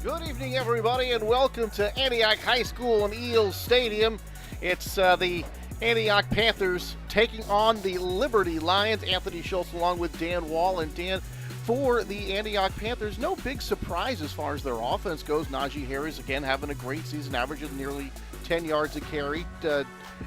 Good evening, everybody, and welcome to Antioch High School and Eels Stadium. It's the Antioch Panthers taking on the Liberty Lions. Anthony Schultz along with Dan Wall. And Dan, for the Antioch Panthers, no big surprise as far as their offense goes. Najee Harris, again, having a great season, averages nearly 10 yards a carry,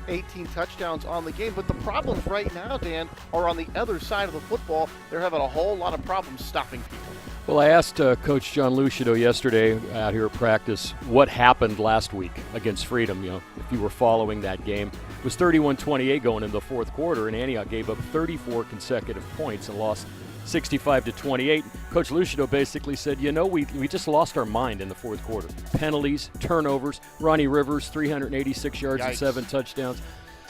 18 touchdowns on the game. But the problems right now, Dan, are on the other side of the football. They're having a whole lot of problems stopping people. Well, I asked Coach John Lucido yesterday out here at practice what happened last week against Freedom. You know, if you were following that game, it was 31-28 going into the fourth quarter, and Antioch gave up 34 consecutive points and lost 65-28. Coach Lucido basically said, you know, we just lost our mind in the fourth quarter. Penalties, turnovers, Ronnie Rivers, 386 yards and 7 touchdowns.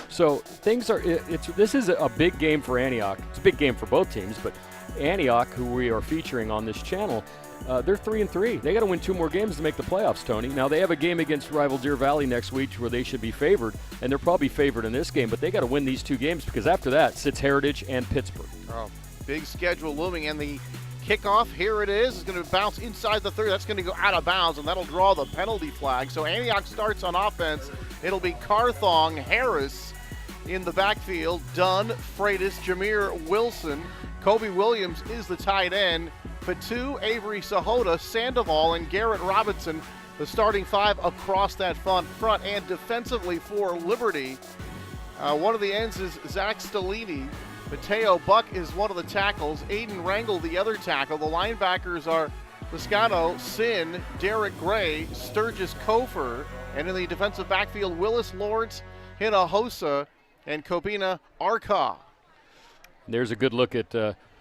So things are. This is a big game for Antioch. It's a big game for both teams, but Antioch, who we are featuring on this channel, they're 3-3. They got to win 2 more games to make the playoffs, Tony. Now they have a game against rival Deer Valley next week where they should be favored, and they're probably favored in this game. But they got to win these 2 games because after that sits Heritage and Pittsburgh. Oh, big schedule looming, and the kickoff, here it is going to bounce inside the 30. That's going to go out of bounds, and that'll draw the penalty flag. So Antioch starts on offense. It'll be Carthong, Harris in the backfield, Dunn, Freitas, Jameer Wilson. Kobe Williams is the tight end. Patu, Avery Sahota, Sandoval, and Garrett Robinson, the starting 5 across that front. And defensively for Liberty, one of the ends is Zach Stellini. Mateo Buck is one of the tackles. Aiden Rangel, the other tackle. The linebackers are Liscano, Sin, Derek Gray, Sturgis Kofer. And in the defensive backfield, Willis Lawrence, Hinojosa, and Kobina Arca. There's a good look at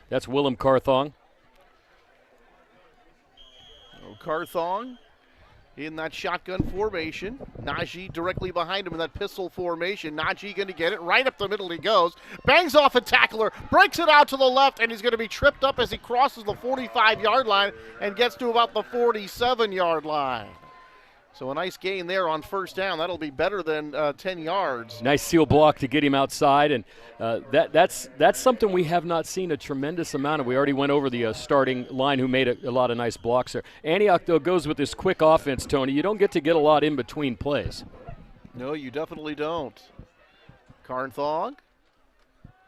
that's Willem Carthong. Carthong in that shotgun formation. Najee directly behind him in that pistol formation. Najee going to get it. Right up the middle he goes. Bangs off a tackler. Breaks it out to the left, and he's going to be tripped up as he crosses the 45-yard line and gets to about the 47-yard line. So a nice gain there on first down. That'll be better than 10 yards. Nice seal block to get him outside, and that's something we have not seen a tremendous amount of. We already went over the starting line who made a lot of nice blocks there. Antioch, though, goes with this quick offense, Tony. You don't get to get a lot in between plays. No, you definitely don't. Carthong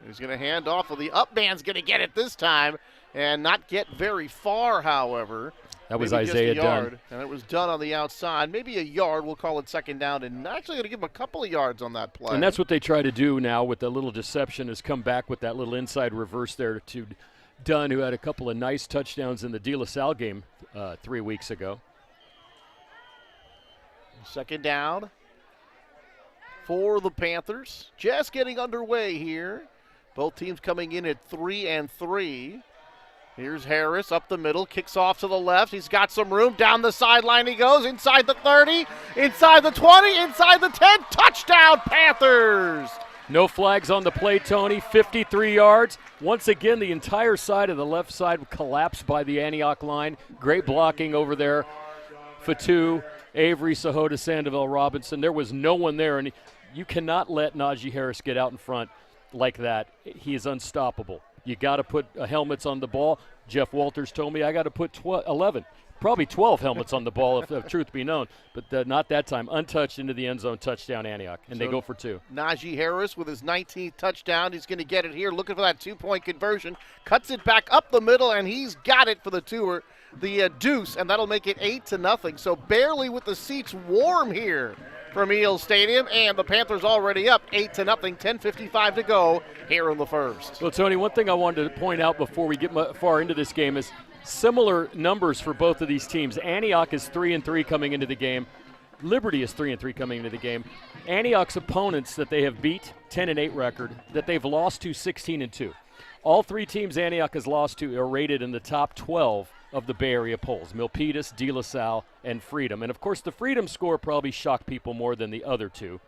is going to hand off. Well, the up man's going to get it this time and not get very far, however. That was maybe Isaiah just a yard, Dunn. and it was done on the outside. Maybe a yard. We'll call it second down, and actually going to give him a couple of yards on that play. And that's what they try to do now with the little deception, is come back with that little inside reverse there to Dunn, who had a couple of nice touchdowns in the De La Salle game 3 weeks ago. Second down for the Panthers. Just getting underway here. Both teams coming in at 3-3. Here's Harris up the middle, kicks off to the left. He's got some room. Down the sideline he goes, inside the 30, inside the 20, inside the 10. Touchdown, Panthers! No flags on the play, Tony. 53 yards. Once again, the entire side of the left side collapsed by the Antioch line. Great blocking over there. Fatu, Avery, Sahota, Sandoval, Robinson. There was no one there, and you cannot let Najee Harris get out in front like that. He is unstoppable. You got to put helmets on the ball. Jeff Walters told me I got to put 11, probably 12 helmets on the ball if truth be known. But not that time. Untouched into the end zone, touchdown Antioch, and so they go for 2. Najee Harris with his 19th touchdown. He's going to get it here, looking for that 2-point conversion. Cuts it back up the middle, and he's got it for the deuce, and that'll make it 8-0. So barely with the seats warm here from Eels Stadium, and the Panthers already up 8-0, 10:55 to go here in the first. Well, Tony, one thing I wanted to point out before we get far into this game is similar numbers for both of these teams. Antioch is 3-3 coming into the game. Liberty is 3-3 coming into the game. Antioch's opponents that they have beat, 10-8 record, that they've lost to 16-2. All 3 teams Antioch has lost to are rated in the top 12 of the Bay Area polls: Milpitas, De La Salle, and Freedom. And, of course, the Freedom score probably shocked people more than the other 2,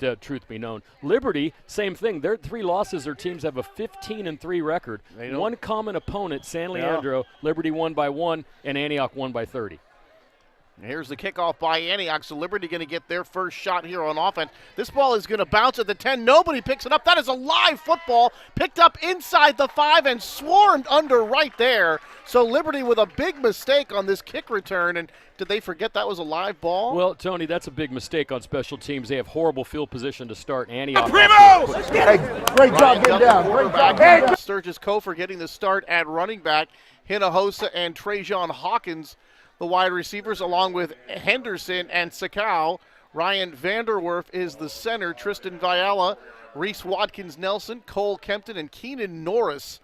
to truth be known. Liberty, same thing. Their 3 losses, their teams have a 15-3 record. One common opponent, San Leandro. Yeah. Liberty won by 1, and Antioch won by 30. Here's the kickoff by Antioch. So Liberty going to get their first shot here on offense. This ball is going to bounce at the 10. Nobody picks it up. That is a live football picked up inside the 5 and swarmed under right there. So Liberty with a big mistake on this kick return. And did they forget that was a live ball? Well, Tony, that's a big mistake on special teams. They have horrible field position to start. Antioch. Hey, great job getting down. Great job getting down. Sturgis Kofor getting the start at running back. Hinojosa and Trajan Hawkins, the wide receivers, along with Henderson and Sakau. Ryan Vanderwerf is the center. Tristan Viala, Reese Watkins-Nelson, Cole Kempton, and Keenan Norris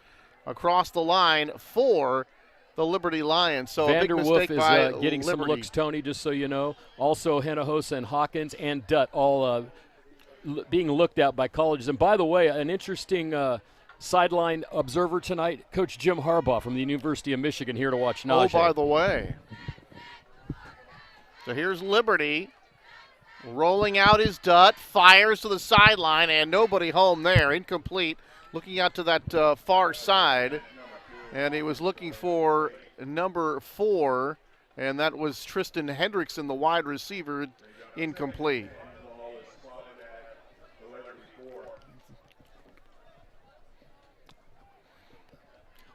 across the line for the Liberty Lions. So a big mistake by is getting Liberty. some looks, Tony, just so you know. Also, Hinojosa and Hawkins and Dutt all being looked at by colleges. And by the way, an interesting sideline observer tonight, Coach Jim Harbaugh from the University of Michigan here to watch Najee. Oh, by the way. So here's Liberty rolling out his Dutt, fires to the sideline, and nobody home there. Incomplete. Looking out to that far side, and he was looking for number 4, and that was Tristan Hendrickson, the wide receiver. Incomplete.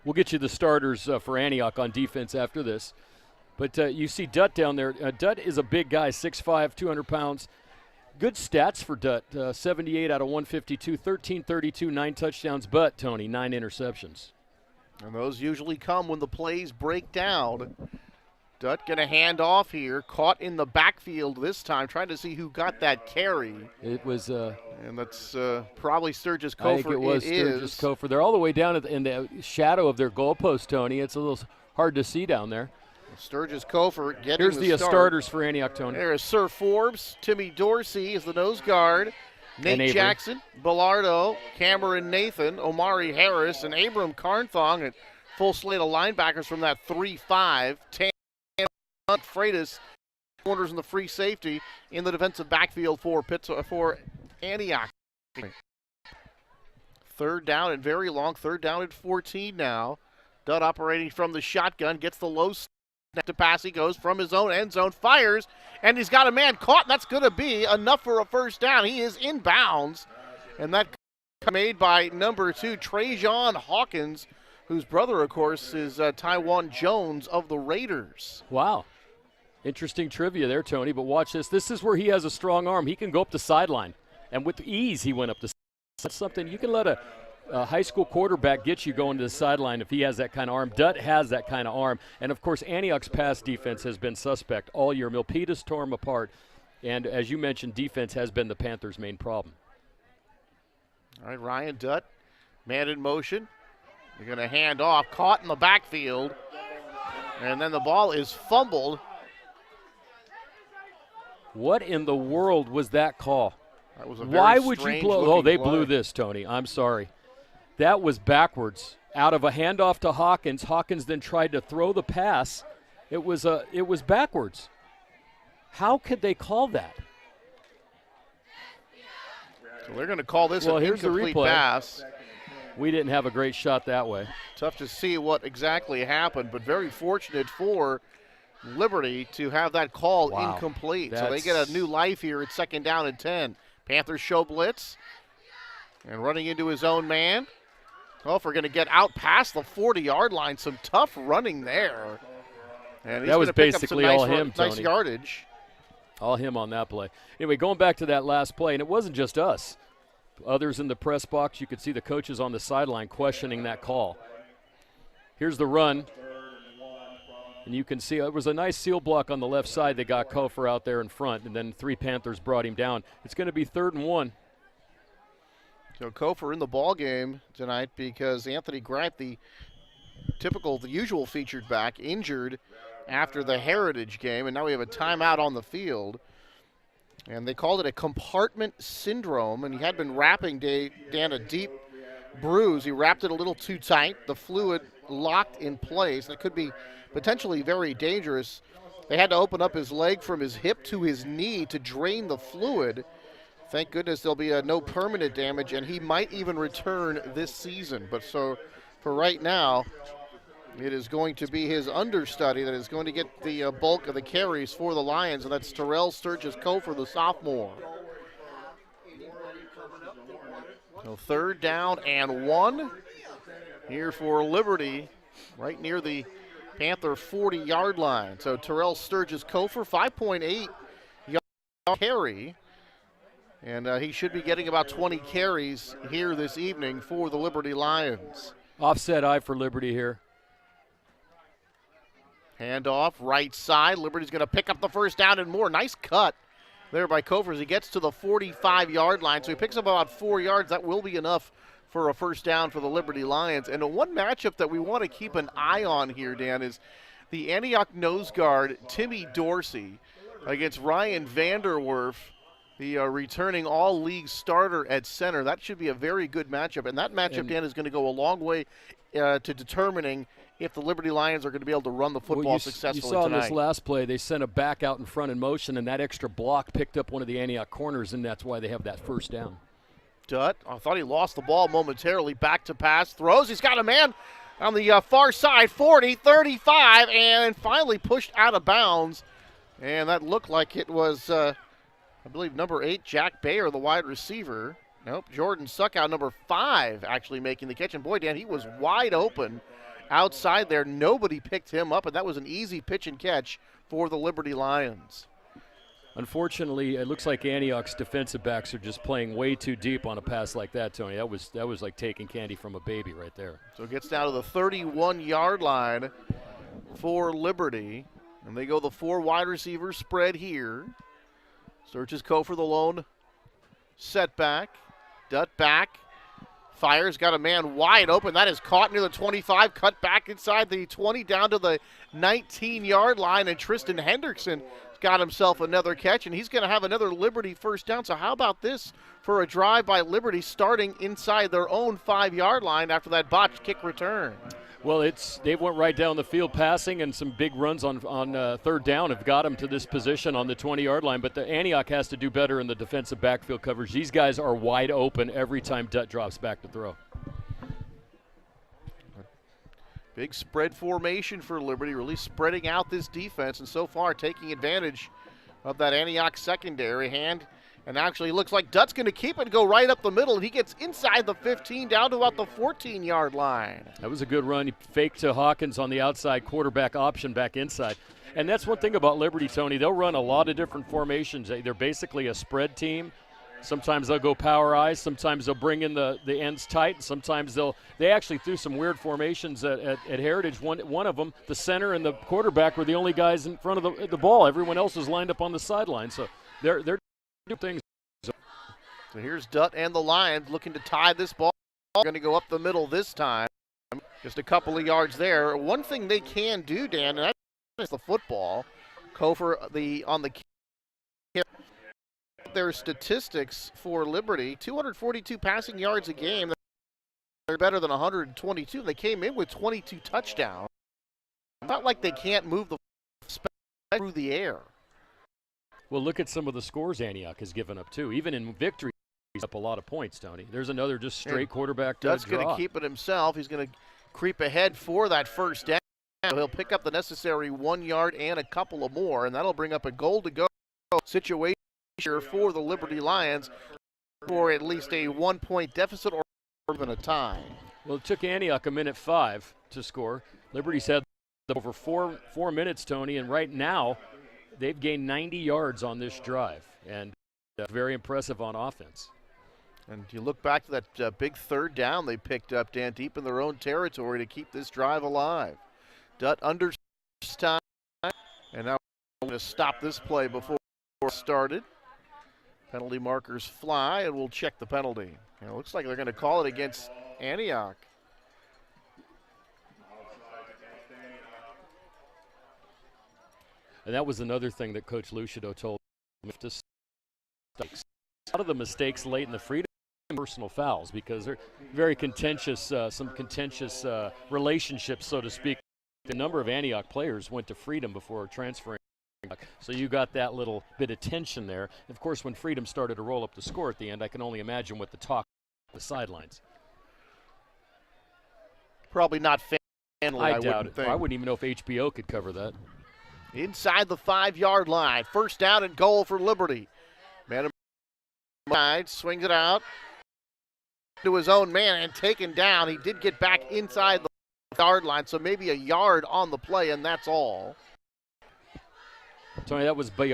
We'll get you the starters for Antioch on defense after this. But you see Dutt down there. Dutt is a big guy, 6'5", 200 pounds. Good stats for Dutt, 78 out of 152, 13-32, 9 touchdowns, but, Tony, 9 interceptions. And those usually come when the plays break down. Dutt going to hand off here, caught in the backfield this time, trying to see who got that carry. It was and that's probably Sturgis Kofor. I think it was Sturgis Kofor. They're all the way down in the shadow of their goalpost, Tony. It's a little hard to see down there. Sturgis Kofor getting Here's the start. starters for Antioch, Tony. There is Sir Forbes, Timmy Dorsey is the nose guard, Nate Jackson, Bellardo, Cameron Nathan, Omari Harris, and Abram Carnthong, and full slate of linebackers from that 3-5. Tam Freitas, corners in the free safety in the defensive backfield for Antioch. Third down and very long, third down and 14 now. Dutt operating from the shotgun, gets the low snap to pass. He goes from his own end zone, fires, and he's got a man caught, and that's going to be enough for a first down. He is inbounds, and that made by number 2, Trajan Hawkins, whose brother, of course, is Taiwan Jones of the Raiders. Wow. Interesting trivia there, Tony, but watch this. This is where he has a strong arm. He can go up the sideline, and with ease he went up the sideline. That's something you can let a high school quarterback get you going to the sideline if he has that kind of arm. Dutt has that kind of arm. And, of course, Antioch's pass defense has been suspect all year. Milpitas tore him apart. And, as you mentioned, defense has been the Panthers' main problem. All right, Ryan Dutt, man in motion. They're going to hand off, caught in the backfield. And then the ball is fumbled. What in the world was that call? That was a very Why would you blow? Oh, they play. blew this, Tony. I'm sorry. That was backwards. Out of a handoff to Hawkins. Hawkins then tried to throw the pass. It was backwards. How could they call that? So they're going to call this an here's incomplete the replay. pass. We didn't have a great shot that way. Tough to see what exactly happened, but very fortunate for Liberty to have that call incomplete. So they get a new life here at second down and 10. Panthers show blitz. And running into his own man. Well, if we're going to get out past the 40-yard line, some tough running there. And he's that was pick up some basically all him, nice Tony. Yardage. All him on that play. Anyway, going back to that last play, and it wasn't just us. Others in the press box, you could see the coaches on the sideline questioning that call. Here's the run. And you can see it was a nice seal block on the left side. They got Kofor out there in front, and then 3 Panthers brought him down. It's going to be 3rd and 1. So Kofor in the ball game tonight because Anthony Grant, the usual featured back, injured after the Heritage game, and now we have a timeout on the field. And they called it a compartment syndrome, and he had been wrapping Dan a deep bruise. He wrapped it a little too tight. The fluid locked in place. That could be potentially very dangerous. They had to open up his leg from his hip to his knee to drain the fluid. Thank goodness there'll be no permanent damage, and he might even return this season. But so for right now, It is going to be his understudy that is going to get the bulk of the carries for the Lions, and that's Terrell Sturgis-Kofor, the sophomore. So 3rd down and 1 here for Liberty, right near the Panther 40-yard line. So Terrell Sturgis-Kofor, 5.8 yard carry, and he should be getting about 20 carries here this evening for the Liberty Lions. Offset eye for Liberty here. Handoff, right side. Liberty's going to pick up the first down and more. Nice cut there by Kofor as he gets to the 45-yard line. So he picks up about 4 yards. That will be enough for a first down for the Liberty Lions. And the one matchup that we want to keep an eye on here, Dan, is the Antioch nose guard, Timmy Dorsey, against Ryan Vanderwerf, the returning all-league starter at center. That should be a very good matchup. And that matchup, Dan, is going to go a long way to determining if the Liberty Lions are going to be able to run the football successfully tonight. You saw in this last play, they sent a back out in front in motion, and that extra block picked up one of the Antioch corners, and that's why they have that first down. Dutt, I thought he lost the ball momentarily. Back to pass, throws. He's got a man on the far side, 40, 35, and finally pushed out of bounds. And that looked like it was, I believe, number 8, Jack Bayer, the wide receiver. Nope, Jordan Suckow, number 5, actually making the catch. And boy, Dan, he was wide open outside there. Nobody picked him up, and that was an easy pitch and catch for the Liberty Lions. Unfortunately, it looks like Antioch's defensive backs are just playing way too deep on a pass like that, Tony. That was like taking candy from a baby right there. So it gets down to the 31-yard line for Liberty, and they go the 4 wide receiver spread here. Sturgis-Kofor the lone setback. Dutt back. Fires, got a man wide open. That is caught near the 25, cut back inside the 20, down to the 19-yard line, and Tristan Hendrickson got himself another catch, and he's going to have another Liberty first down. So how about this for a drive by Liberty starting inside their own 5-yard line after that botched kick return? Well, they went right down the field passing, and some big runs on 3rd down have got them to this position on the 20-yard line. But the Antioch has to do better in the defensive backfield coverage. These guys are wide open every time Dutt drops back to throw. Big spread formation for Liberty, really spreading out this defense, and so far taking advantage of that Antioch secondary hand. And actually looks like Dutt's going to keep it and go right up the middle, and he gets inside the 15 down to about the 14-yard line. That was a good run. He faked to Hawkins on the outside quarterback option back inside. And that's one thing about Liberty, Tony. They'll run a lot of different formations. They're basically a spread team. Sometimes they'll go power eyes. Sometimes they'll bring in the ends tight. Sometimes they actually threw some weird formations at Heritage. One of them, the center and the quarterback were the only guys in front of the ball. Everyone else was lined up on the sideline. So they're doing things. So here's Dutt and the Lions looking to tie this ball. Going to go up the middle this time. Just a couple of yards there. One thing they can do, Dan, and that's the football. Kofor on the kick. Their statistics for Liberty, 242 passing yards a game. They're better than 122. They came in with 22 touchdowns. Not like they can't move the through the air. Well, look at some of the scores Antioch has given up, too. Even in victory, he's up a lot of points, Tony. There's another just straight quarterback draw. Dutt's going to keep it himself. He's going to creep ahead for that first down. He'll pick up the necessary 1 yard and a couple of more, and that'll bring up a goal-to-go situation for the Liberty Lions for at least a 1-point deficit or even a tie. Well, it took Antioch a minute 5 to score. Liberty's had over 4 minutes, Tony, and right now they've gained 90 yards on this drive, and very impressive on offense. And you look back to that big 3rd down they picked up, Dan, deep in their own territory to keep this drive alive. Dutt under time, and now we're going to stop this play before it started. Penalty markers fly, and we'll check the penalty. And it looks like they're going to call it against Antioch. And that was another thing that Coach Lucido told him. A lot of the mistakes late in the freedom personal fouls because they're very contentious, some contentious relationships, so to speak. A number of Antioch players went to Freedom before transferring. So you got that little bit of tension there. Of course, when Freedom started to roll up the score at the end, I can only imagine what the talk on the sidelines. Probably not fair I doubt it. I wouldn't even know if HBO could cover that. Inside the 5-yard line. First down and goal for Liberty. Man swings it out to his own man and taken down. He did get back inside the yard line, so maybe a yard on the play, and that's all. Tony, that was Vinny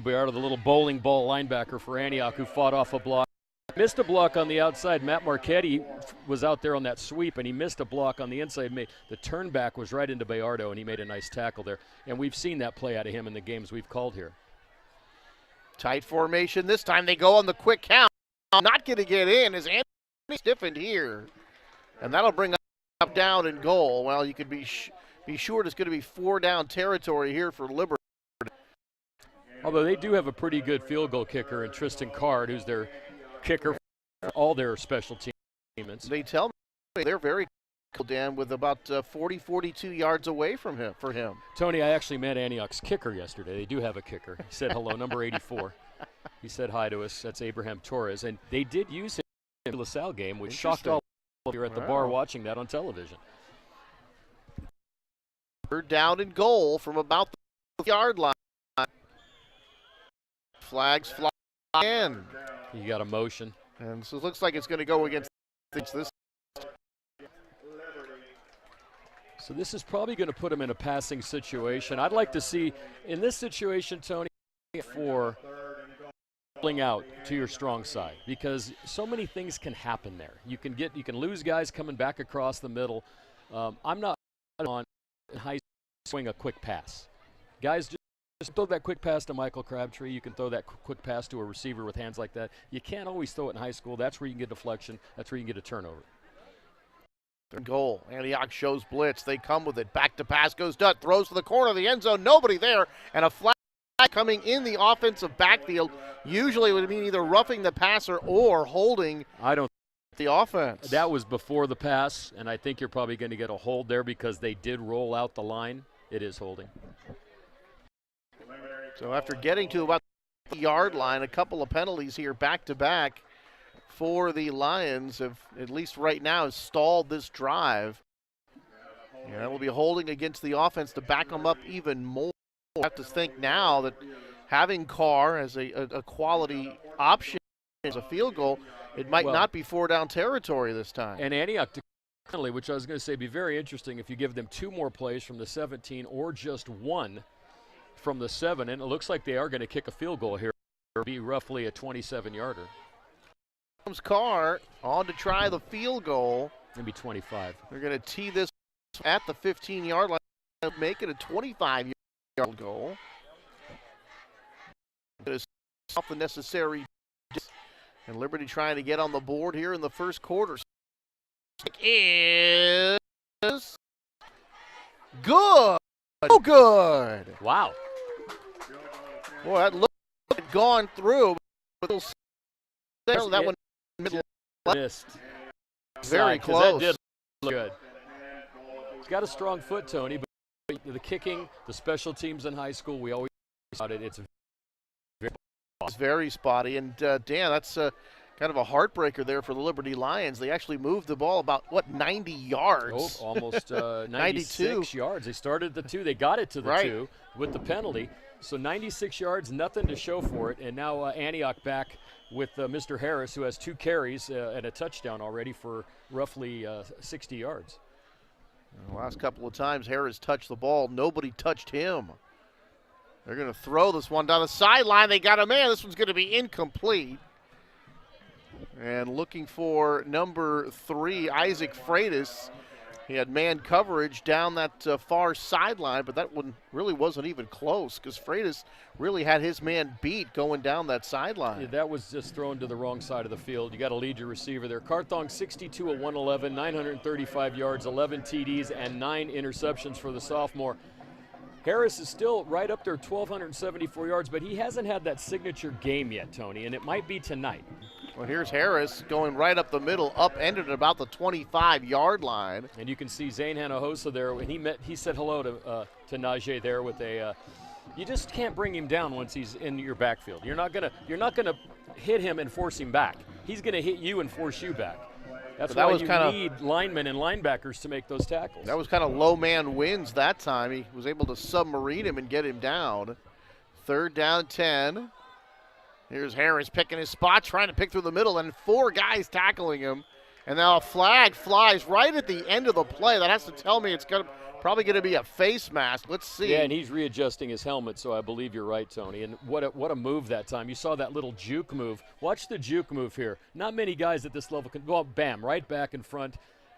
Bayardo, the little bowling ball linebacker for Antioch, who fought off a block. Missed a block on the outside. Matt Marchetti was out there on that sweep, and he missed a block on the inside. The turn back was right into Bayardo, and he made a nice tackle there. And we've seen that play out of him in the games we've called here. Tight formation this time. They go on the quick count. Not going to get in as Anthony stiffened here. And that'll bring up down and goal. Well, you could be sure it's going to be 4-down territory here for Liberty. Although they do have a pretty good field goal kicker in Tristan Card, who's their kicker for all their special teams. They tell me they're very good, Dan, with about 42 yards away from him. Tony, I actually met Antioch's kicker yesterday. They do have a kicker. He said hello, number 84. He said hi to us. That's Abraham Torres. And they did use him in the LaSalle game, which shocked all of you at the bar watching that on television. Third down and goal from about the yard line. Flags fly in. You got a motion. And so it looks like it's going to go against this. So this is probably going to put him in a passing situation. I'd like to see, in this situation, Tony, for pulling out to your strong side, because so many things can happen there. You can lose guys coming back across the middle. I'm not on high swing a quick pass. Guys just throw that quick pass to Michael Crabtree. You can throw that quick pass to a receiver with hands like that. You can't always throw it in high school. That's where you can get deflection. That's where you can get a turnover. Third goal. Antioch shows blitz. They come with it. Back to pass goes Dutt. Throws to the corner of the end zone. Nobody there. And a flag coming in the offensive backfield. Usually it would mean either roughing the passer or holding the offense. That was before the pass, and I think you're probably going to get a hold there because they did roll out the line. It is holding. So after getting to about the yard line, a couple of penalties here back-to-back for the Lions have, at least right now, stalled this drive. And it will be holding against the offense to back them up even more. I have to think now that having Carr as a quality option as a field goal, it might not be 4-down territory this time. And Antioch to penalty, which I was going to say be very interesting if you give them 2 more plays from the 17 or just 1 from the 7, and it looks like they are going to kick a field goal here. It'll be roughly a 27-yarder. Comes Carr on to try the field goal. Maybe 25. They're going to tee this at the 15-yard line and make it a 25-yard goal. Going to off the necessary, and Liberty trying to get on the board here in the first quarter. Is good. Oh, good. Wow. Boy, that looked gone through. That one missed. Very close. That did look good. He's got a strong foot, Tony, but the kicking, the special teams in high school, we always thought it. It's very spotty. And, Dan, that's kind of a heartbreaker there for the Liberty Lions. They actually moved the ball about, 90 yards? Oh, almost 96 yards. They started at the 2. They got it to the 2 with the penalty. So 96 yards, nothing to show for it. And now Antioch back with Mr. Harris, who has 2 carries and a touchdown already for roughly 60 yards. The last couple of times Harris touched the ball, nobody touched him. They're going to throw this one down the sideline. They got a man. This one's going to be incomplete. And looking for number 3, Isaac Freitas. He had man coverage down that far sideline, but that one really wasn't even close because Freitas really had his man beat going down that sideline. Yeah, that was just thrown to the wrong side of the field. You got to lead your receiver there. Carthong 62 of 111, 935 yards, 11 TDs, and 9 interceptions for the sophomore. Harris is still right up there, 1,274 yards, but he hasn't had that signature game yet, Tony, and it might be tonight. Well, here's Harris going right up the middle, upended at about the 25-yard line. And you can see Zane Hanahosa there. When he said hello to Najee there with a. You just can't bring him down once he's in your backfield. You're not gonna hit him and force him back. He's gonna hit you and force you back. That's that why was you need linemen and linebackers to make those tackles. That was kind of low man wins that time. He was able to submarine him and get him down. 3rd down 10. Here's Harris picking his spot, trying to pick through the middle, and 4 guys tackling him. And now a flag flies right at the end of the play. That has to tell me it's probably going to be a face mask. Let's see. Yeah, and he's readjusting his helmet, so I believe you're right, Tony. And what a move that time. You saw that little juke move. Watch the juke move here. Not many guys at this level can, well, bam, right back in front.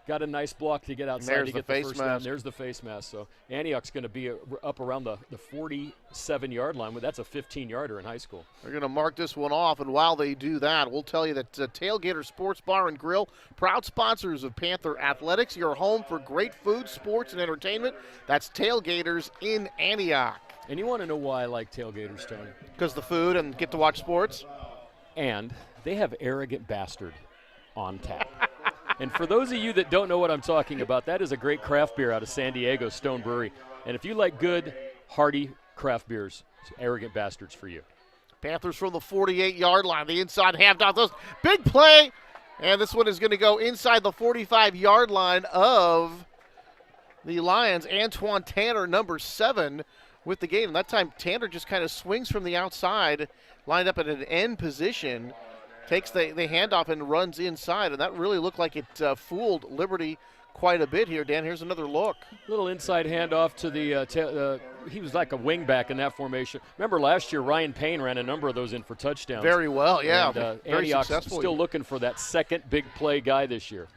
Got a nice block to get outside to get the first down. There's the face mask. So Antioch's going to be up around the 47-yard line. That's a 15-yarder in high school. They're going to mark this one off, and while they do that, we'll tell you that Tailgater Sports Bar and Grill, proud sponsors of Panther Athletics, your home for great food, sports, and entertainment. That's Tailgaters in Antioch. And you want to know why I like Tailgaters, Tony? Because the food and get to watch sports? And they have Arrogant Bastard on tap. And for those of you that don't know what I'm talking about, that is a great craft beer out of San Diego, Stone Brewery. And if you like good, hearty craft beers, Arrogant Bastards for you. Panthers from the 48-yard line, the inside handoff. Those big play, and this one is going to go inside the 45-yard line of the Lions. Antoine Tanner, number 7, with the gain. And that time, Tanner just kind of swings from the outside, lined up at an end position. Takes the handoff and runs inside, and that really looked like it fooled Liberty quite a bit here. Dan, here's another look. Little inside handoff to the he was like a wing back in that formation. Remember last year, Ryan Payne ran a number of those in for touchdowns. Very well, yeah. And, very Antioch's successful. Still looking for that second big play guy this year.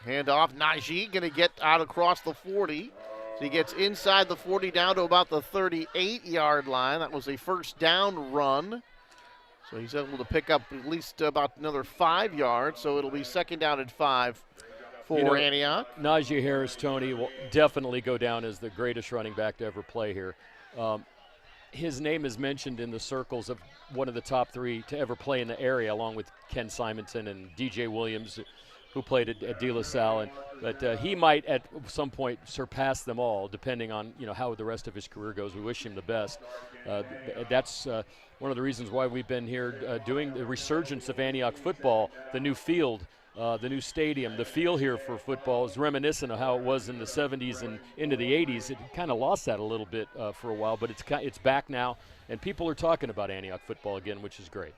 Handoff, Najee going to get out across the 40. So he gets inside the 40 down to about the 38-yard line. That was a first down run. So he's able to pick up at least about another 5 yards. So it'll be 2nd down and 5 for Antioch. Najee Harris, Tony, will definitely go down as the greatest running back to ever play here. His name is mentioned in the circles of one of the top 3 to ever play in the area, along with Ken Simonton and DJ Williams, who played at De La Salle. But he might at some point surpass them all, depending on how the rest of his career goes. We wish him the best. That's one of the reasons why we've been here doing the resurgence of Antioch football. The new field, the new stadium, the feel here for football is reminiscent of how it was in the 70s and into the 80s. It kind of lost that a little bit for a while, but it's back now, and people are talking about Antioch football again, which is great.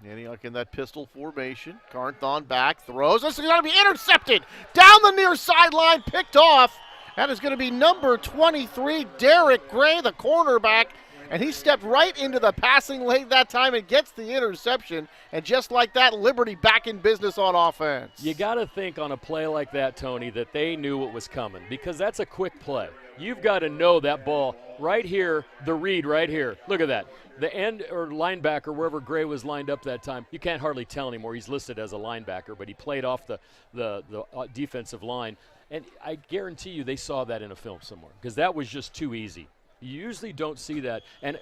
Antioch in that pistol formation. Carthon back, throws. This is going to be intercepted. Down the near sideline, picked off. That is going to be number 23, Derek Gray, the cornerback. And he stepped right into the passing lane that time and gets the interception. And just like that, Liberty back in business on offense. You got to think on a play like that, Tony, that they knew what was coming, because that's a quick play. You've got to know that ball right here, the read right here. Look at that. The end or linebacker, wherever Gray was lined up that time, you can't hardly tell anymore. He's listed as a linebacker, but he played off the defensive line. And I guarantee you they saw that in a film somewhere, because that was just too easy. You usually don't see that. And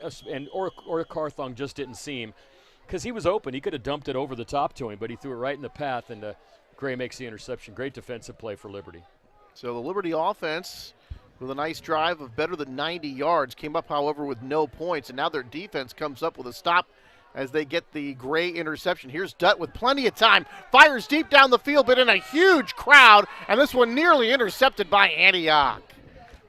Carthon just didn't see him, because he was open. He could have dumped it over the top to him, but he threw it right in the path, and Gray makes the interception. Great defensive play for Liberty. So the Liberty offense, with a nice drive of better than 90 yards, came up, however, with no points, and now their defense comes up with a stop as they get the Gray interception. Here's Dutt with plenty of time, fires deep down the field, but in a huge crowd, and this one nearly intercepted by Antioch.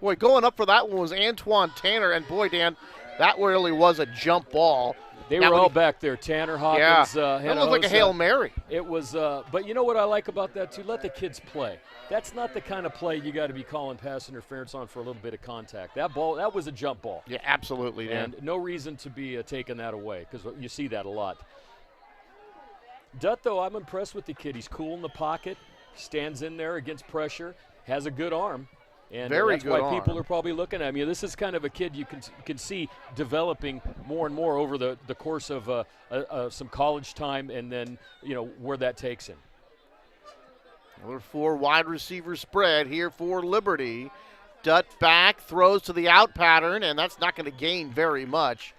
Boy, going up for that one was Antoine Tanner, and boy, Dan, that really was a jump ball. They were all back there. Tanner, Hawkins. Yeah, that looked like a Hail Mary. It was, but you know what I like about that, too? Let the kids play. That's not the kind of play you got to be calling pass interference on for a little bit of contact. That ball, that was a jump ball. Yeah, absolutely, Dan. And no reason to be taking that away, because you see that a lot. Dutt, though, I'm impressed with the kid. He's cool in the pocket, stands in there against pressure, has a good arm. And Very that's good why people arm. are probably looking at him. This is kind of a kid you can see developing more and more over the course of some college time, and then where that takes him. Another 4 wide receiver spread here for Liberty. Dutt back, throws to the out pattern, and that's not going to gain very much.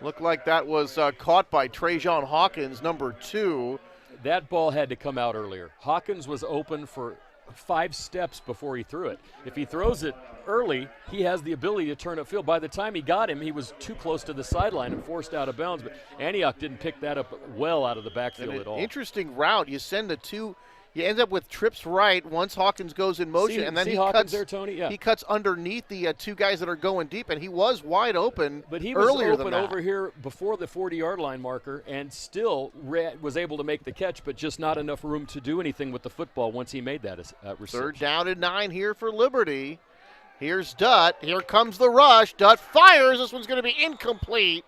Looked like that was caught by Trajan Hawkins, number 2. That ball had to come out earlier. Hawkins was open for 5 steps before he threw it. If he throws it early, he has the ability to turn upfield. By the time he got him, he was too close to the sideline and forced out of bounds. But Antioch didn't pick that up well out of the backfield at all. Interesting route. You send a 2. You end up with trips right once Hawkins goes in motion, and then he cuts there, Tony? Yeah. He cuts underneath the 2 guys that are going deep, and he was wide open. But he was earlier open than that. over here before the 40-yard line marker, and still was able to make the catch, but just not enough room to do anything with the football once he made that reception. 3rd down and 9 here for Liberty. Here's Dutt. Here comes the rush. Dutt fires. This one's going to be incomplete.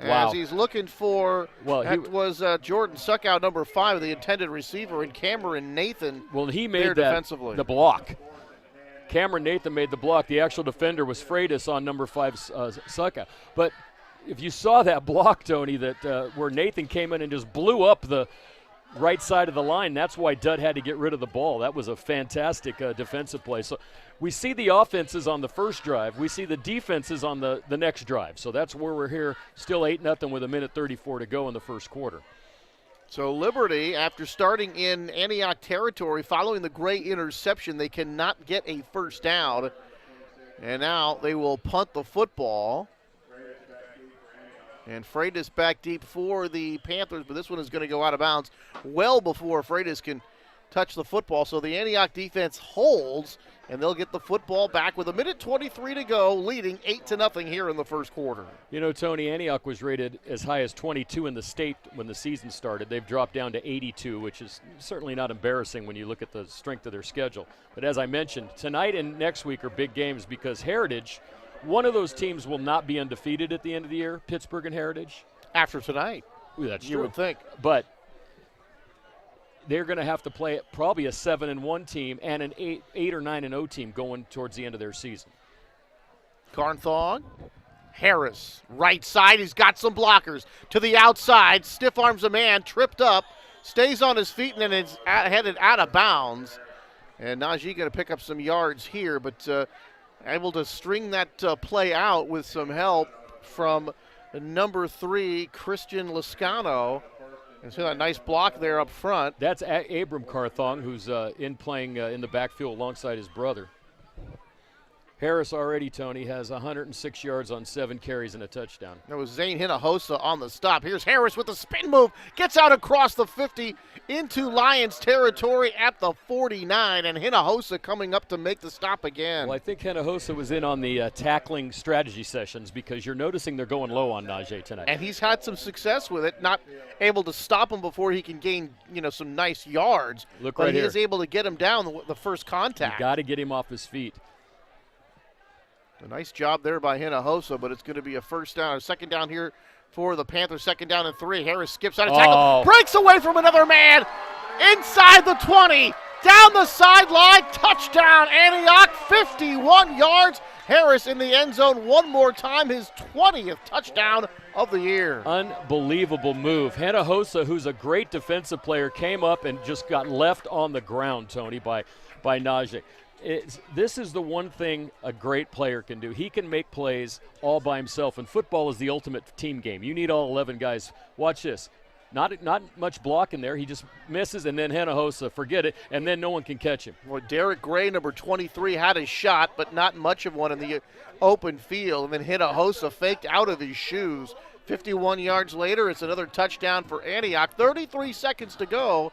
Wow. As he's looking for, that was Jordan Suckout, number 5, the intended receiver, and Cameron Nathan. Well, he made defensively. The block. Cameron Nathan made the block. The actual defender was Freitas on number 5, Suckout. But if you saw that block, Tony, that where Nathan came in and just blew up the right side of the line, that's why Dutt had to get rid of the ball. That was a fantastic defensive play. So we see the offenses on the first drive. We see the defenses on the next drive. So that's where we're here, still 8-0 with 1:34 to go in the first quarter. So Liberty, after starting in Antioch territory, following the Gray interception, they cannot get a first down. And now they will punt the football. And Freitas back deep for the Panthers, but this one is going to go out of bounds well before Freitas can touch the football. So the Antioch defense holds, and they'll get the football back with 1:23 to go, leading 8-0 here in the first quarter. You know, Tony, Antioch was rated as high as 22 in the state when the season started. They've dropped down to 82, which is certainly not embarrassing when you look at the strength of their schedule. But as I mentioned, tonight and next week are big games because Heritage, one of those teams, will not be undefeated at the end of the year, Pittsburgh and Heritage. After tonight. Ooh, that's you true. would think. But they're going to have to play probably a 7-1 team and an 8 or 9-0 team going towards the end of their season. Carnthong. Harris, right side. He's got some blockers. To the outside. Stiff arms a man. Tripped up. Stays on his feet and then is headed out of bounds. And Najee going to pick up some yards here, but able to string that play out with some help from number 3, Christian Lascano. And so that nice block there up front. That's Abram Carthong, who's playing in the backfield alongside his brother. Harris already, Tony, has 106 yards on 7 carries and a touchdown. That was Zane Hinojosa on the stop. Here's Harris with the spin move. Gets out across the 50 into Lions territory at the 49. And Hinojosa coming up to make the stop again. Well, I think Hinojosa was in on the tackling strategy sessions because you're noticing they're going low on Najee tonight. And he's had some success with it, not able to stop him before he can gain, some nice yards. Look but right he here. is able to get him down the first contact. You got to get him off his feet. A nice job there by Hinojosa, but it's going to be a first down, a second down here for the Panthers. 2nd down and 3. Harris skips out of tackle, breaks away from another man, inside the 20, down the sideline, touchdown Antioch, 51 yards. Harris in the end zone one more time, his 20th touchdown of the year. Unbelievable move. Hinojosa, who's a great defensive player, came up and just got left on the ground, Tony, by Najee. This is the one thing a great player can do. He can make plays all by himself, and football is the ultimate team game. You need all 11 guys. Watch this. Not much block in there. He just misses, and then Hinojosa, forget it, and then no one can catch him. Well, Derek Gray, number 23, had a shot, but not much of one in the open field, and then Hinojosa faked out of his shoes. 51 yards later, it's another touchdown for Antioch. 33 seconds to go,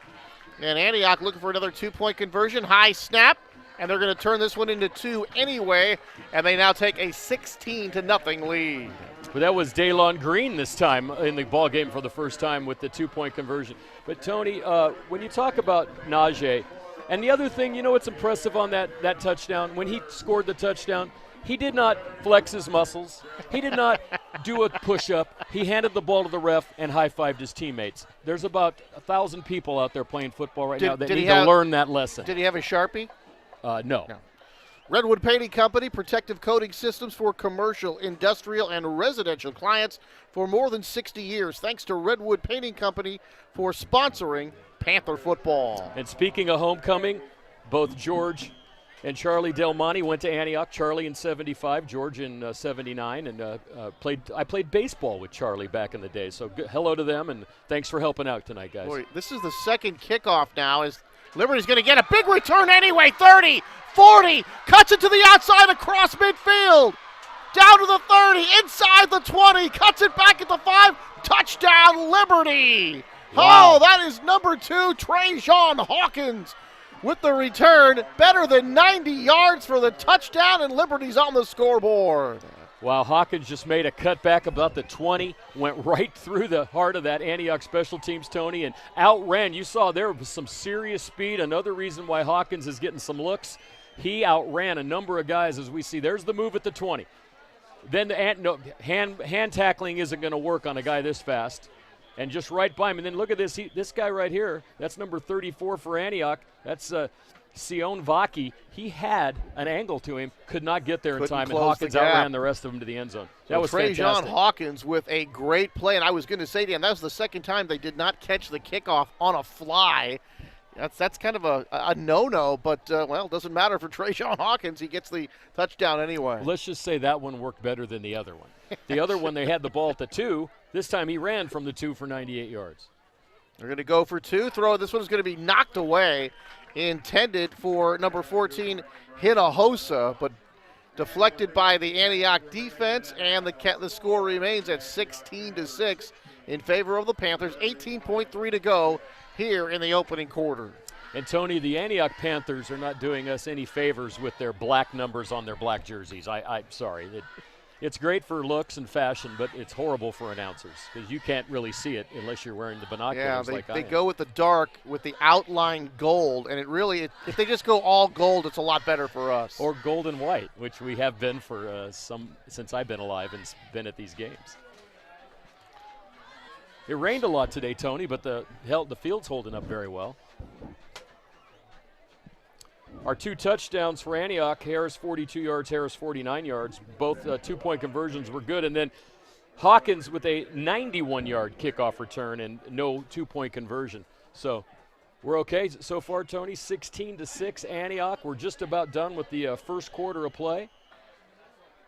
and Antioch looking for another 2-point conversion. High snap. And they're going to turn this one into 2 anyway, and they now take a 16-0 lead. But that was Daylon Green this time in the ball game for the first time with the 2-point conversion. But, Tony, when you talk about Najee, and the other thing, what's impressive on that touchdown? When he scored the touchdown, he did not flex his muscles. He did not do a push-up. He handed the ball to the ref and high-fived his teammates. There's about 1,000 people out there playing football right now that need to learn that lesson. Did he have a Sharpie? No. Redwood Painting Company, protective coating systems for commercial, industrial, and residential clients for more than 60 years. Thanks to Redwood Painting Company for sponsoring Panther football. And speaking of homecoming, both George and Charlie Del Monte went to Antioch. Charlie in 75, George in 79, and I played baseball with Charlie back in the day. So hello to them, and thanks for helping out tonight, guys. Boy, this is the second kickoff now as Liberty's going to get a big return anyway. 30, 40, cuts it to the outside across midfield. Down to the 30, inside the 20, cuts it back at the 5. Touchdown, Liberty. Wow. Oh, that is number 2, Trajan Hawkins with the return. Better than 90 yards for the touchdown, and Liberty's on the scoreboard. Wow, Hawkins just made a cutback about the 20, went right through the heart of that Antioch special teams, Tony, and outran. You saw there was some serious speed. Another reason why Hawkins is getting some looks. He outran a number of guys, as we see. There's the move at the 20. Then the hand tackling isn't going to work on a guy this fast. And just right by him. And then look at this. This guy right here, that's number 34 for Antioch. That's Sion Vaki. He had an angle to him, could not get there in time, and Hawkins outran the rest of them to the end zone. That was fantastic. Trajan Hawkins with a great play. And I was going to say to him, that was the second time they did not catch the kickoff on a fly. That's kind of a no-no, but, well, it doesn't matter for Trajan Hawkins. He gets the touchdown anyway. Let's just say that one worked better than the other one. The other one, they had the ball at the 2. This time he ran from the 2 for 98 yards. They're going to go for 2. Throw. This one's going to be knocked away. Intended for number 14, Hinojosa, but deflected by the Antioch defense, and the score remains at 16-6 in favor of the Panthers. 18.3 to go here in the opening quarter. And, Tony, the Antioch Panthers are not doing us any favors with their black numbers on their black jerseys. I'm sorry. It's great for looks and fashion, but it's horrible for announcers because you can't really see it unless you're wearing the binoculars. Yeah, they go with the dark, with the outline gold, and if they just go all gold, it's a lot better for us. Or gold and white, which we have been for since I've been alive and been at these games. It rained a lot today, Tony, but the field's holding up very well. Our 2 touchdowns for Antioch, Harris 42 yards, Harris 49 yards. Both 2-point conversions were good. And then Hawkins with a 91-yard kickoff return and no 2-point conversion. So we're okay so far, Tony. 16-6 Antioch. We're just about done with the first quarter of play.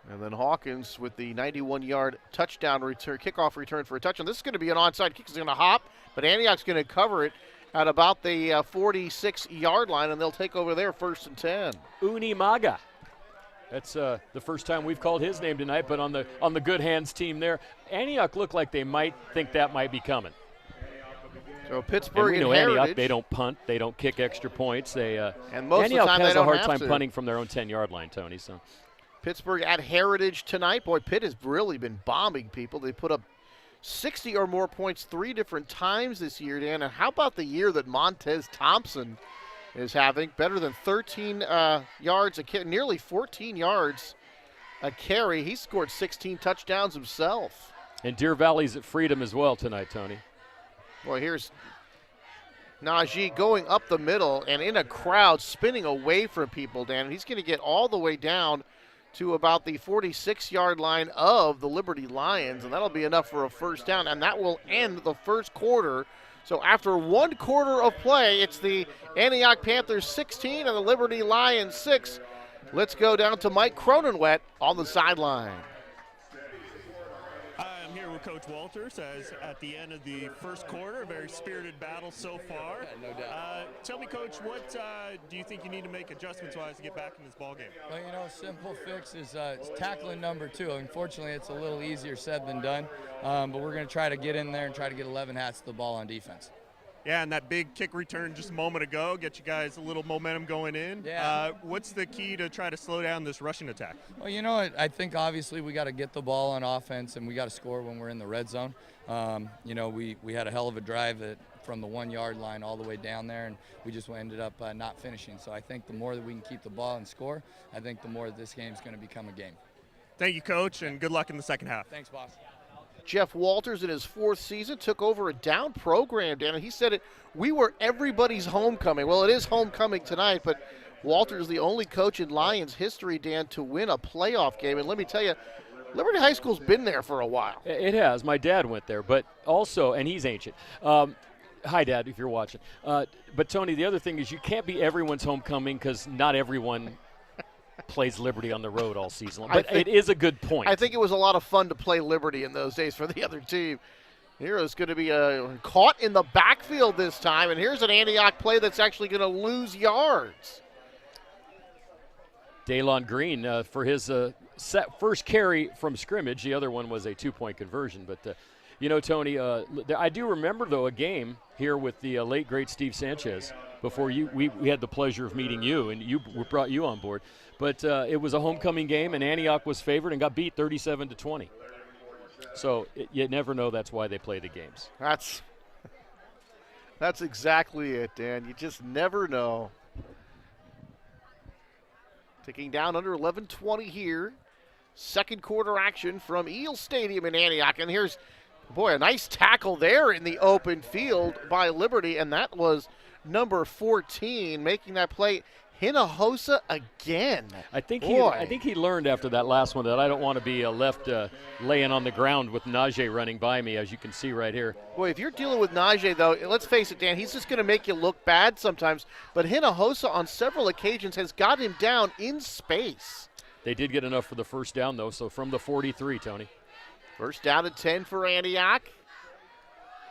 And then Hawkins with the 91-yard touchdown return, kickoff return for a touchdown. This is going to be an onside kick. It's going to hop, but Antioch's going to cover it at about the 46-yard line, and they'll take over there 1st and 10. Unimaga. That's the first time we've called his name tonight, but on the good hands team there. Antioch looked like they might think that might be coming. So Pittsburgh and and we know Heritage. Antioch, they don't punt, they don't kick extra points. And most Antioch of the time has they don't a hard have time to. punting from their own 10-yard line, Tony. So Pittsburgh at Heritage tonight. Boy, Pitt has really been bombing people. They put up 60 or more points 3 different times this year, Dan. And how about the year that Montez Thompson is having? Better than 13 yards a carry, nearly 14 yards a carry. He scored 16 touchdowns himself. And Deer Valley's at Freedom as well tonight, Tony. Boy, here's Najee going up the middle and in a crowd spinning away from people, Dan. And he's going to get all the way down to about the 46-yard line of the Liberty Lions, and that'll be enough for a first down, and that will end the first quarter. So after 1 quarter of play, it's the Antioch Panthers 16 and the Liberty Lions 6. Let's go down to Mike Cronenwett on the sideline. I'm here with Coach Walters as at the end of the first quarter, a very spirited battle so far. Yeah, no doubt. Tell me, Coach, what do you think you need to make adjustments-wise to get back in this ballgame? Well, simple fix is tackling number 2. Unfortunately, it's a little easier said than done, but we're going to try to get in there and try to get 11 hats to the ball on defense. Yeah, and that big kick return just a moment ago, get you guys a little momentum going in. Yeah. What's the key to try to slow down this rushing attack? Well, I think obviously we got to get the ball on offense and we got to score when we're in the red zone. We had a hell of a drive from the 1-yard line all the way down there, and we just ended up not finishing. So I think the more that we can keep the ball and score, I think the more that this game is going to become a game. Thank you, Coach, and good luck in the second half. Thanks, boss. Jeff Walters in his 4th season took over a down program, Dan, and he said we were everybody's homecoming. Well, it is homecoming tonight, but Walters is the only coach in Lions history, Dan, to win a playoff game. And let me tell you, Liberty High School's been there for a while. It has. My dad went there, but also, and he's ancient. Hi, Dad, if you're watching. But, Tony, the other thing is you can't be everyone's homecoming because not everyone plays Liberty on the road all season long. But it is a good point. I think it was a lot of fun to play Liberty in those days for the other team. Here is going to be caught in the backfield this time, and here's an Antioch play that's actually going to lose yards. Daylon Green for his first carry from scrimmage. The other one was a 2-point conversion. But, Tony, I do remember, though, a game here with the late, great Steve Sanchez before we had the pleasure of meeting you, and we brought you on board. But it was a homecoming game, and Antioch was favored and got beat 37-20. So you never know. That's why they play the games. That's exactly it, Dan. You just never know. Ticking down under 11:20 here. Second quarter action from Eel Stadium in Antioch. And here's, a nice tackle there in the open field by Liberty. And that was number 14 making that play. Hinojosa again. I think he learned after that last one that I don't want to be left laying on the ground with Najee running by me, as you can see right here. Boy, if you're dealing with Najee, though, let's face it, Dan, he's just going to make you look bad sometimes. But Hinojosa on several occasions has got him down in space. They did get enough for the first down, though, so from the 43, Tony. First down and 10 for Antioch.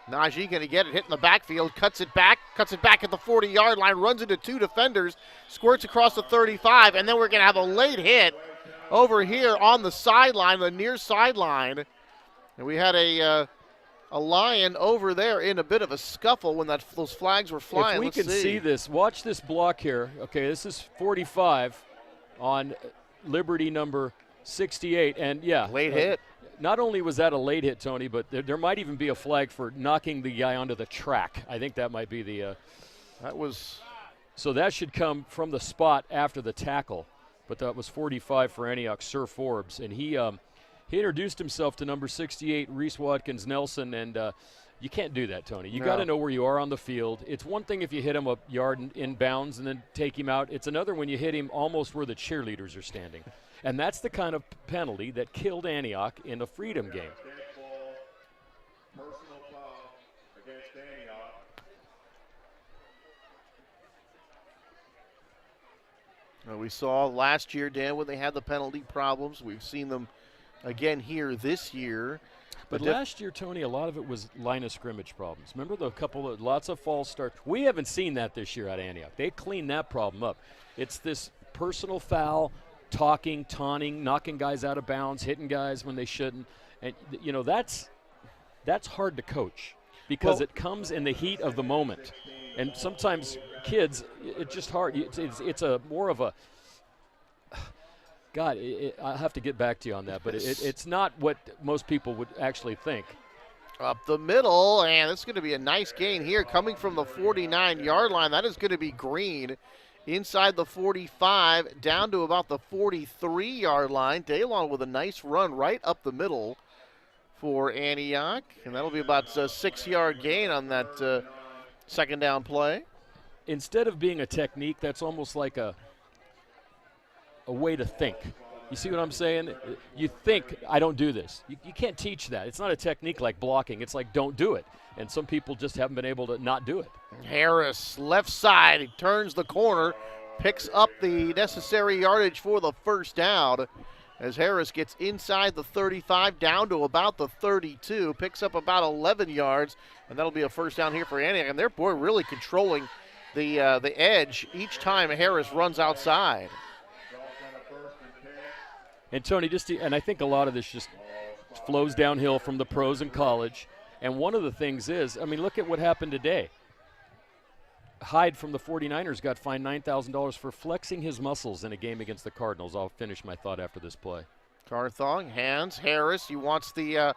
Najee going to get it, hit in the backfield, cuts it back at the 40-yard line, runs into two defenders, squirts across the 35, and then we're going to have a late hit over here on the sideline, the near sideline. And we had a Lion over there in a bit of a scuffle when those flags were flying. If we can see this, watch this block here. Okay, this is 45 on Liberty number 68, and late hit. Not only was that a late hit, Tony, but there might even be a flag for knocking the guy onto the track. I think that might be the so that should come from the spot after the tackle. But that was 45 for Antioch, Sir Forbes. And he introduced himself to number 68, Reese Watkins Nelson, and you can't do that, Tony. You got to know where you are on the field. It's one thing if you hit him a yard in bounds and then take him out. It's another when you hit him almost where the cheerleaders are standing. And that's the kind of penalty that killed Antioch in a freedom game. Personal foul against Antioch. We saw last year, Dan, when they had the penalty problems. We've seen them again here this year. But last year, Tony, a lot of it was line of scrimmage problems. Remember lots of false starts? We haven't seen that this year at Antioch. They cleaned that problem up. It's this personal foul, talking, taunting, knocking guys out of bounds, hitting guys when they shouldn't. And, that's hard to coach because it comes in the heat of the moment. And sometimes kids, it's just hard. It's a more of a – God, I'll have to get back to you on that. But it's not what most people would actually think. Up the middle, and it's going to be a nice gain here coming from the 49-yard line. That is going to be Green. Inside the 45, down to about the 43-yard line. Daylon with a nice run right up the middle for Antioch. And that'll be about a 6-yard gain on that second down play. Instead of being a technique, that's almost like a way to think. You see what I'm saying? You think, I don't do this. You can't teach that. It's not a technique like blocking. It's like don't do it. And some people just haven't been able to not do it. Harris, left side, he turns the corner, picks up the necessary yardage for the first down as Harris gets inside the 35 down to about the 32, picks up about 11 yards, and that'll be a first down here for Antioch. And they're really controlling the edge each time Harris runs outside. And Tony, and I think a lot of this just flows downhill from the pros in college. And one of the things is, look at what happened today. Hyde from the 49ers got fined $9,000 for flexing his muscles in a game against the Cardinals. I'll finish my thought after this play. Carthong, hands, Harris. He wants the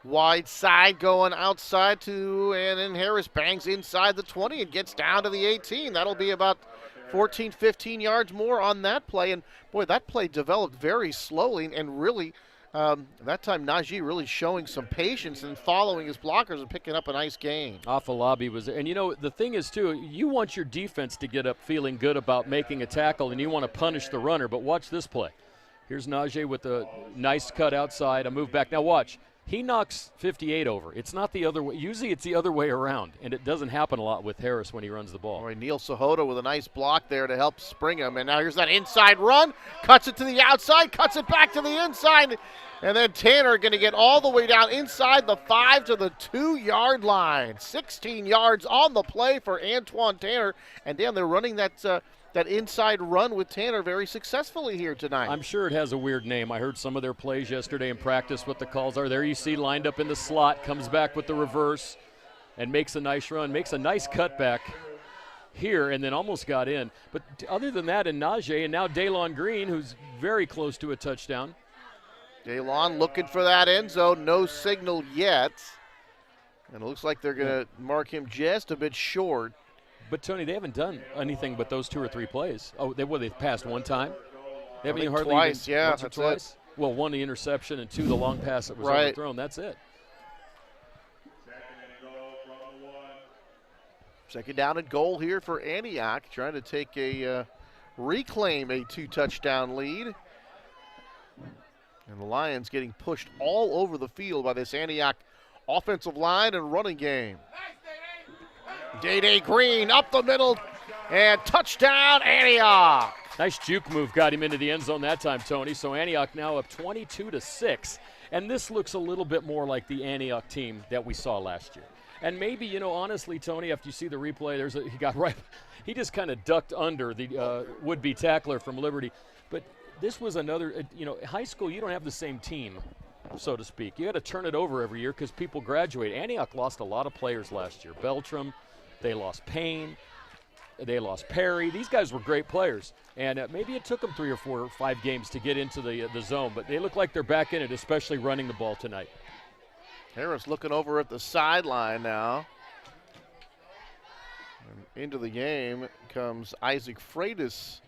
wide side going outside and then Harris bangs inside the 20 and gets down to the 18. That'll be about 14, 15 yards more on that play. And, boy, that play developed very slowly and really that time Najee really showing some patience and following his blockers and picking up a nice gain. Afalabi was there. And, the thing is, too, you want your defense to get up feeling good about making a tackle and you want to punish the runner. But watch this play. Here's Najee with a nice cut outside, a move back. Now watch. He knocks 58 over. It's not the other way. Usually it's the other way around, and it doesn't happen a lot with Harris when he runs the ball. All right, Neil Sahota with a nice block there to help spring him. And now here's that inside run. Cuts it to the outside, cuts it back to the inside. And then Tanner going to get all the way down inside the 5 to the 2-yard line. 16 yards on the play for Antoine Tanner. And Dan, they're running that inside run with Tanner very successfully here tonight. I'm sure it has a weird name. I heard some of their plays yesterday in practice, what the calls are. There you see lined up in the slot, comes back with the reverse and makes a nice run, makes a nice cutback here and then almost got in. But other than that, and Najee, and now Daylon Green, who's very close to a touchdown. Daylon looking for that end zone, no signal yet. And it looks like they're going to mark him just a bit short. But, Tony, they haven't done anything but those 2 or 3 plays. Oh, they've passed one time? They haven't even hardly twice, even, yeah, once or that's twice? it. Well, 1 the interception and 2 the long pass that was overthrown. That's it. Second down and goal here for Antioch, trying to reclaim a 2-touchdown lead. And the Lions getting pushed all over the field by this Antioch offensive line and running game. Day Green up the middle, and touchdown Antioch. Nice juke move got him into the end zone that time, Tony. So Antioch now up 22-6. And this looks a little bit more like the Antioch team that we saw last year. And maybe, honestly, Tony, after you see the replay, he just kind of ducked under the would-be tackler from Liberty. But this was another, high school, you don't have the same team, so to speak. You got to turn it over every year because people graduate. Antioch lost a lot of players last year. Beltram, they lost Payne, they lost Perry. These guys were great players. And maybe it took them 3 or 4 or 5 games to get into the zone, but they look like they're back in it, especially running the ball tonight. Harris looking over at the sideline now. And into the game comes Isaac Freitas,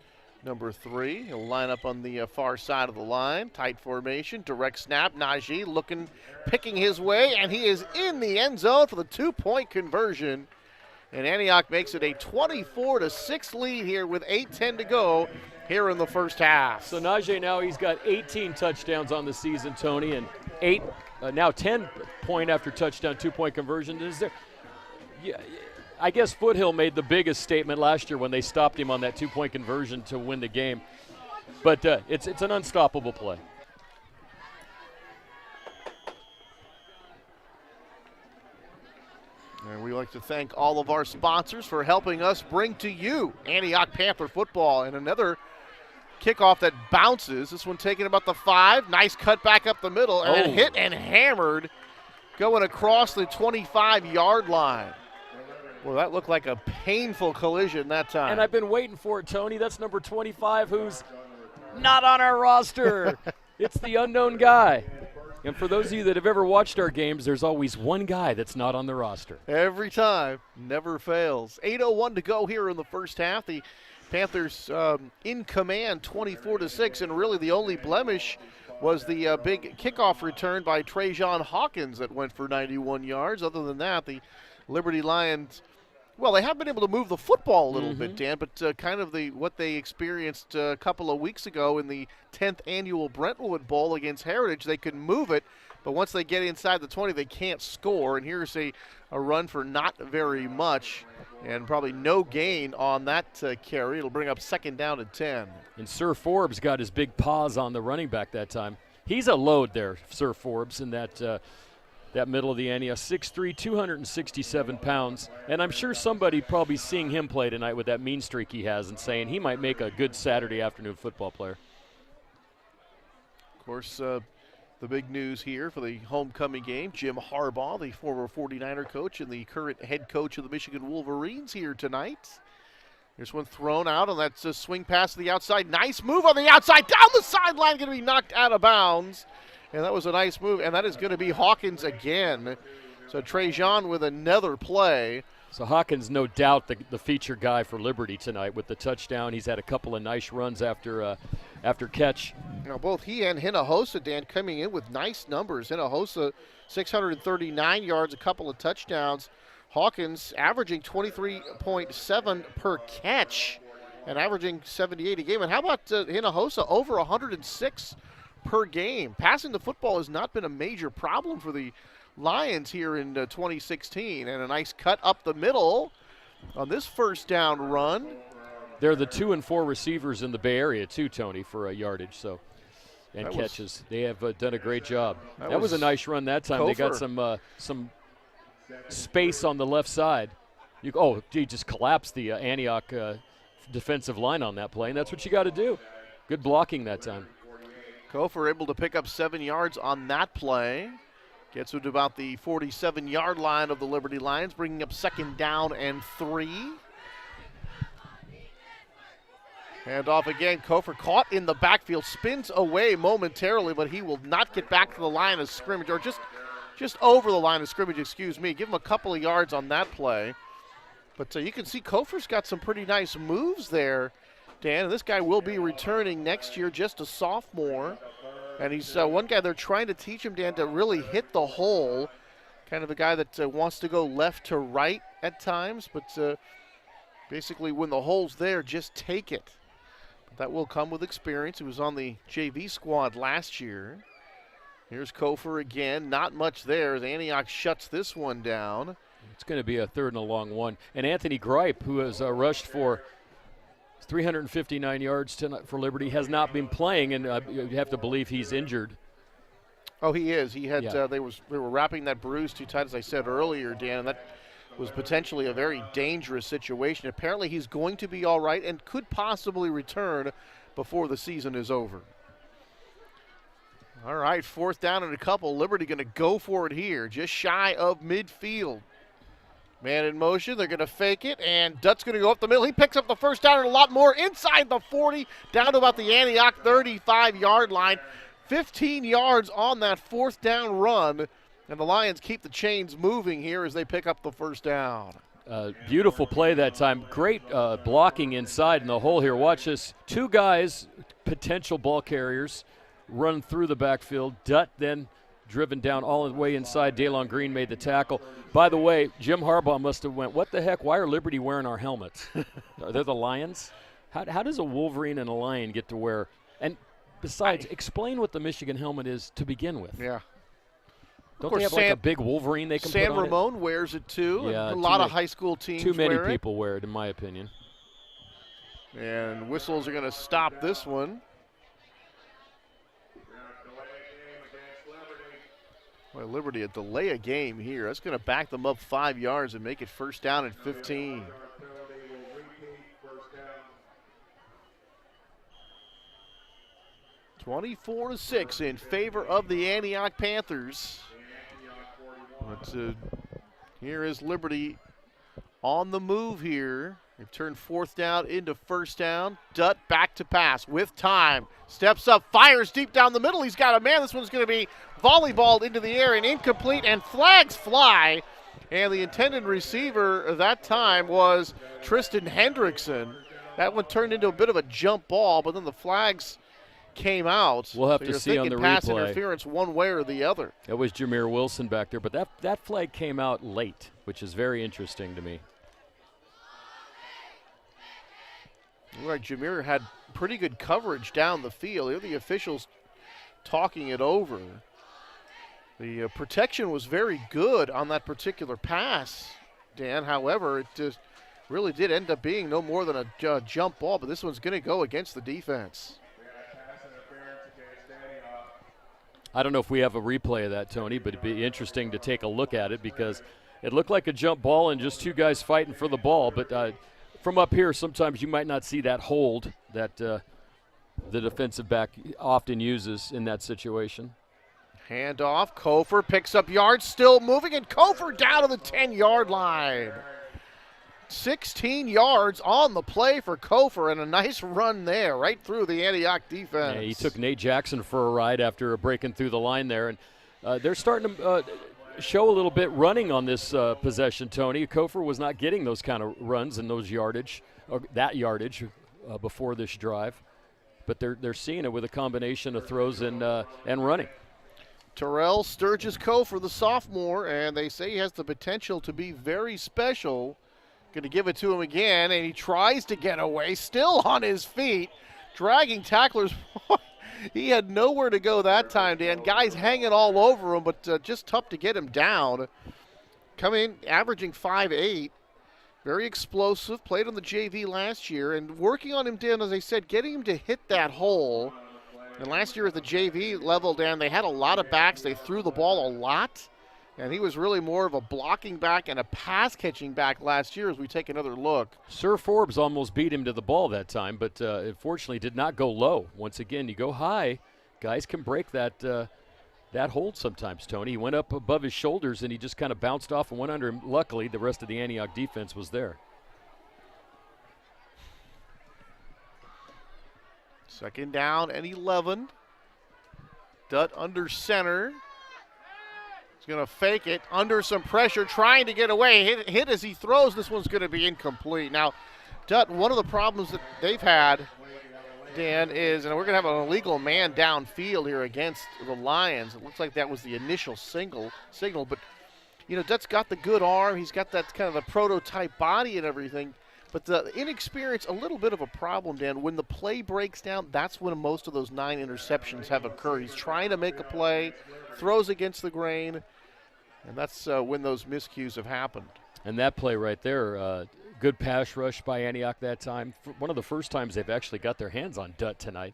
number 3. He'll line up on the far side of the line. Tight formation, direct snap. Najee picking his way, and he is in the end zone for the 2-point conversion. And Antioch makes it a 24-6 lead here with 8:10 to go here in the first half. So Najee now he's got 18 touchdowns on the season, Tony, and 10 point after touchdown 2-point conversion. I guess Foothill made the biggest statement last year when they stopped him on that 2-point conversion to win the game. But it's an unstoppable play. And we like to thank all of our sponsors for helping us bring to you Antioch Panther football. And another kickoff that bounces. This one taking about the 5. Nice cut back up the middle. And then hit and hammered going across the 25-yard line. Well, that looked like a painful collision that time. And I've been waiting for it, Tony. That's number 25 who's not on our roster. It's the unknown guy. And for those of you that have ever watched our games, there's always one guy that's not on the roster. Every time. Never fails. 8:01 to go here in the first half. The Panthers in command 24-6, and really the only blemish was the big kickoff return by Trajan Hawkins that went for 91 yards. Other than that, the Liberty Lions, well, they have been able to move the football a little bit, Dan, but kind of what they experienced a couple of weeks ago in the 10th annual Brentwood Bowl against Heritage, they could move it, but once they get inside the 20, they can't score. And here's a run for not very much, and probably no gain on that carry. It'll bring up second down and 10. And Sir Forbes got his big paws on the running back that time. He's a load there, Sir Forbes, in that middle of the Antioch, 6'3", 267 pounds. And I'm sure somebody probably seeing him play tonight with that mean streak he has and saying he might make a good Saturday afternoon football player. Of course, the big news here for the homecoming game, Jim Harbaugh, the former 49er coach and the current head coach of the Michigan Wolverines here tonight. Here's one thrown out, and that's a swing pass to the outside. Nice move on the outside, down the sideline, going to be knocked out of bounds. And that was a nice move, and that is going to be Hawkins again. So Trajan with another play. So Hawkins, no doubt, the feature guy for Liberty tonight with the touchdown. He's had a couple of nice runs after catch. Now both he and Hinojosa, Dan, coming in with nice numbers. Hinojosa, 639 yards, a couple of touchdowns. Hawkins averaging 23.7 per catch and averaging 78 a game. And how about Hinojosa, over 106 per game. Passing the football has not been a major problem for the Lions here in 2016. And a nice cut up the middle on this first down run. They're the 2 and 4 receivers in the Bay Area too, Tony, for yardage. So and that catches. They have done a great job. That was was a nice run that time. They got some space on the left side. He just collapsed the Antioch defensive line on that play, and that's what you got to do. Good blocking that time. Kofor able to pick up 7 yards on that play. Gets to about the 47-yard line of the Liberty Lions, bringing up 2nd down and 3. Hand off again. Kofor caught in the backfield, spins away momentarily, but he will not get back to the line of scrimmage, or just over the line of scrimmage, excuse me. Give him a couple of yards on that play. But you can see Kofor's got some pretty nice moves there, Dan. And this guy will be returning next year, just a sophomore. And he's one guy they're trying to teach him, Dan, to really hit the hole. Kind of a guy that wants to go left to right at times, but basically when the hole's there, just take it. But that will come with experience. He was on the JV squad last year. Here's Kofor again. Not much there as Antioch shuts this one down. It's going to be a 3rd and a long one. And Anthony Gripe, who has rushed for 359 yards tonight for Liberty, has not been playing, and you have to believe he's injured. Oh, he is. He had they were wrapping that bruise too tight, as I said earlier, Dan, and that was potentially a very dangerous situation. Apparently he's going to be all right and could possibly return before the season is over. All right, 4th down and a couple. Liberty going to go for it here, just shy of midfield. Man in motion, they're going to fake it, and Dutt's going to go up the middle. He picks up the first down and a lot more inside the 40, down to about the Antioch 35-yard line. 15 yards on that 4th down run, and the Lions keep the chains moving here as they pick up the first down. Beautiful play that time. Great blocking inside in the hole here. Watch this. 2 guys, potential ball carriers, run through the backfield. Dutt then driven down all the way inside. Daylon Green made the tackle. By the way, Jim Harbaugh must have went, what the heck? Why are Liberty wearing our helmets? Are they the Lions? How does a Wolverine and a Lion get to wear? And besides, explain what the Michigan helmet is to begin with. Yeah. Don't they have like a big Wolverine they can put on San Ramon wears it too. Yeah, a lot of high school teams Too many wear it. people wear it, in my opinion. And whistles are going to stop this one. Boy, Liberty, a delay a game here. That's going to back them up 5 yards and make it 1st down and 15. (24-6) in favor of the Antioch Panthers. But here is Liberty on the move here. They've turned 4th down into 1st down. Dutt back to pass with time. Steps up, fires deep down the middle. He's got a man. This one's going to be volleyballed into the air and incomplete, and flags fly. And the intended receiver that time was Tristan Hendrickson. That one turned into a bit of a jump ball, but then the flags came out. We'll have so to you're see on the pass replay. Interference one way or the other. That was Jameer Wilson back there, but that flag came out late, which is very interesting to me. Right, Jameer had pretty good coverage down the field. Here are the officials talking it over. The protection was very good on that particular pass, Dan. However, it just really did end up being no more than a jump ball, but this one's going to go against the defense. I don't know if we have a replay of that, Tony, but it'd be interesting to take a look at it because it looked like a jump ball and just 2 guys fighting for the ball, but from up here, sometimes you might not see that hold that the defensive back often uses in that situation. Handoff, Kofor picks up yards, still moving, and Kofor down to the 10-yard line. 16 yards on the play for Kofor, and a nice run there right through the Antioch defense. Yeah, he took Nate Jackson for a ride after breaking through the line there, and they're starting to show a little bit running on this possession, Tony. Kofor was not getting those kind of runs and those yardage, or that yardage before this drive, but they're seeing it with a combination of throws and running. Terrell Sturgis Kofor, the sophomore, and they say he has the potential to be very special. Going to give it to him again, and he tries to get away, still on his feet, dragging tacklers. He had nowhere to go that time, Dan. Guys hanging all over him, but just tough to get him down. Coming in, averaging 5'8". Very explosive, played on the JV last year, and working on him, Dan, as I said, getting him to hit that hole. And last year at the JV level, Dan, they had a lot of backs. They threw the ball a lot, and he was really more of a blocking back and a pass-catching back last year as we take another look. Sir Forbes almost beat him to the ball that time, but unfortunately did not go low. Once again, you go high, guys can break that hold sometimes, Tony. He went up above his shoulders, and he just kind of bounced off and went under him. Luckily, the rest of the Antioch defense was there. Second down and 11. Dutt under center. He's going to fake it under some pressure, trying to get away. Hit as he throws. This one's going to be incomplete. Now, Dutt, one of the problems that they've had, Dan, is, and we're going to have an illegal man downfield here against the Lions. It looks like that was the initial signal, but, Dutt's got the good arm. He's got that kind of the prototype body and everything. But the inexperience, a little bit of a problem, Dan. When the play breaks down, that's when most of those 9 interceptions have occurred. He's trying to make a play, throws against the grain, and that's when those miscues have happened. And that play right there, good pass rush by Antioch that time. One of the first times they've actually got their hands on Dutt tonight.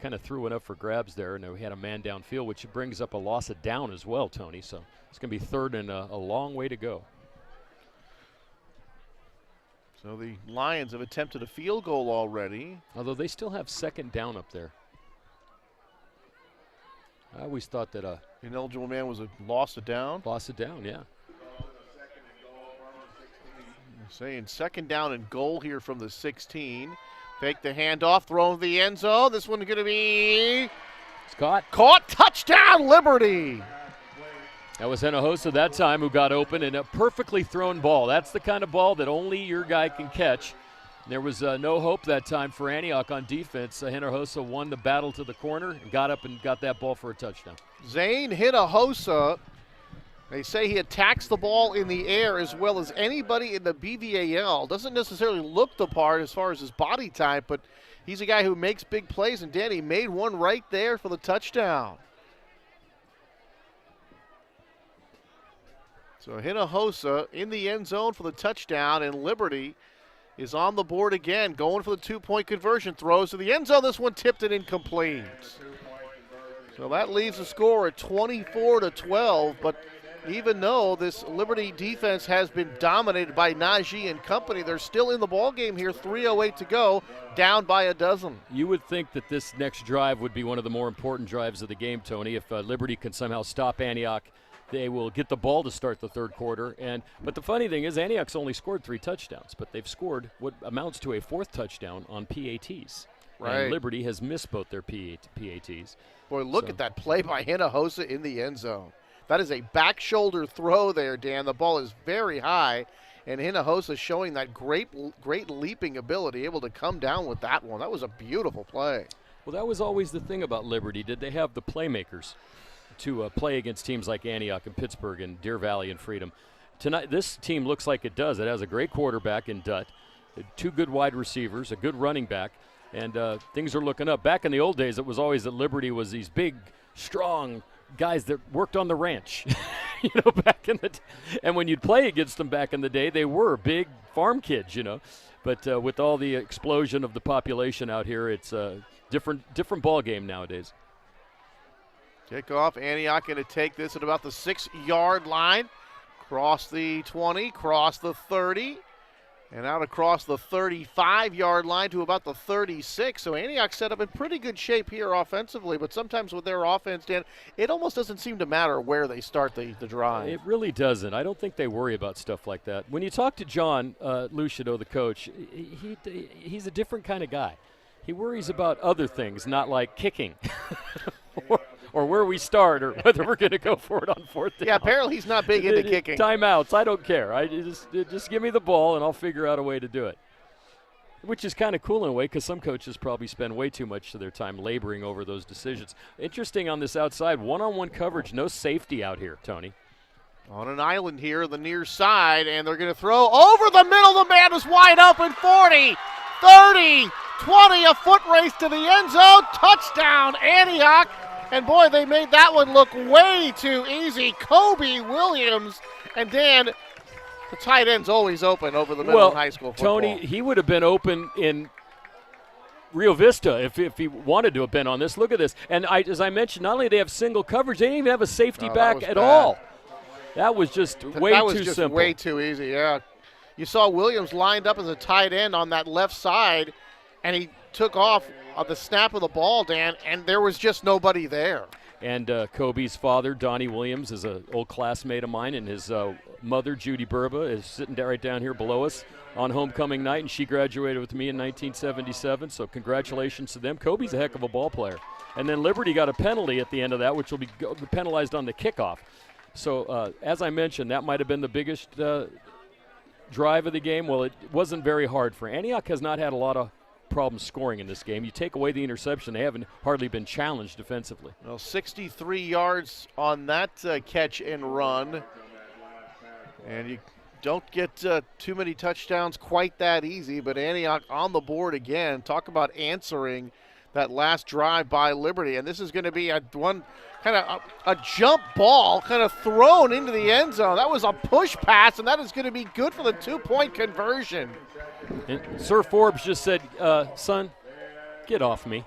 Kind of threw it up for grabs there, and we had a man downfield, which brings up a loss of down as well, Tony. So it's going to be third and a long way to go. So the Lions have attempted a field goal already. Although they still have second down up there. I always thought that ineligible man was a loss of down. Loss of down, yeah. Saying second down and goal here from the 16. Fake the handoff, throw in the end zone. This one's going to be caught. Touchdown, Liberty. That was Hinojosa that time who got open, and a perfectly thrown ball. That's the kind of ball that only your guy can catch. There was no hope that time for Antioch on defense. Hinojosa won the battle to the corner and got up and got that ball for a touchdown. Zane Hinojosa, they say he attacks the ball in the air as well as anybody in the BVAL. Doesn't necessarily look the part as far as his body type, but he's a guy who makes big plays, and Danny made one right there for the touchdown. So Hinojosa in the end zone for the touchdown, and Liberty is on the board again, going for the 2-point conversion. Throws to the end zone. This one tipped it incomplete. So that leaves the score at 24-12, but even though this Liberty defense has been dominated by Najee and company, they're still in the ball game here. 3:08 to go, down by a dozen. You would think that this next drive would be one of the more important drives of the game, Tony. If Liberty can somehow stop Antioch, they will get the ball to start the third quarter. But the funny thing is Antioch's only scored 3 touchdowns, but they've scored what amounts to a 4th touchdown on PATs. Right. And Liberty has missed both their PATs. Boy, look at that play by Hinojosa in the end zone. That is a back shoulder throw there, Dan. The ball is very high, and Hinojosa showing that great leaping ability, able to come down with that one. That was a beautiful play. Well, that was always the thing about Liberty. Did they have the playmakers to play against teams like Antioch and Pittsburgh and Deer Valley and Freedom? Tonight, this team looks like it does. It has a great quarterback in Dutt, 2 good wide receivers, a good running back, and things are looking up. Back in the old days, it was always that Liberty was these big, strong guys that worked on the ranch, back in the and when you'd play against them back in the day, they were big farm kids, But with all the explosion of the population out here, it's a different ball game nowadays. Kickoff, Antioch going to take this at about the 6-yard line. Cross the 20, cross the 30, and out across the 35-yard line to about the 36. So Antioch set up in pretty good shape here offensively, but sometimes with their offense, Dan, it almost doesn't seem to matter where they start the drive. It really doesn't. I don't think they worry about stuff like that. When you talk to John Lucido, the coach, he's a different kind of guy. He worries about other things, not like kicking. Or where we start, or whether we're going to go for it on 4th down. Yeah, apparently he's not big into kicking. Timeouts, I don't care. Just give me the ball, and I'll figure out a way to do it. Which is kind of cool in a way, because some coaches probably spend way too much of their time laboring over those decisions. Interesting on this outside, one-on-one coverage, no safety out here, Tony. On an island here, the near side, and they're going to throw over the middle. The man is wide open, 40, 30, 20, a foot race to the end zone. Touchdown, Antioch. And boy, they made that one look way too easy. Kobe Williams. And Dan, the tight end's always open over the middle of high school football. Tony, he would have been open in Rio Vista if he wanted to have been on this. Look at this. And as I mentioned, not only do they have single coverage, they didn't even have a safety back at all. That was just way too simple. Way too easy, yeah. You saw Williams lined up as a tight end on that left side, and he took off at the snap of the ball, Dan, and there was just nobody there. And Kobe's father, Donnie Williams, is an old classmate of mine, and his mother, Judy Burba, is sitting right down here below us on homecoming night, and she graduated with me in 1977, so congratulations to them. Kobe's a heck of a ball player. And then Liberty got a penalty at the end of that, which will be penalized on the kickoff. So, as I mentioned, that might have been the biggest drive of the game. Well, it wasn't very hard for Antioch. Has not had a lot of problems scoring in this game. You take away the interception, they haven't hardly been challenged defensively. Well, 63 yards on that catch and run. And you don't get too many touchdowns quite that easy, but Antioch on the board again. Talk about answering that last drive by Liberty. And this is going to be a jump ball kind of thrown into the end zone. That was a push pass, and that is going to be good for the 2-point conversion. And Sir Forbes just said, son, get off me.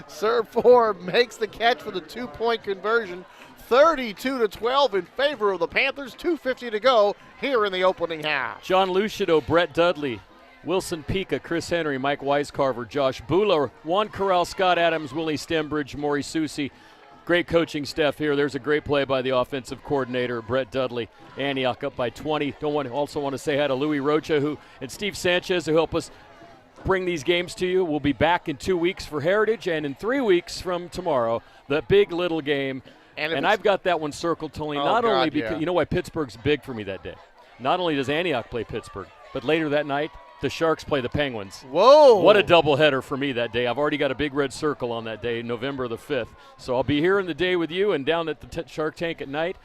Sir Forbes makes the catch for the 2-point conversion. 32-12 in favor of the Panthers. 2:50 to go here in the opening half. John Lucido, Brett Dudley, Wilson Pica, Chris Henry, Mike Weiscarver, Josh Buhler, Juan Corral, Scott Adams, Willie Stembridge, Maury Susi. Great coaching staff here. There's a great play by the offensive coordinator, Brett Dudley. Antioch up by 20. Also want to say hi to Louie Rocha and Steve Sanchez, who help us bring these games to you. We'll be back in 2 weeks for Heritage, and in 3 weeks from tomorrow, the big little game. And I've got that one circled, Tony, only because you know why Pittsburgh's big for me that day. Not only does Antioch play Pittsburgh, but later that night, the Sharks play the Penguins. Whoa. What a doubleheader for me that day. I've already got a big red circle on that day, November the 5th. So I'll be here in the day with you and down at the Shark Tank at night.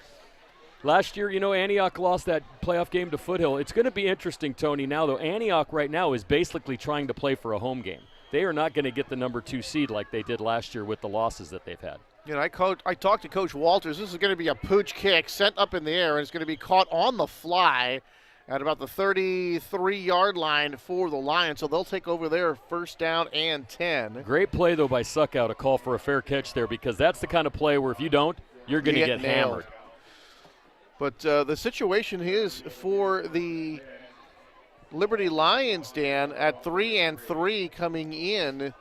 Last year, Antioch lost that playoff game to Foothill. It's going to be interesting, Tony, now, though. Antioch right now is basically trying to play for a home game. They are not going to get the number 2 seed like they did last year with the losses that they've had. I talked to Coach Walters. This is going to be a pooch kick sent up in the air, and it's going to be caught on the fly at about the 33-yard line for the Lions, so they'll take over their first down and 10. Great play, though, by Suckout, a call for a fair catch there, because that's the kind of play where if you don't, you're going to get hammered. But the situation is for the Liberty Lions, Dan, at 3-3 coming in.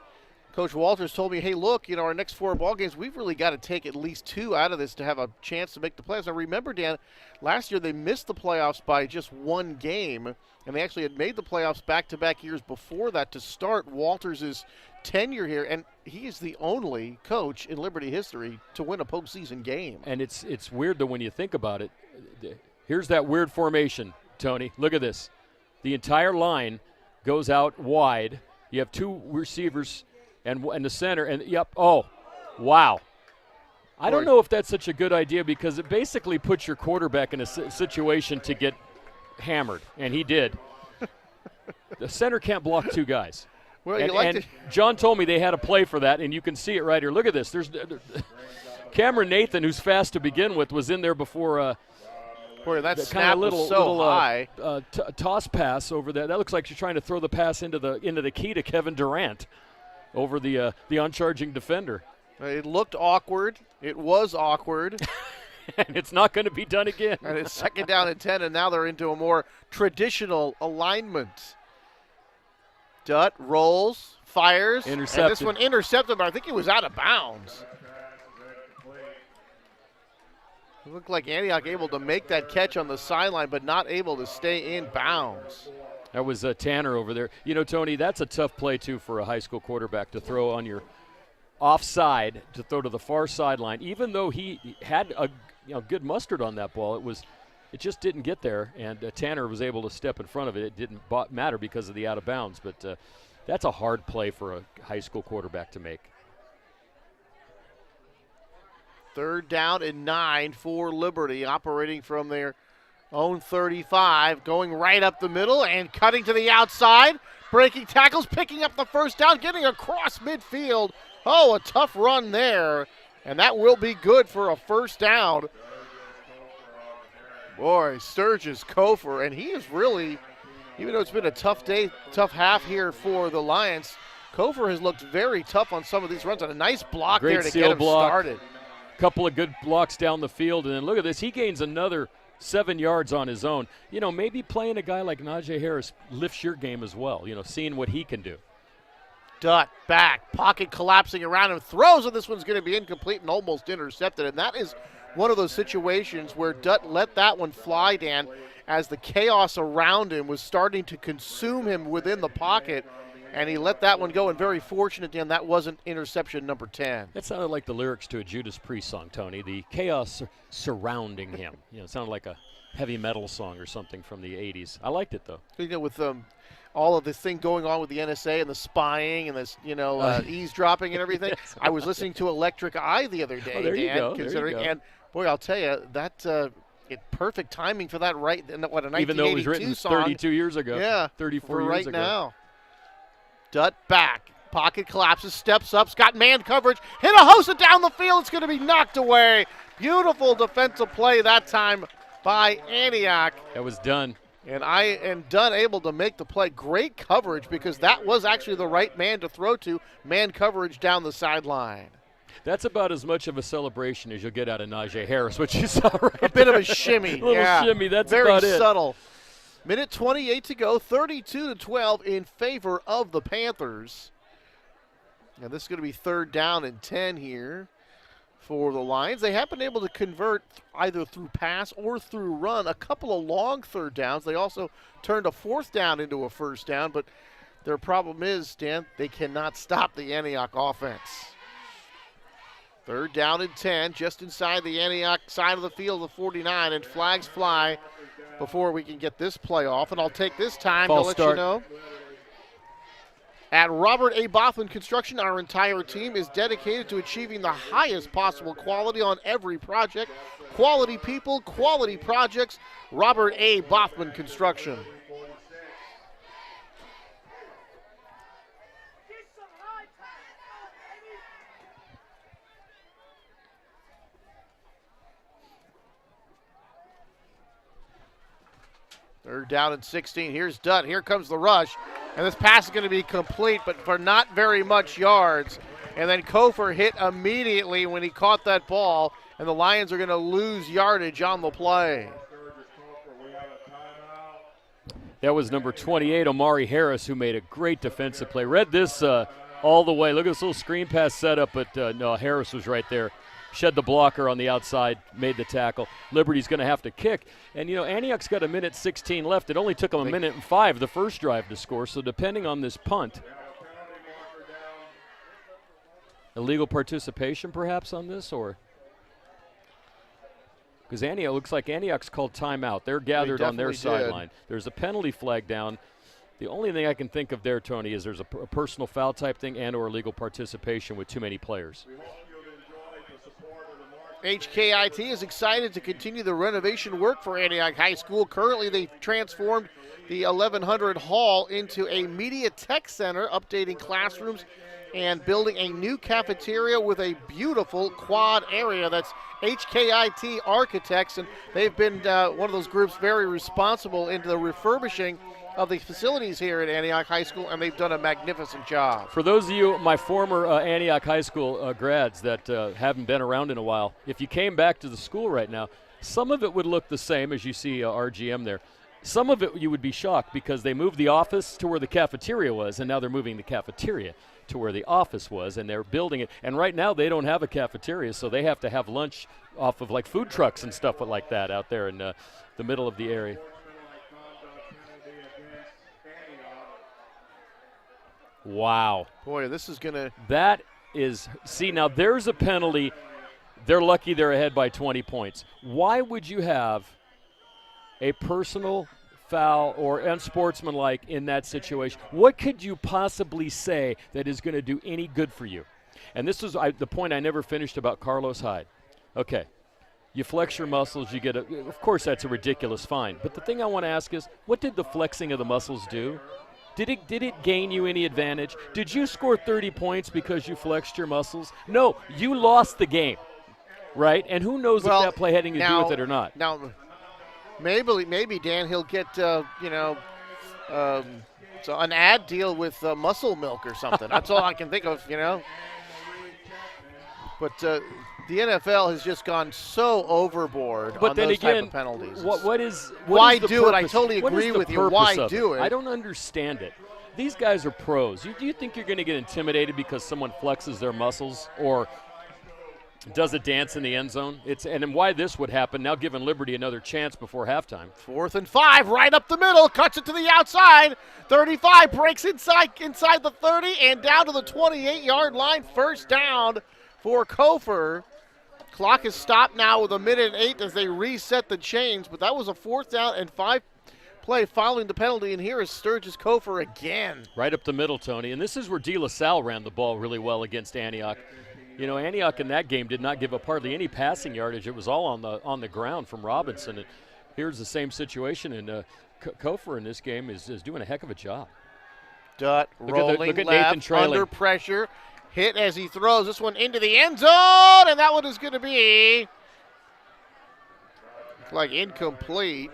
Coach Walters told me, hey, look, our next 4 ball games, we've really got to take at least 2 out of this to have a chance to make the playoffs. Now, remember, Dan, last year they missed the playoffs by just 1 game, and they actually had made the playoffs back-to-back years before that to start Walters' tenure here, and he is the only coach in Liberty history to win a postseason game. And it's weird, though, when you think about it. Here's that weird formation, Tony. Look at this. The entire line goes out wide. You have 2 receivers and the center, and wow. I don't know if that's such a good idea, because it basically puts your quarterback in a situation to get hammered, and he did. The center can't block 2 guys. Well, and John told me they had a play for that, and you can see it right here. Look at this. There's Cameron Nathan, who's fast to begin with, was in there before. Boy, that snap was so high. Toss pass over there. That looks like you're trying to throw the pass into the key to Kevin Durant over the uncharging defender. It looked awkward. It was awkward. And it's not going to be done again. And it's 2nd down and 10, and now they're into a more traditional alignment. Dutt rolls, fires. Intercepted. And this one intercepted, but I think he was out of bounds. It looked like Antioch able to make that catch on the sideline, but not able to stay in bounds. That was Tanner over there. Tony, that's a tough play, too, for a high school quarterback to throw on your offside, to throw to the far sideline. Even though he had a good mustard on that ball, it just didn't get there, and Tanner was able to step in front of it. It didn't matter because of the out of bounds, but that's a hard play for a high school quarterback to make. 3rd down and 9 for Liberty, operating from their Own 35, going right up the middle and cutting to the outside. Breaking tackles, picking up the first down, getting across midfield. Oh, a tough run there. And that will be good for a first down. Boy, Sturgis Kofor, and he is really, even though it's been a tough day, tough half here for the Lions, Kofor has looked very tough on some of these runs. And a nice block Great there to seal get him block. started. Couple of good blocks down the field, and then look at this. He gains another 7 yards on his own. You know, maybe playing a guy like Najee Harris lifts your game as well, you know, seeing what he can do. Dutt back, pocket collapsing around him, throws, and this one's going to be incomplete and almost intercepted. And that is one of those situations where Dutt let that one fly, Dan, as the chaos around him was starting to consume him within the pocket, and he let that one go. And very fortunate, Dan, that wasn't interception number 10. That sounded like the lyrics to a Judas Priest song, Tony. The chaos surrounding him. You know, it sounded like a heavy metal song or something from the 80s. I liked it, though. You know, with all of this thing going on with the NSA and the spying and this, eavesdropping and everything, Yes. I was listening to Electric Eye the other day, Oh, there you Dan, go, there you go. And boy, I'll tell you, that perfect timing for that, right? What, a 1982 Even though it was written song. 32 years ago. Yeah, 34 for years right ago. now. Dutt back. Pocket collapses, steps up, got man coverage, hit a host it down the field. It's going to be knocked away. Beautiful defensive play that time by Antioch. That was done. And Dunn able to make the play. Great coverage, because that was actually the right man to throw to. Man coverage down the sideline. That's about as much of a celebration as you'll get out of Najee Harris, which you saw right A bit of there. a shimmy. A little shimmy, that's very about it. subtle. Minute 28 to go, 32-12 in favor of the Panthers. And this is going to be 3rd down and 10 here for the Lions. They have been able to convert either through pass or through run a couple of long 3rd downs. They also turned a 4th down into a 1st down, but their problem is, Dan, they cannot stop the Antioch offense. 3rd down and 10, just inside the Antioch side of the field, the 49, and flags fly before we can get this play off. And I'll take this time False to let start. you know. At Robert A. Bothman Construction, our entire team is dedicated to achieving the highest possible quality on every project. Quality people, quality projects. Robert A. Bothman Construction. They're down at 16. Here's Dutt. Here comes the rush. And this pass is going to be complete, but for not very much yards. And then Kofor hit immediately when he caught that ball, and the Lions are going to lose yardage on the play. That was number 28, Amari Harris, who made a great defensive play. Read this all the way. Look at this little screen pass setup, but no, Harris was right there. Shed the blocker on the outside, made the tackle. Liberty's going to have to kick. And, you know, Antioch's got 1:16 left. It only took them 1:05 the first drive to score, so depending on this punt. Illegal participation perhaps on this, or? Because Antioch, looks like Antioch's called timeout. They're gathered on their sideline. There's a penalty flag down. The only thing I can think of there, Tony, is there's a personal foul type thing and or illegal participation with too many players. HKIT is excited to continue the renovation work for Antioch High School. Currently, they've transformed the 1100 Hall into a media tech center, updating classrooms and building a new cafeteria with a beautiful quad area. That's HKIT Architects, and they've been one of those groups very responsible into the refurbishing of the facilities here at Antioch High School, and they've done a magnificent job. For those of you, my former Antioch High School grads that haven't been around in a while, if you came back to the school right now, some of it would look the same as you see RGM there. Some of it you would be shocked because they moved the office to where the cafeteria was, and now they're moving the cafeteria to where the office was, and they're building it. And right now they don't have a cafeteria, so they have to have lunch off of like food trucks and stuff like that out there in the middle of the area. Wow. Boy, this is going to... That is, see, now there's a penalty. They're lucky they're ahead by 20 points. Why would you have a personal foul or unsportsmanlike in that situation? What could you possibly say that is going to do any good for you? And this is the point I never finished about Carlos Hyde. Okay. You flex your muscles, you get of course that's a ridiculous fine. But the thing I want to ask is, what did the flexing of the muscles do? Did it gain you any advantage? Did you score 30 points because you flexed your muscles? No, you lost the game, right? And who knows if that play had anything to do with it or not. Now, maybe Dan, he'll get, so an ad deal with Muscle Milk or something. That's all I can think of, But the NFL has just gone so overboard on those type of penalties. Why do it? I totally agree with you. Why do it? I don't understand it. These guys are pros. Do you think you're going to get intimidated because someone flexes their muscles or does a dance in the end zone? And then why this would happen, now giving Liberty another chance before halftime. 4th and 5, right up the middle, cuts it to the outside. 35, breaks inside the 30 and down to the 28-yard line. First down for Kofor. Clock is stopped now with 1:08 as they reset the chains, but that was a 4th down and 5 play following the penalty, and here is Sturgis Kofor again. Right up the middle, Tony, and this is where De La Salle ran the ball really well against Antioch. Antioch in that game did not give up hardly any passing yardage. It was all on the ground from Robinson. And here's the same situation, and Kofor in this game is doing a heck of a job. Dutt rolling look at left, Nathan trailing. Under pressure. Hit as he throws this one into the end zone, and that one is going to be like incomplete.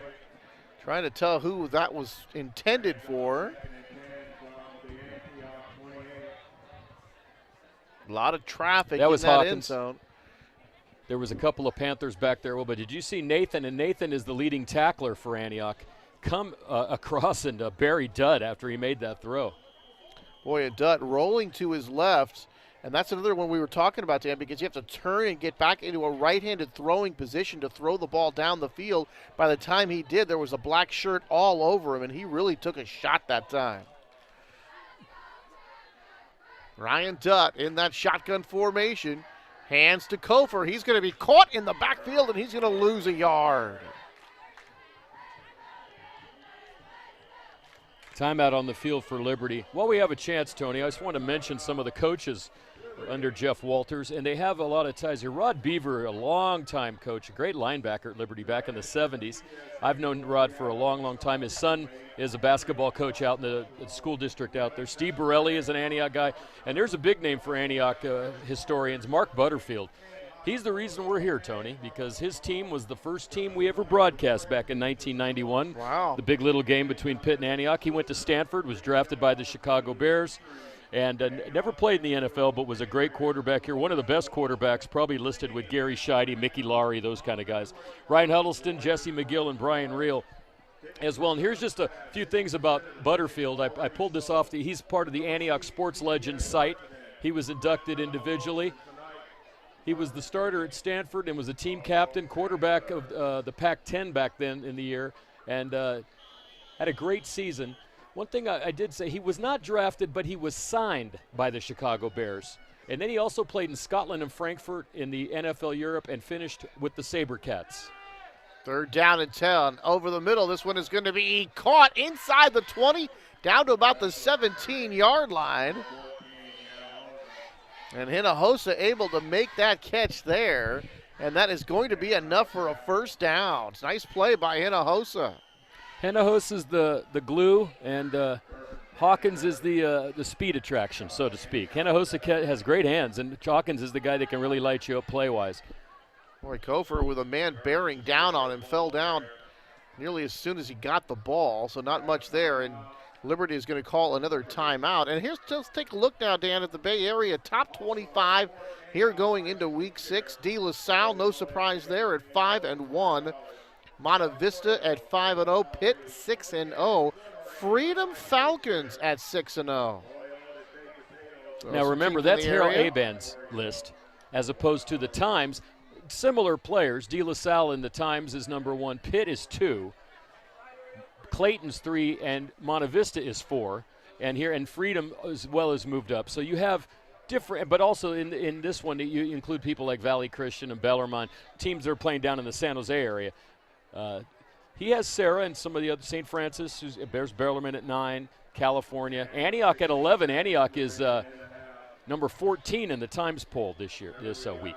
Trying to tell who that was intended for. A lot of traffic that was in that Hawkins. End zone. There was a couple of Panthers back there, but did you see Nathan? And Nathan is the leading tackler for Antioch. Come across and bury Dutt after he made that throw. Boy, a Dutt rolling to his left, and that's another one we were talking about, Dan, because you have to turn and get back into a right-handed throwing position to throw the ball down the field. By the time he did, there was a black shirt all over him, and he really took a shot that time. Ryan Dutt in that shotgun formation. Hands to Kofor. He's going to be caught in the backfield, and he's going to lose a yard. Timeout on the field for Liberty. While we have a chance, Tony, I just want to mention some of the coaches under Jeff Walters, and they have a lot of ties here. Rod Beaver, a long-time coach, a great linebacker at Liberty back in the 70s. I've known Rod for a long, long time. His son is a basketball coach out in the school district out there. Steve Borelli is an Antioch guy. And there's a big name for Antioch historians, Mark Butterfield. He's the reason we're here, Tony, because his team was the first team we ever broadcast back in 1991. Wow. The big little game between Pitt and Antioch. He went to Stanford, was drafted by the Chicago Bears, and never played in the NFL, but was a great quarterback here. One of the best quarterbacks, probably listed with Gary Scheide, Mickey Laurie, those kind of guys. Ryan Huddleston, Jesse McGill, and Brian Reel as well. And here's just a few things about Butterfield. I pulled this off. He's part of the Antioch Sports Legends site. He was inducted individually. He was the starter at Stanford and was a team captain, quarterback of the Pac-10 back then in the year, and had a great season. One thing I did say, he was not drafted, but he was signed by the Chicago Bears. And then he also played in Scotland and Frankfurt in the NFL Europe and finished with the SaberCats. 3rd down and 10. Over the middle, this one is going to be caught inside the 20, down to about the 17-yard line. And Hinojosa able to make that catch there, and that is going to be enough for a first down. It's a nice play by Hinojosa. Hinojosa's the glue, and Hawkins is the speed attraction, so to speak. Hinojosa has great hands, and Hawkins is the guy that can really light you up play-wise. Boy, Kofor with a man bearing down on him, fell down nearly as soon as he got the ball, so not much there, and Liberty is going to call another timeout. And here's, let's take a look now, Dan, at the Bay Area top 25 here going into Week 6. De La Salle, no surprise there, at 5-1. Monte Vista at 5-0. Pitt 6-0. Freedom Falcons at 6-0. Now remember, that's Harold Aban's list, as opposed to the Times. Similar players. De La Salle in the Times is number 1. Pitt is 2. Clayton's 3 and Monte Vista is 4, and Freedom as well has moved up. So you have different, but also in this one you include people like Valley Christian and Bellarmine, teams that are playing down in the San Jose area. He has Sarah and some of the other, St. Francis, there's Bellarmine at 9, California. Antioch at 11. Antioch is number 14 in the Times poll this week.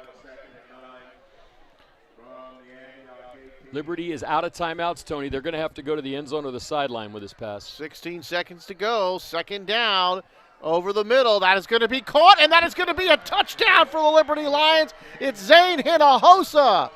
Liberty is out of timeouts, Tony. They're going to have to go to the end zone or the sideline with this pass. 16 seconds to go. Second down over the middle. That is going to be caught, and that is going to be a touchdown for the Liberty Lions. It's Zane Hinojosa.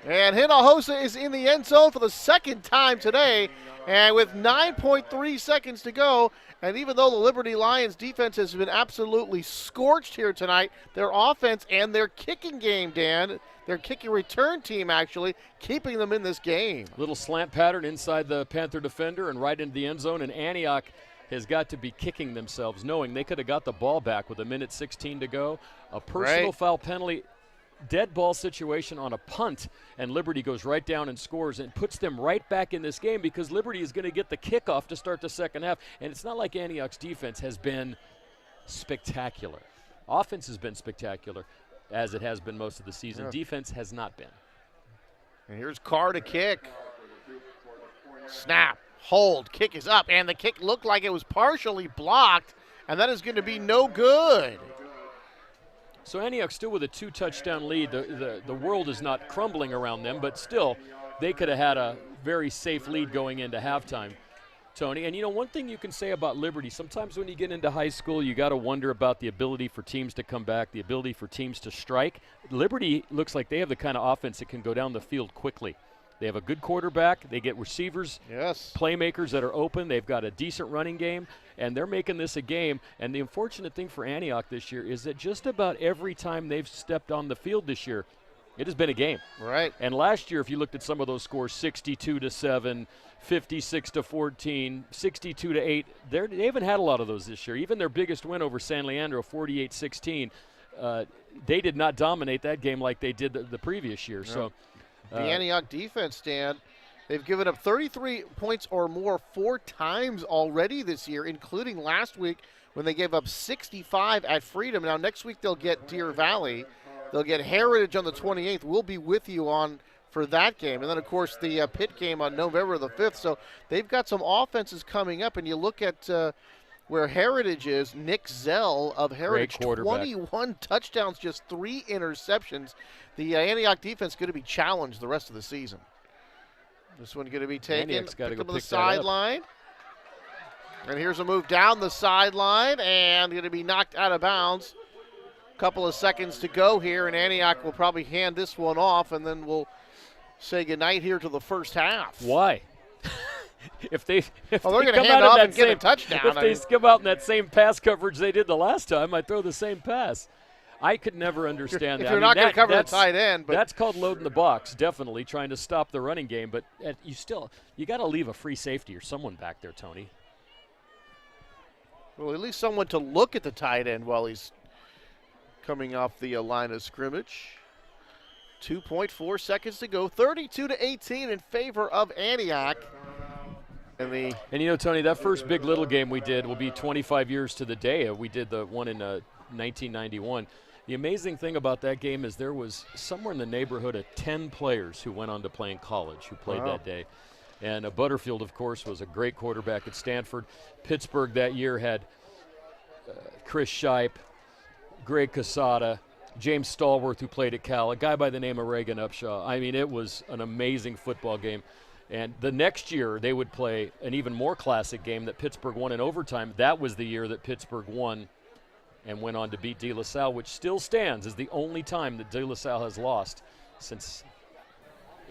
And Hinojosa is in the end zone for the second time today. And with 9.3 seconds to go, and even though the Liberty Lions defense has been absolutely scorched here tonight, their offense and their kicking game, Dan, their kicking return team actually, keeping them in this game. Little slant pattern inside the Panther defender and right into the end zone, and Antioch has got to be kicking themselves, knowing they could have got the ball back with 1:16 to go. A personal foul penalty, dead ball situation on a punt, and Liberty goes right down and scores and puts them right back in this game because Liberty is going to get the kickoff to start the second half. And it's not like Antioch's defense has been spectacular. Offense has been spectacular, as it has been most of the season. Yeah. Defense has not been. And here's Carr to kick. Snap, hold, kick is up, and the kick looked like it was partially blocked, and that is going to be no good. So Antioch still with a 2-touchdown lead. The world is not crumbling around them, but still they could have had a very safe lead going into halftime, Tony. And, you know, one thing you can say about Liberty, sometimes when you get into high school, you got to wonder about the ability for teams to come back, the ability for teams to strike. Liberty looks like they have the kind of offense that can go down the field quickly. They have a good quarterback. They get receivers, playmakers that are open. They've got a decent running game, and they're making this a game. And the unfortunate thing for Antioch this year is that just about every time they've stepped on the field this year, it has been a game. Right. And last year, if you looked at some of those scores, 62-7, 56-14, 62-8, they haven't had a lot of those this year. Even their biggest win over San Leandro, 48-16, they did not dominate that game like they did the previous year. Yeah. So. The Antioch defense, Dan, they've given up 33 points or more 4 times already this year, including last week when they gave up 65 at Freedom. Now, next week they'll get Deer Valley. They'll get Heritage on the 28th. We'll be with you on for that game. And then, of course, the Pitt game on November the 5th. So they've got some offenses coming up, and you look at where Heritage is. Nick Zell of Heritage, 21 touchdowns, just 3 interceptions. The Antioch defense is going to be challenged the rest of the season. This one going to be taken, picked up on the sideline. And here's a move down the sideline and going to be knocked out of bounds. Couple of seconds to go here, and Antioch will probably hand this one off, and then we'll say goodnight here to the first half. Why? If they're going to hand off and get a touchdown. If they come out in that same pass coverage they did the last time, I'd throw the same pass. I could never understand that. If you're not going to cover the tight end. But that's called loading the box, definitely, trying to stop the running game. But you got to leave a free safety or someone back there, Tony. Well, at least someone to look at the tight end while he's coming off the line of scrimmage. 2.4 seconds to go. 32-18 in favor of Antioch. And you know, Tony, that first Big Little game we did will be 25 years to the day. We did the one in 1991. The amazing thing about that game is there was somewhere in the neighborhood of 10 players who went on to play in college who played that day. And Butterfield, of course, was a great quarterback at Stanford. Pittsburgh that year had Chris Shipe, Greg Casada, James Stallworth, who played at Cal, a guy by the name of Reagan Upshaw. I mean, it was an amazing football game. And the next year, they would play an even more classic game that Pittsburgh won in overtime. That was the year that Pittsburgh won and went on to beat De La Salle, which still stands as the only time that De La Salle has lost since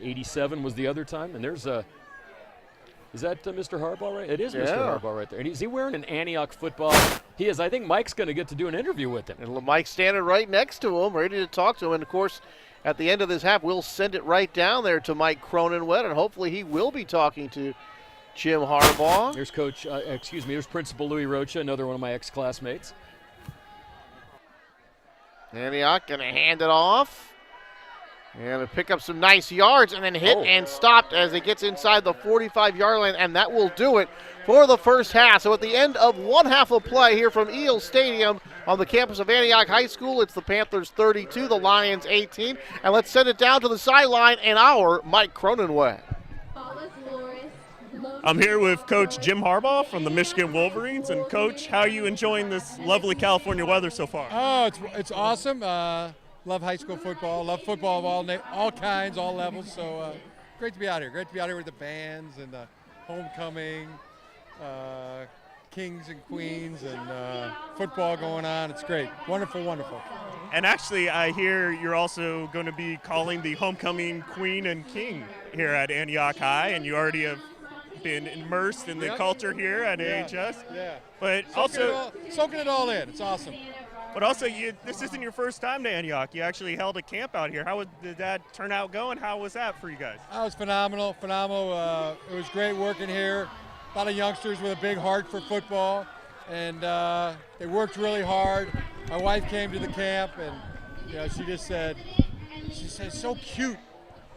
87 was the other time. And there's is that Mr. Harbaugh right? It is Mr. Harbaugh right there. And is he wearing an Antioch football? He is. I think Mike's going to get to do an interview with him. And Mike's standing right next to him, ready to talk to him. And, of course, at the end of this half, we'll send it right down there to Mike Cronenwett, and hopefully he will be talking to Jim Harbaugh. There's there's Principal Louie Rocha, another one of my ex-classmates. Antioch going to hand it off. And to pick up some nice yards and then hit and stopped as it gets inside the 45-yard line, and that will do it for the first half. So at the end of one half of play here from Eels Stadium on the campus of Antioch High School, it's the Panthers 32, the Lions 18. And let's send it down to the sideline and our Mike Cronenwett. I'm here with Coach Jim Harbaugh from the Michigan Wolverines. And, Coach, how are you enjoying this lovely California weather so far? Oh, it's awesome. Love high school football. Love football of all kinds, all levels. So great to be out here. Great to be out here with the bands and the homecoming, kings and queens, and football going on. It's great. Wonderful, wonderful. And actually, I hear you're also going to be calling the homecoming queen and king here at Antioch High, and you already have been immersed in the culture here at AHS. Yeah. But soaking it all in. It's awesome. But also, this isn't your first time to Antioch. You actually held a camp out here. How did that turn out going? How was that for you guys? That was phenomenal. It was great working here. A lot of youngsters with a big heart for football, and they worked really hard. My wife came to the camp, and she said, so cute.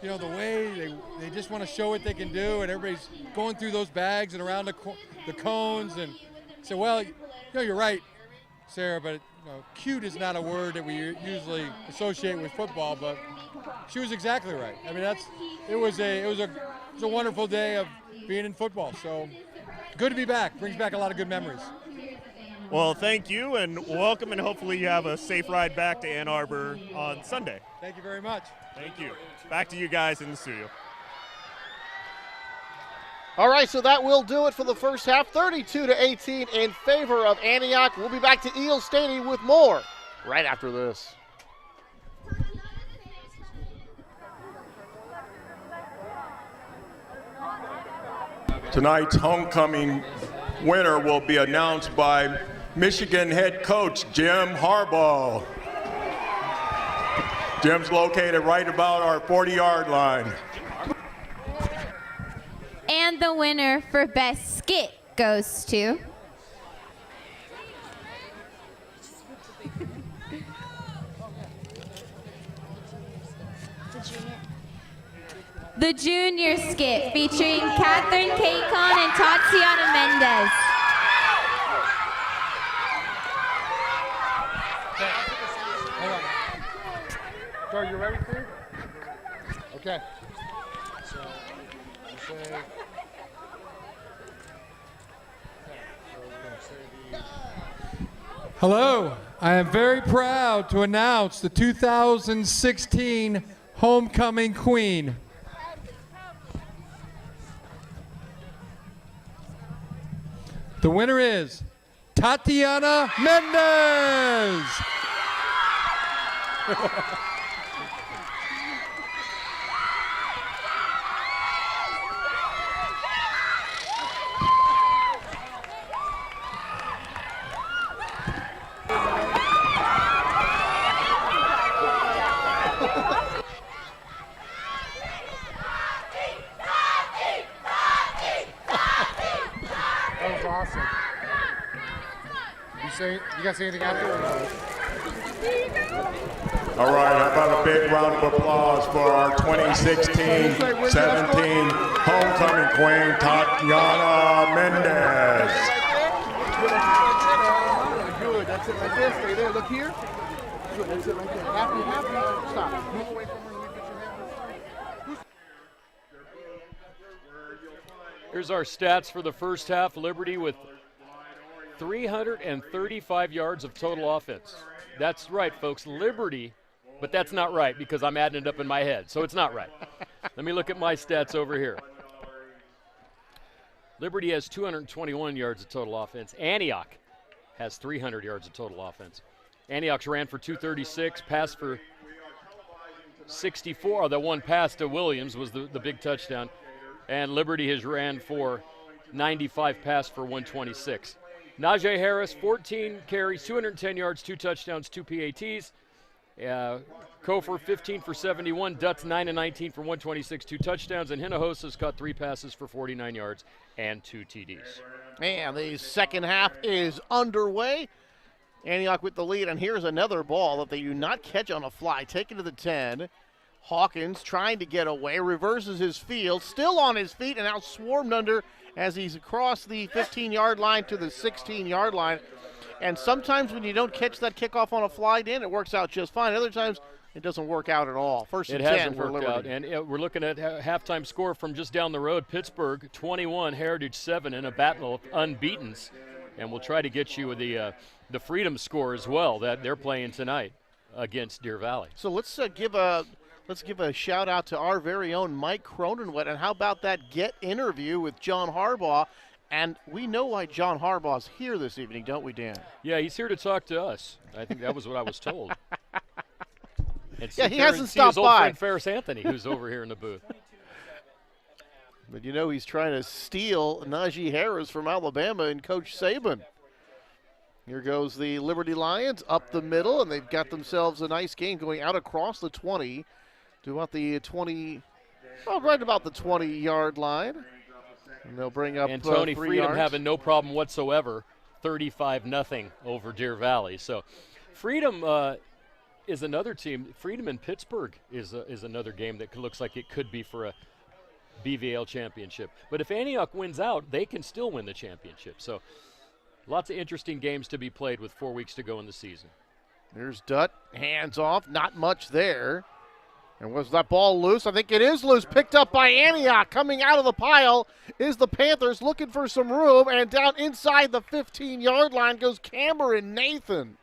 The way they just want to show what they can do, and everybody's going through those bags and around the cones. And I said, well, you're right, Sarah, but cute is not a word that we usually associate with football, but she was exactly right. I mean, it was a wonderful day of being in football. So good to be back. Brings back a lot of good memories. Well, thank you and welcome, and hopefully you have a safe ride back to Ann Arbor on Sunday. Thank you very much. Thank you. Back to you guys in the studio. All right, so that will do it for the first half, 32-18 in favor of Antioch. We'll be back to Eel Stadium with more right after this. Tonight's homecoming winner will be announced by Michigan head coach Jim Harbaugh. Jim's located right about our 40-yard line. And the winner for Best Skit goes to the Junior Skit featuring Catherine Kaycon and Tatiana Mendez. Are you ready, Steve? Okay. Hello, I am very proud to announce the 2016 Homecoming Queen. The winner is Tatiana Mendez. Awesome. You guys say anything after or no? All right, how about a big round of applause for our 2016-17 homecoming queen, Tatiana Mendez. Good, that's it right there. Stay there, look here. Good, that's it right there. Happy, stop. Move away from her and get your hand. Here's our stats for the first half. Liberty with 335 yards of total offense. That's right, folks. Liberty, but that's not right because I'm adding it up in my head, so it's not right. Let me look at my stats over here. Liberty has 221 yards of total offense. Antioch has 300 yards of total offense. Antioch ran for 236, passed for 64. The one pass to Williams was the big touchdown. And Liberty has ran for 95, passed for 126. Najee Harris, 14 carries, 210 yards, 2 touchdowns, 2 PATs. Kofor, 15 for 71. Dutz, 9 and 19 for 126, 2 touchdowns. And Hinojos caught 3 passes for 49 yards and 2 TDs. And the second half is underway. Antioch with the lead, and here's another ball that they do not catch on a fly. Taken to the 10. Hawkins trying to get away, reverses his field, still on his feet, and now swarmed under as he's across the 15-yard line to the 16-yard line. And sometimes when you don't catch that kickoff on a fly, Dan, it works out just fine. Other times it doesn't work out at all. First and 10 for Liberty. It hasn't worked out, and we're looking at halftime score from just down the road. Pittsburgh 21, Heritage 7 in a battle of unbeatens. And we'll try to get you with the Freedom score as well that they're playing tonight against Deer Valley. So let's give a let's give a shout out to our very own Mike Cronenwett. And how about that Get interview with John Harbaugh? And we know why John Harbaugh's here this evening, don't we, Dan? Yeah, he's here to talk to us. I think that was what I was told. Yeah, he hasn't stopped his old by. friend Ferris Anthony, who's over here in the booth. But you know he's trying to steal Najee Harris from Alabama and Coach Saban. Here goes the Liberty Lions up the middle, and they've got themselves a nice game going out across the 20 to about the 20, well, right about the 20-yard line. And they'll bring up and Tony 3 Freedom yards. having no problem whatsoever, 35-0 over Deer Valley. So Freedom is another team. Freedom in Pittsburgh is another game that looks like it could be for a BVL championship. But if Antioch wins out, they can still win the championship. So lots of interesting games to be played with 4 weeks to go in the season. There's Dutt, hands off, not much there. And was that ball loose? I think it is loose. Picked up by Antioch. Coming out of the pile is the Panthers looking for some room. And down inside the 15-yard line goes Cameron Nathan.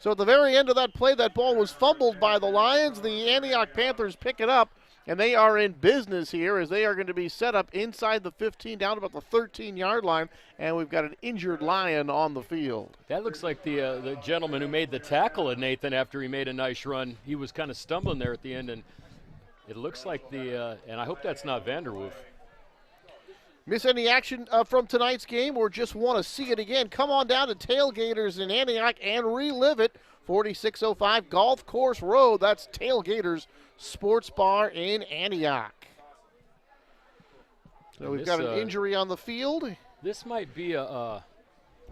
So at the very end of that play, that ball was fumbled by the Lions. The Antioch Panthers pick it up, and they are in business here as they are going to be set up inside the 15 down about the 13-yard line. And we've got an injured Lion on the field. That looks like the gentleman who made the tackle at Nathan after he made a nice run. He was kind of stumbling there at the end, and it looks like and I hope that's not Vanderwoof. Miss any action from tonight's game or just want to see it again? Come on down to Tailgaters in Antioch and relive it. 4605 Golf Course Road. That's Tailgaters Sports Bar in Antioch. So we've got an injury on the field. This might be a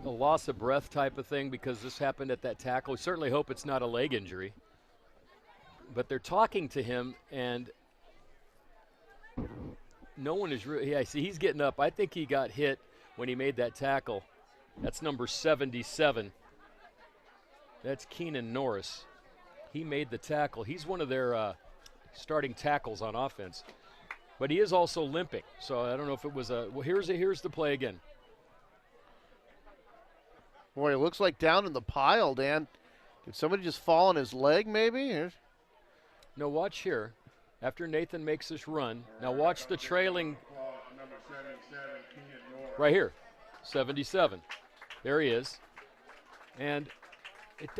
loss of breath type of thing because this happened at that tackle. We certainly hope it's not a leg injury. But they're talking to him, and no one is really – yeah, I see he's getting up. I think he got hit when he made that tackle. That's number 77. That's Keenan Norris. He made the tackle. He's one of their starting tackles on offense. But he is also limping, so I don't know if it was a – well, here's the play again. Boy, it looks like down in the pile, Dan. Did somebody just fall on his leg maybe? No, watch here. After Nathan makes this run, now watch the trailing. Right here, 77. There he is. And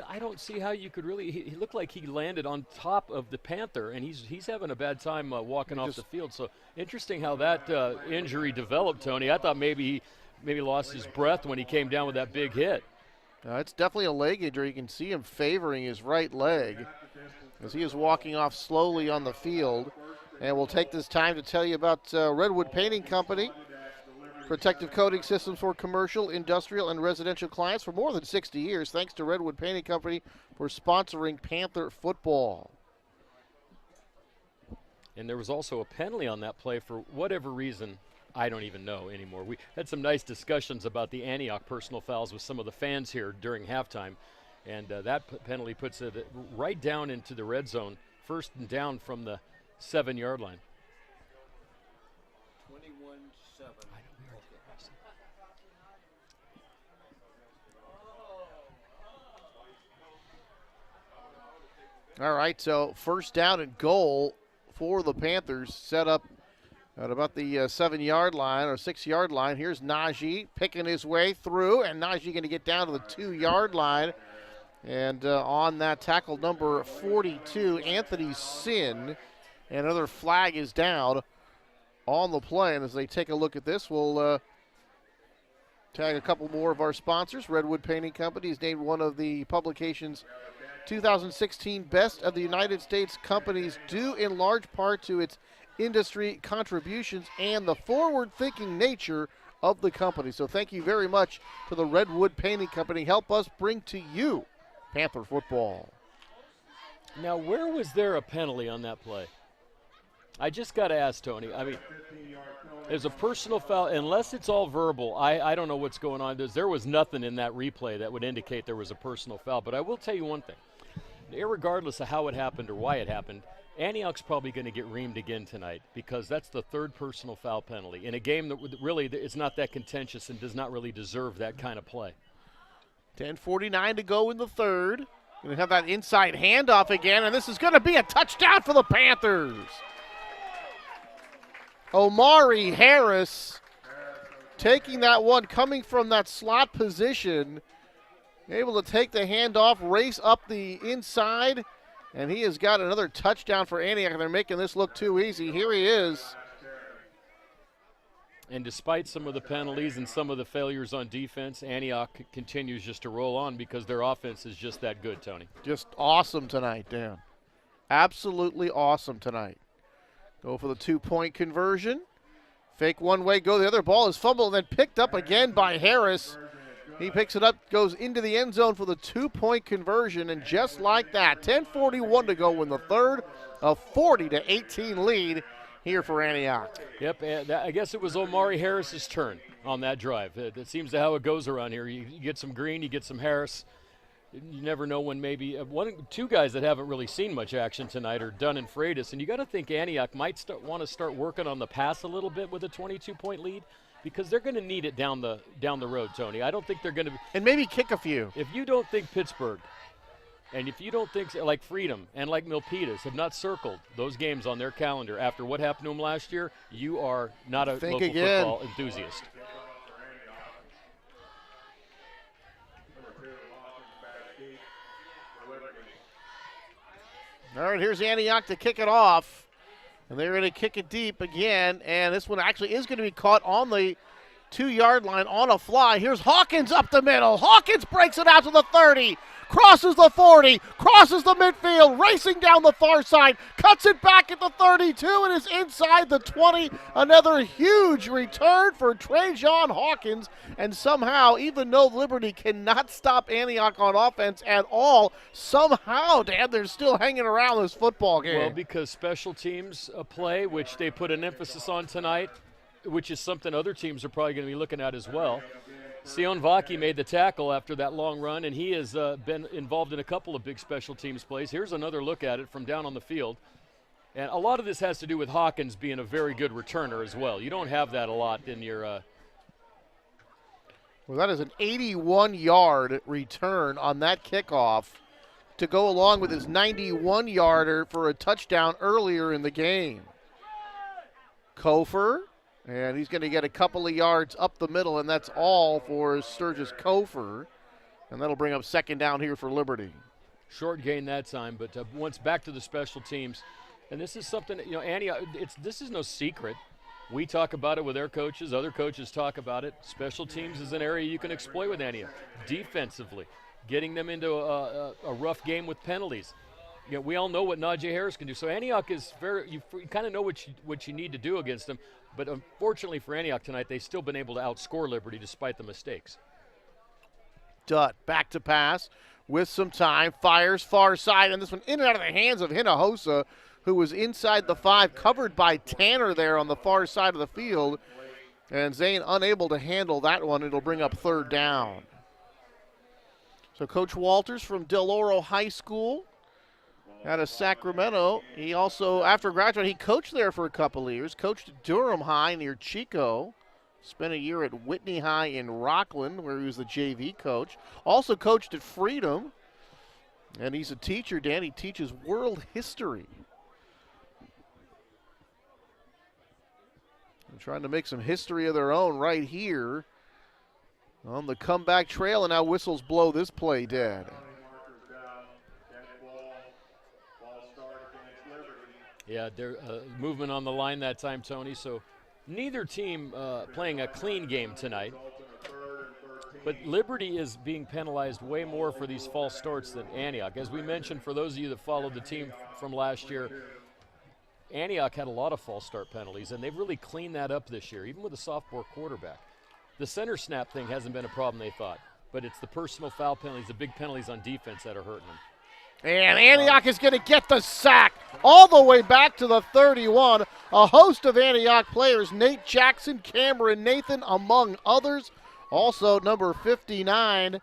I don't see how you could really – he looked like he landed on top of the Panther, and he's having a bad time walking off the field. So interesting how that injury developed, Tony. I thought maybe he lost his breath when he came down with that big hit. It's definitely a leg injury. You can see him favoring his right leg as he is walking off slowly on the field. And we'll take this time to tell you about Redwood Painting Company. Protective coating systems for commercial, industrial, and residential clients for more than 60 years. Thanks to Redwood Painting Company for sponsoring Panther football. And there was also a penalty on that play for whatever reason. I don't even know anymore. We had some nice discussions about the Antioch personal fouls with some of the fans here during halftime. And that penalty puts it right down into the red zone, first and down from the 7-yard line. 21-7. All right, so first down and goal for the Panthers, set up at about the 7-yard line or 6-yard line. Here's Najee picking his way through, and Najee going to get down to the 2-yard line. And on that tackle, number 42, Anthony Sin, and another flag is down on the play. And as they take a look at this, we'll tag a couple more of our sponsors. Redwood Painting Company is named one of the publication's 2016 Best of the United States Companies, due in large part to its industry contributions and the forward-thinking nature of the company. So thank you very much to the Redwood Painting Company. Help us bring to you Panther football. Now, where was there a penalty on that play? I just got to ask, Tony. I mean, there's a personal foul. Unless it's all verbal, I don't know what's going on. There was nothing in that replay that would indicate there was a personal foul. But I will tell you one thing. Irregardless of how it happened or why it happened, Antioch's probably going to get reamed again tonight because that's the third personal foul penalty in a game that really is not that contentious and does not really deserve that kind of play. 10:49 to go in the third. Going to have that inside handoff again, and this is going to be a touchdown for the Panthers. Omari Harris taking that one, coming from that slot position, able to take the handoff, race up the inside, and he has got another touchdown for Antioch, and they're making this look too easy. Here he is. And despite some of the penalties and some of the failures on defense, Antioch continues just to roll on because their offense is just that good, Tony. Just awesome tonight, Dan. Absolutely awesome tonight. Go for the 2-point conversion. Fake one way, go the other. Ball is fumbled and then picked up again by Harris. He picks it up, goes into the end zone for the 2-point conversion, and just like that, 10:41 to go in the third, a 40-18 lead here for Antioch. Yep, and I guess it was Omari Harris's turn on that drive. That seems to how it goes around here. You get some Green, you get some Harris. You never know when maybe two guys that haven't really seen much action tonight are Dunn and Freitas, and you got to think Antioch might want to start working on the pass a little bit with a 22-point lead because they're going to need it down the road, Tony. I don't think they're going to – and maybe kick a few. If you don't think Pittsburgh and if you don't think like Freedom and like Milpitas have not circled those games on their calendar after what happened to them last year, you are not a local football enthusiast. All right, here's Antioch to kick it off. And they're going to kick it deep again. And this one actually is going to be caught on the 2-yard line on a fly. Here's Hawkins up the middle. Hawkins breaks it out to the 30. Crosses the 40, crosses the midfield, racing down the far side, cuts it back at the 32, and is inside the 20. Another huge return for Trajan Hawkins, and somehow, even though Liberty cannot stop Antioch on offense at all, somehow, Dan, they're still hanging around this football game. Well, because special teams play, which they put an emphasis on tonight, which is something other teams are probably going to be looking at as well. Sion Vaki made the tackle after that long run, and he has been involved in a couple of big special teams plays. Here's another look at it from down on the field. And a lot of this has to do with Hawkins being a very good returner as well. You don't have that a lot in your Well, that is an 81-yard return on that kickoff to go along with his 91-yarder for a touchdown earlier in the game. Kofer. And he's going to get a couple of yards up the middle, and that's all for Sturgis Kofer. And that'll bring up second down here for Liberty. Short gain that time, but once back to the special teams. And this is something, Antioch, this is no secret. We talk about it with their coaches. Other coaches talk about it. Special teams is an area you can exploit with Antioch. Defensively, getting them into a rough game with penalties. We all know what Najee Harris can do. So Antioch is you kind of know what you need to do against them. But unfortunately for Antioch tonight, they've still been able to outscore Liberty despite the mistakes. Dutt back to pass with some time, fires far side, and this one in and out of the hands of Hinojosa, who was inside the 5, covered by Tanner there on the far side of the field. And Zane unable to handle that one. It'll bring up third down. So Coach Walters from Del Oro High School out of Sacramento. He also, after graduating, he coached there for a couple of years. Coached at Durham High near Chico. Spent a year at Whitney High in Rockland, where he was the JV coach. Also coached at Freedom. And he's a teacher, Dan. He teaches world history. They're trying to make some history of their own right here on the comeback trail, and now whistles blow this play dead. Yeah, they're movement on the line that time, Tony. So neither team playing a clean game tonight. But Liberty is being penalized way more for these false starts than Antioch. As we mentioned, for those of you that followed the team from last year, Antioch had a lot of false start penalties, and they've really cleaned that up this year, even with a sophomore quarterback. The center snap thing hasn't been a problem, they thought. But it's the personal foul penalties, the big penalties on defense that are hurting them. And Antioch is going to get the sack all the way back to the 31. A host of Antioch players, Nate Jackson, Cameron Nathan, among others. Also, number 59,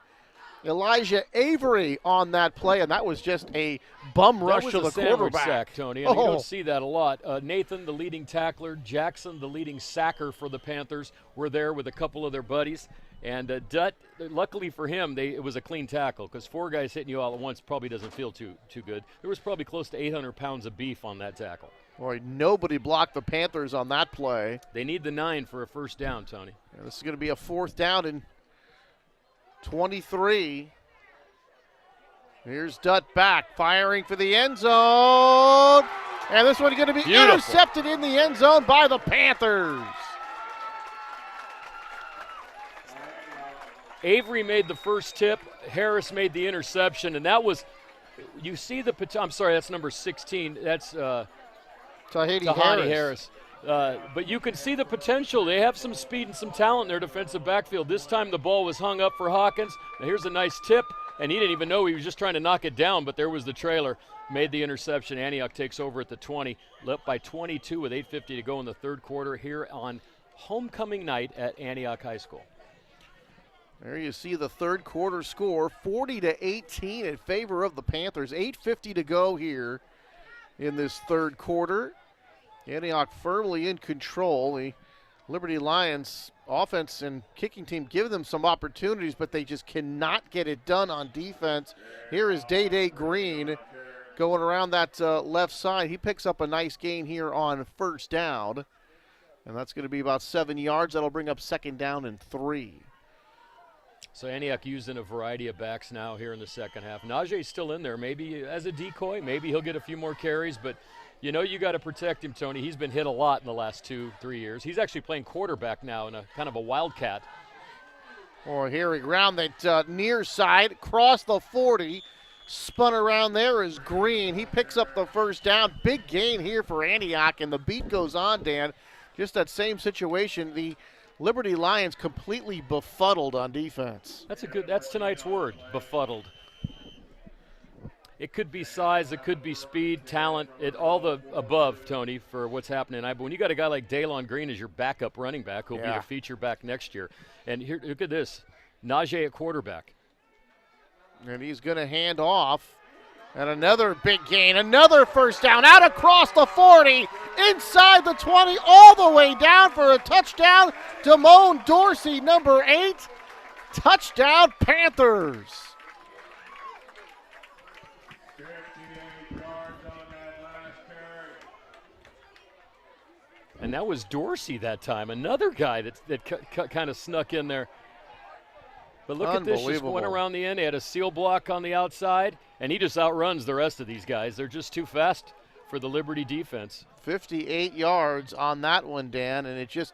Elijah Avery on that play, and that was just a bum rush to the quarterback. Sack, Tony, and you don't see that a lot. Nathan, the leading tackler, Jackson, the leading sacker for the Panthers, were there with a couple of their buddies. And Dutt, luckily for him, it was a clean tackle because 4 guys hitting you all at once probably doesn't feel too good. There was probably close to 800 pounds of beef on that tackle. Boy, nobody blocked the Panthers on that play. They need the 9 for a first down, Tony. And this is going to be a 4th down and 23. Here's Dutt back, firing for the end zone. And this one's going to be intercepted in the end zone by the Panthers. Avery made the first tip. Harris made the interception, and that was, you see the, I'm sorry, that's number 16. That's Tahiti Harris. But you can see the potential. They have some speed and some talent in their defensive backfield. This time the ball was hung up for Hawkins. Now here's a nice tip, and he didn't even know he was just trying to knock it down, but there was the trailer. Made the interception. Antioch takes over at the 20. Left by 22 with 8:50 to go in the third quarter here on homecoming night at Antioch High School. There you see the third quarter score, 40-18 in favor of the Panthers. 8:50 to go here in this third quarter. Antioch firmly in control. The Liberty Lions offense and kicking team give them some opportunities, but they just cannot get it done on defense. Here is Day Green going around that left side. He picks up a nice gain here on first down, and that's going to be about 7 yards. That'll bring up second down and 3. So Antioch using a variety of backs now here in the second half. Najee's still in there, maybe as a decoy. Maybe he'll get a few more carries, but you know you got to protect him, Tony. He's been hit a lot in the last 2-3 years. He's actually playing quarterback now in a kind of a wildcat. Or here around that near side, cross the 40, spun around there is Green. He picks up the first down. Big gain here for Antioch, and the beat goes on, Dan. Just that same situation. The Liberty Lions completely befuddled on defense. That's tonight's word, befuddled. It could be size, it could be speed, talent, all the above, Tony, for what's happening. But when you got a guy like Daylon Green as your backup running back, who'll be a feature back next year. And here, look at this, Najee at quarterback. And he's going to hand off. And another big gain, another first down, out across the 40, inside the 20, all the way down for a touchdown. Damone Dorsey, number 8, touchdown Panthers. And that was Dorsey that time, another guy that kind of snuck in there. But look at this, just went around the end. He had a seal block on the outside, and he just outruns the rest of these guys. They're just too fast for the Liberty defense. 58 yards on that one, Dan, and it just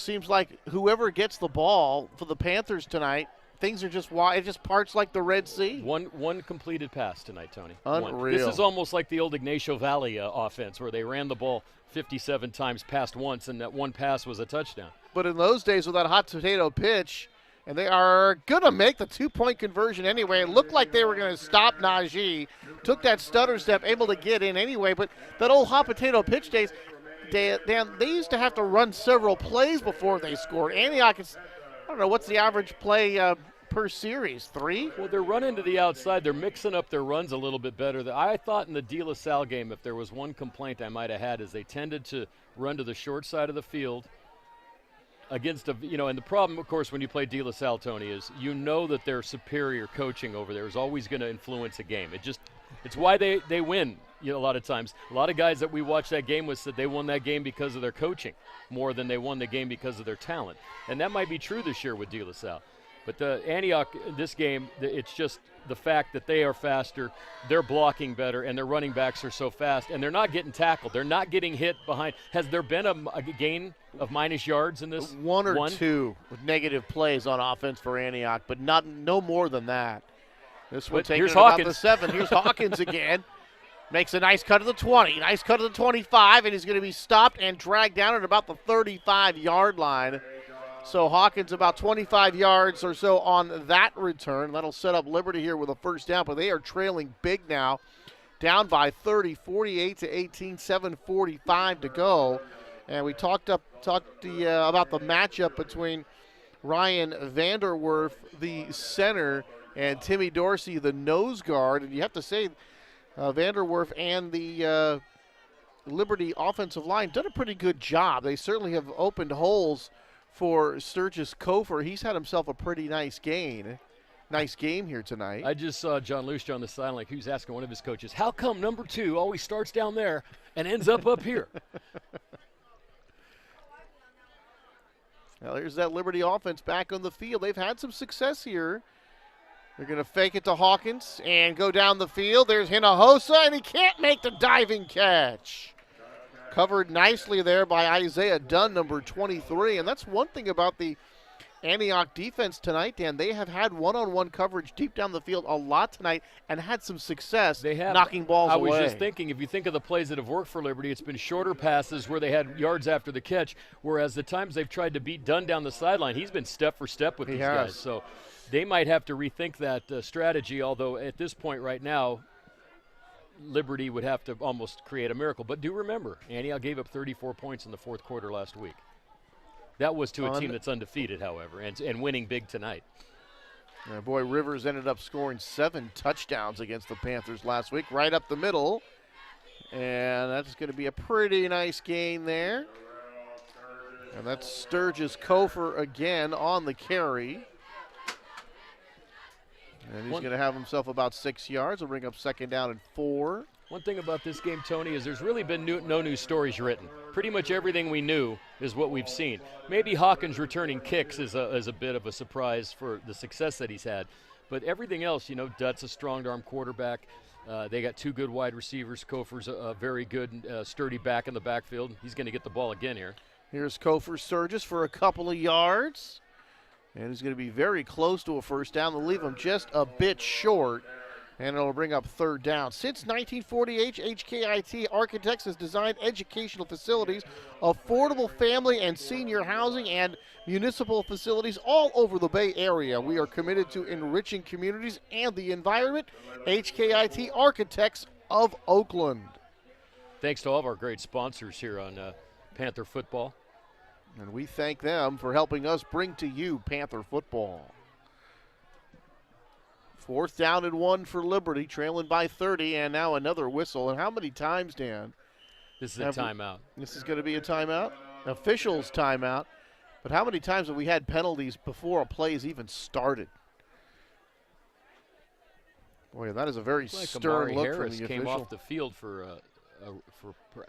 seems like whoever gets the ball for the Panthers tonight, things are just it just parts like the Red Sea. One completed pass tonight, Tony. Unreal. This is almost like the old Ignacio Valley offense where they ran the ball 57 times, passed once, and that one pass was a touchdown. But in those days with that hot potato pitch, and they are going to make the 2-point conversion anyway. It looked like they were going to stop Najee. Took that stutter step, able to get in anyway. But that old hot potato pitch days, Dan, they used to have to run several plays before they scored. Antioch is, I don't know, what's the average play per series? 3? Well, they're running to the outside. They're mixing up their runs a little bit better. I thought in the De La Salle game, if there was one complaint I might have had, is they tended to run to the short side of the field against and the problem, of course, when you play De La Salle, Tony, is that their superior coaching over there is always going to influence a game. It's why they win. A lot of times, a lot of guys that we watched that game with said they won that game because of their coaching more than they won the game because of their talent, and that might be true this year with De La Salle. But Antioch, this game, it's just the fact that they are faster, they're blocking better, and their running backs are so fast, and they're not getting tackled. They're not getting hit behind. Has there been a gain of minus yards in this? One or two with negative plays on offense for Antioch, but no more than that. This one taking about the 7. Here's Hawkins again. Makes a nice cut to the 20, nice cut to the 25, and he's going to be stopped and dragged down at about the 35-yard line. So Hawkins about 25 yards or so on that return. That'll set up Liberty here with a first down, but they are trailing big now. Down by 30, 48-18, 7:45 to go. And we talked about the matchup between Ryan Vanderwerf, the center, and Timmy Dorsey, the nose guard. And you have to say Vanderwerf and the Liberty offensive line done a pretty good job. They certainly have opened holes for Sturgis Kofor. He's had himself a pretty nice game here tonight. I just saw John Lucia on the sideline. He was asking one of his coaches, how come number 2 always starts down there and ends up here? Now there's that Liberty offense back on the field. They've had some success here. They're going to fake it to Hawkins and go down the field. There's Hinojosa, and he can't make the diving catch. Covered nicely there by Isaiah Dunn, number 23. And that's one thing about the Antioch defense tonight, Dan. They have had one-on-one coverage deep down the field a lot tonight and had some success knocking balls away. I was just thinking, if you think of the plays that have worked for Liberty, it's been shorter passes where they had yards after the catch, whereas the times they've tried to beat Dunn down the sideline, he's been step for step with these guys. So they might have to rethink that strategy, although at this point right now, Liberty would have to almost create a miracle. But do remember, Antioch gave up 34 points in the fourth quarter last week. That was to a team that's undefeated, however, and winning big tonight. Boy, Rivers ended up scoring 7 touchdowns against the Panthers last week, right up the middle. And that's going to be a pretty nice gain there. And that's Sturgis Kofor again on the carry. And he's going to have himself about 6 yards. He'll bring up 2nd down and 4. One thing about this game, Tony, is there's really been no new stories written. Pretty much everything we knew is what we've seen. Maybe Hawkins returning kicks is a bit of a surprise for the success that he's had. But everything else, Dutt's a strong-arm quarterback. They got 2 good wide receivers. Kofor's a very good, sturdy back in the backfield. He's going to get the ball again here. Here's Kofor Sturgis for a couple of yards. And he's going to be very close to a first down. They'll leave him just a bit short. And it'll bring up 3rd down. Since 1948, HKIT Architects has designed educational facilities, affordable family and senior housing, and municipal facilities all over the Bay Area. We are committed to enriching communities and the environment. HKIT Architects of Oakland. Thanks to all of our great sponsors here on Panther Football. And we thank them for helping us bring to you Panther Football. 4th down and 1 for Liberty, trailing by 30, and now another whistle. And how many times, Dan? This is a timeout. This is going to be a timeout? Officials timeout. But how many times have we had penalties before a play has even started? Boy, that is a very stern look from the official. Came off the field for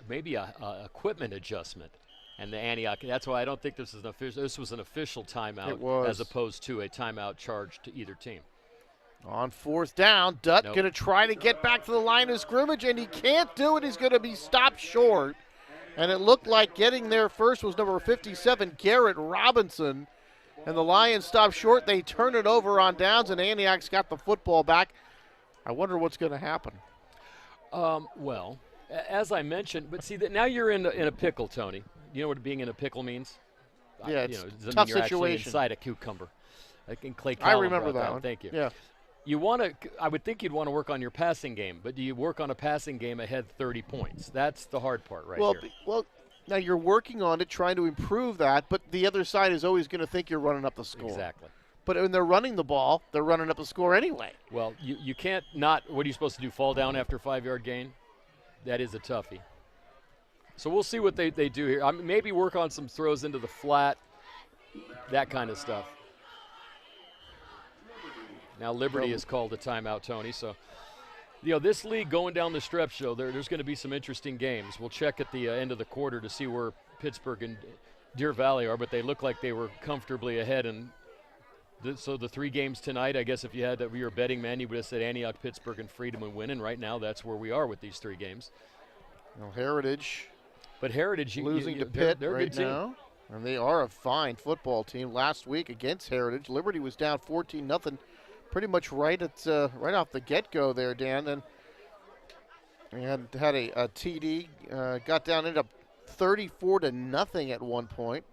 maybe a equipment adjustment. And the Antioch, that's why I don't think this is an official. This was an official timeout as opposed to a timeout charge to either team. On 4th down, Dutt going to try to get back to the line of scrimmage, and he can't do it. He's going to be stopped short. And it looked like getting there first was number 57, Garrett Robinson. And the Lions stopped short. They turn it over on downs, and Antioch's got the football back. I wonder what's going to happen. Well, as I mentioned, but see, that now you're in a pickle, Tony. You know what being in a pickle means? Yeah, it's a tough you're situation. Inside a cucumber. Like in Clay I remember that one. Thank you. Yeah. I would think you'd want to work on your passing game, but do you work on a passing game ahead 30 points? That's the hard part here. Well, now you're working on it, trying to improve that, but the other side is always going to think you're running up the score. Exactly. But when they're running the ball, they're running up the score anyway. Well, you can't not – what are you supposed to do, fall down after a 5-yard gain? That is a toughie. So we'll see what they do here. Maybe work on some throws into the flat, that kind of stuff. Now Liberty has called a timeout, Tony. So, this league going down the stretch, though, there's going to be some interesting games. We'll check at the end of the quarter to see where Pittsburgh and Deer Valley are, but they look like they were comfortably ahead. And so the 3 games tonight, I guess if you had your betting man, you would have said Antioch, Pittsburgh, and Freedom would win. And right now, that's where we are with these 3 games. Well, Heritage. But Heritage losing to Pitt they're right now. And they are a fine football team. Last week against Heritage, Liberty was down 14-0. Pretty much right off the get-go there, Dan, and had a TD, got down, ended up 34-0 at one point,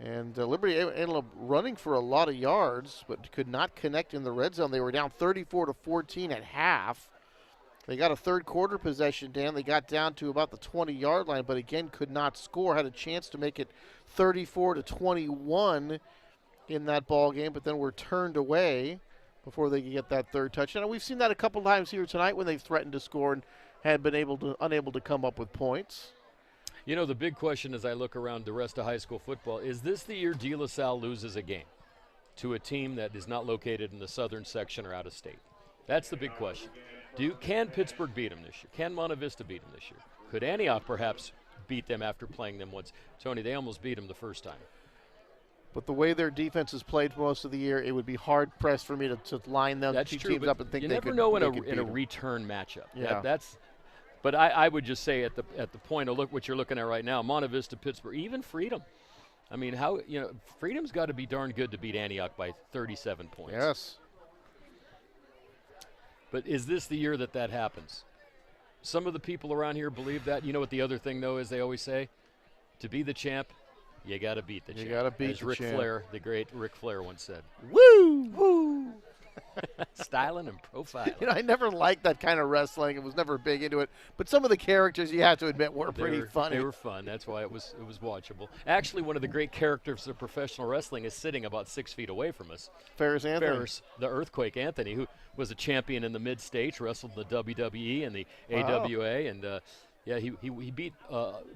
and Liberty ended up running for a lot of yards, but could not connect in the red zone. They were down 34-14 at half. They got a third quarter possession, Dan. They got down to about the 20-yard line, but again could not score. Had a chance to make it 34-21 in that ball game, but then were turned away before they could get that third touchdown. And we've seen that a couple times here tonight when they've threatened to score and had been unable to come up with points. You know, the big question as I look around the rest of high school football, is this the year De La Salle loses a game to a team that is not located in the southern section or out of state? That's the big question. Can Pittsburgh beat them this year? Can Monte Vista beat them this year? Could Antioch perhaps beat them after playing them once? Tony, they almost beat them the first time. But the way their defense has played most of the year, it would be hard-pressed for me to line them two teams up and think they could. You never know in a return matchup. Yeah. But I would just say at the point of what you're looking at right now, Monte Vista, Pittsburgh, even Freedom. I mean, Freedom's got to be darn good to beat Antioch by 37 points. Yes. But is this the year that happens? Some of the people around here believe that. You know what the other thing, though, is they always say? To be the champ, you got to beat the champ. You got to beat As the Ric champ. Flair, the great Ric Flair once said. Woo! Woo! Styling and profiling. I never liked that kind of wrestling. It was never big into it. But some of the characters, you have to admit, were pretty funny. They were fun. That's why it was watchable. Actually, one of the great characters of professional wrestling is sitting about 6 feet away from us. Ferris Anthony. Ferris, the Earthquake Anthony, who was a champion in the mid-states, wrestled in the WWE and the AWA, and he beat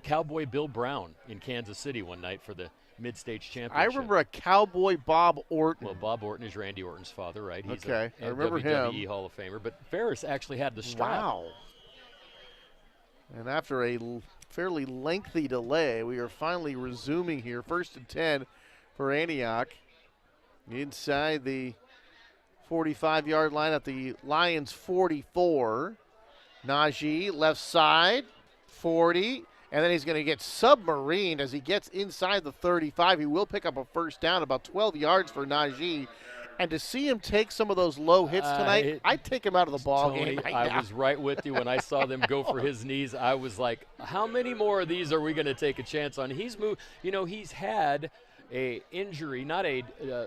Cowboy Bill Brown in Kansas City one night for the mid-stage championship. I remember a Cowboy Bob Orton. Well, Bob Orton is Randy Orton's father, right? He's I remember WWE him. Hall of Famer. But Ferris actually had the strap. Wow. And after a fairly lengthy delay, we are finally resuming here. 1st and 10 for Antioch. Inside the 45-yard line at the Lions 44. Najee, left side, 40. And then he's going to get submarined as he gets inside the 35. He will pick up a first down, about 12 yards for Najee. And to see him take some of those low hits tonight, I'd take him out of the ball game right now. I was right with you when I saw them go for his knees. I was like, how many more of these are we going to take a chance on? He's moved. He's had a injury, not a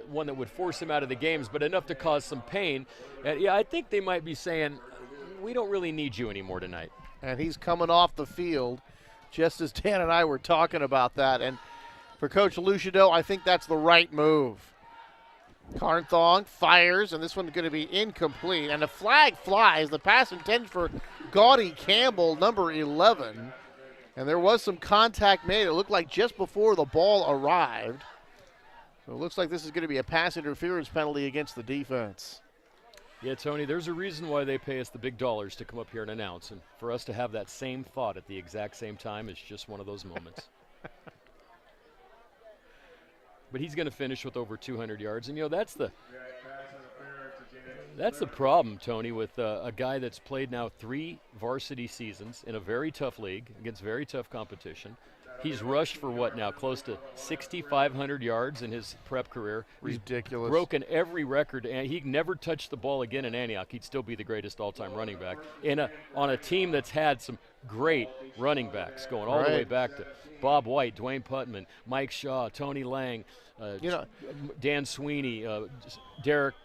one that would force him out of the games, but enough to cause some pain. I think they might be saying, we don't really need you anymore tonight. And he's coming off the field, just as Dan and I were talking about that. And for Coach Lucido, I think that's the right move. Carnthong fires, and this one's going to be incomplete. And the flag flies. The pass intended for Gaudy Campbell, number 11. And there was some contact made. It looked like just before the ball arrived. So it looks like this is going to be a pass interference penalty against the defense. Yeah, Tony, there's a reason why they pay us the big dollars to come up here and announce. And for us to have that same thought at the exact same time is just one of those moments. But he's going to finish with over 200 yards. And, that's the problem, Tony, with a guy that's played now 3 varsity seasons in a very tough league against very tough competition. He's rushed for what now, close to 6,500 yards in his prep career. Ridiculous. He's broken every record, and he never touched the ball again in Antioch. He'd still be the greatest all-time running back on a team that's had some great running backs going all the way back to Bob White, Dwayne Putman, Mike Shaw, Tony Lang, Dan Sweeney, Derek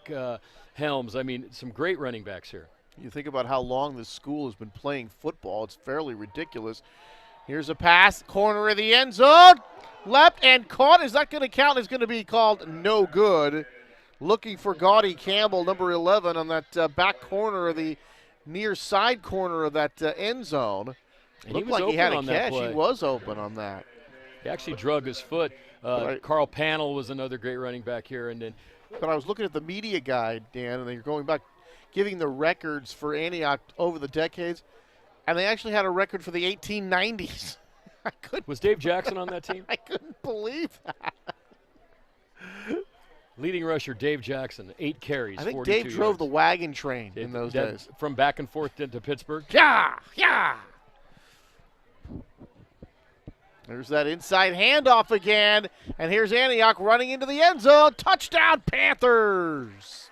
Helms. I mean, some great running backs here. You think about how long this school has been playing football. It's fairly ridiculous. Here's a pass, corner of the end zone. Leapt and caught. Is that going to count? It's going to be called no good. Looking for Gaudy Campbell, number 11, on that back corner of the near side corner of that end zone. Looked like he had a catch. He was open on that. He actually drug his foot. Carl Panel was another great running back here. But I was looking at the media guide, Dan, and they're going back, giving the records for Antioch over the decades. And they actually had a record for the 1890s. Was Dave Jackson on that team? I couldn't believe that. Leading rusher Dave Jackson, 8 carries, 42 I think Dave drove yards. the wagon train in those days. From back and forth into Pittsburgh? Yeah. There's that inside handoff again. And here's Antioch running into the end zone. Touchdown, Panthers.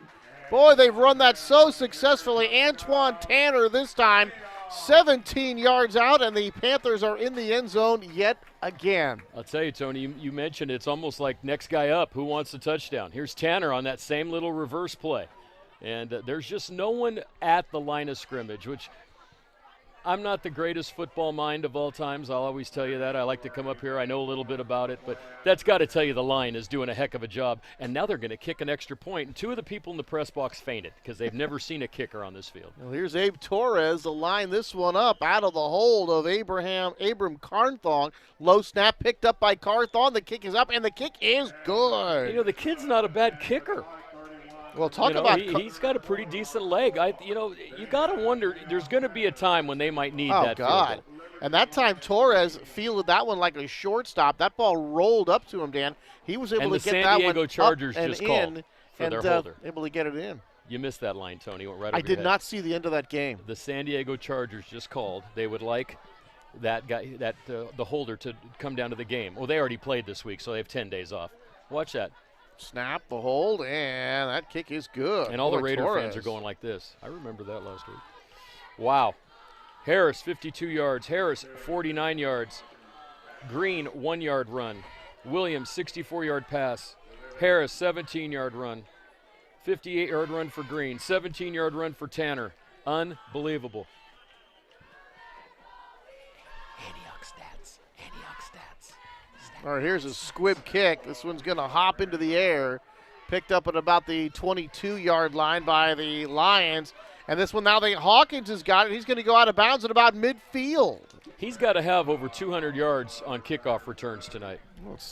Boy, they've run that so successfully. Antoine Tanner this time, 17 yards out, and the Panthers are in the end zone yet again. I'll tell you, Tony, you mentioned it's almost like next guy up. Who wants the touchdown? Here's Tanner on that same little reverse play. And there's just no one at the line of scrimmage, which I'm not the greatest football mind of all times. I'll always tell you that. I like to come up here. I know a little bit about it, but that's got to tell you the line is doing a heck of a job. And now they're going to kick an extra point. And 2 of the people in the press box fainted because they've never seen a kicker on this field. Well, here's Abe Torres to line this one up out of the hold of Abram Carthong. Low snap picked up by Carthong. The kick is up, and the kick is good. You know, the kid's not a bad kicker. Well, talk about he's got a pretty decent leg. You got to wonder. There's going to be a time when they might need that. Oh God! field goal. And that time Torres fielded that one like a shortstop. That ball rolled up to him, Dan. He was able to get that one San Diego Chargers up and just called in, for and their holder. Able to get it in. You missed that line, Tony. Went right over I your did head. not see the end of that game. The San Diego Chargers just called. They would like that guy, the holder, to come down to the game. Well, they already played this week, so they have 10 days off. Watch that. Snap, the hold, and that kick is good. And all the Boy, Raider Torres. fans are going like this. I remember that last week. Wow. Harris, 52 yards. Harris, 49 yards. Green, 1-yard run. Williams, 64-yard pass. Harris, 17-yard run. 58-yard run for Green. 17-yard run for Tanner. Unbelievable. All right, here's a squib kick. This one's going to hop into the air. Picked up at about the 22-yard line by the Lions. And this one now, Hawkins has got it. He's going to go out of bounds at about midfield. He's got to have over 200 yards on kickoff returns tonight.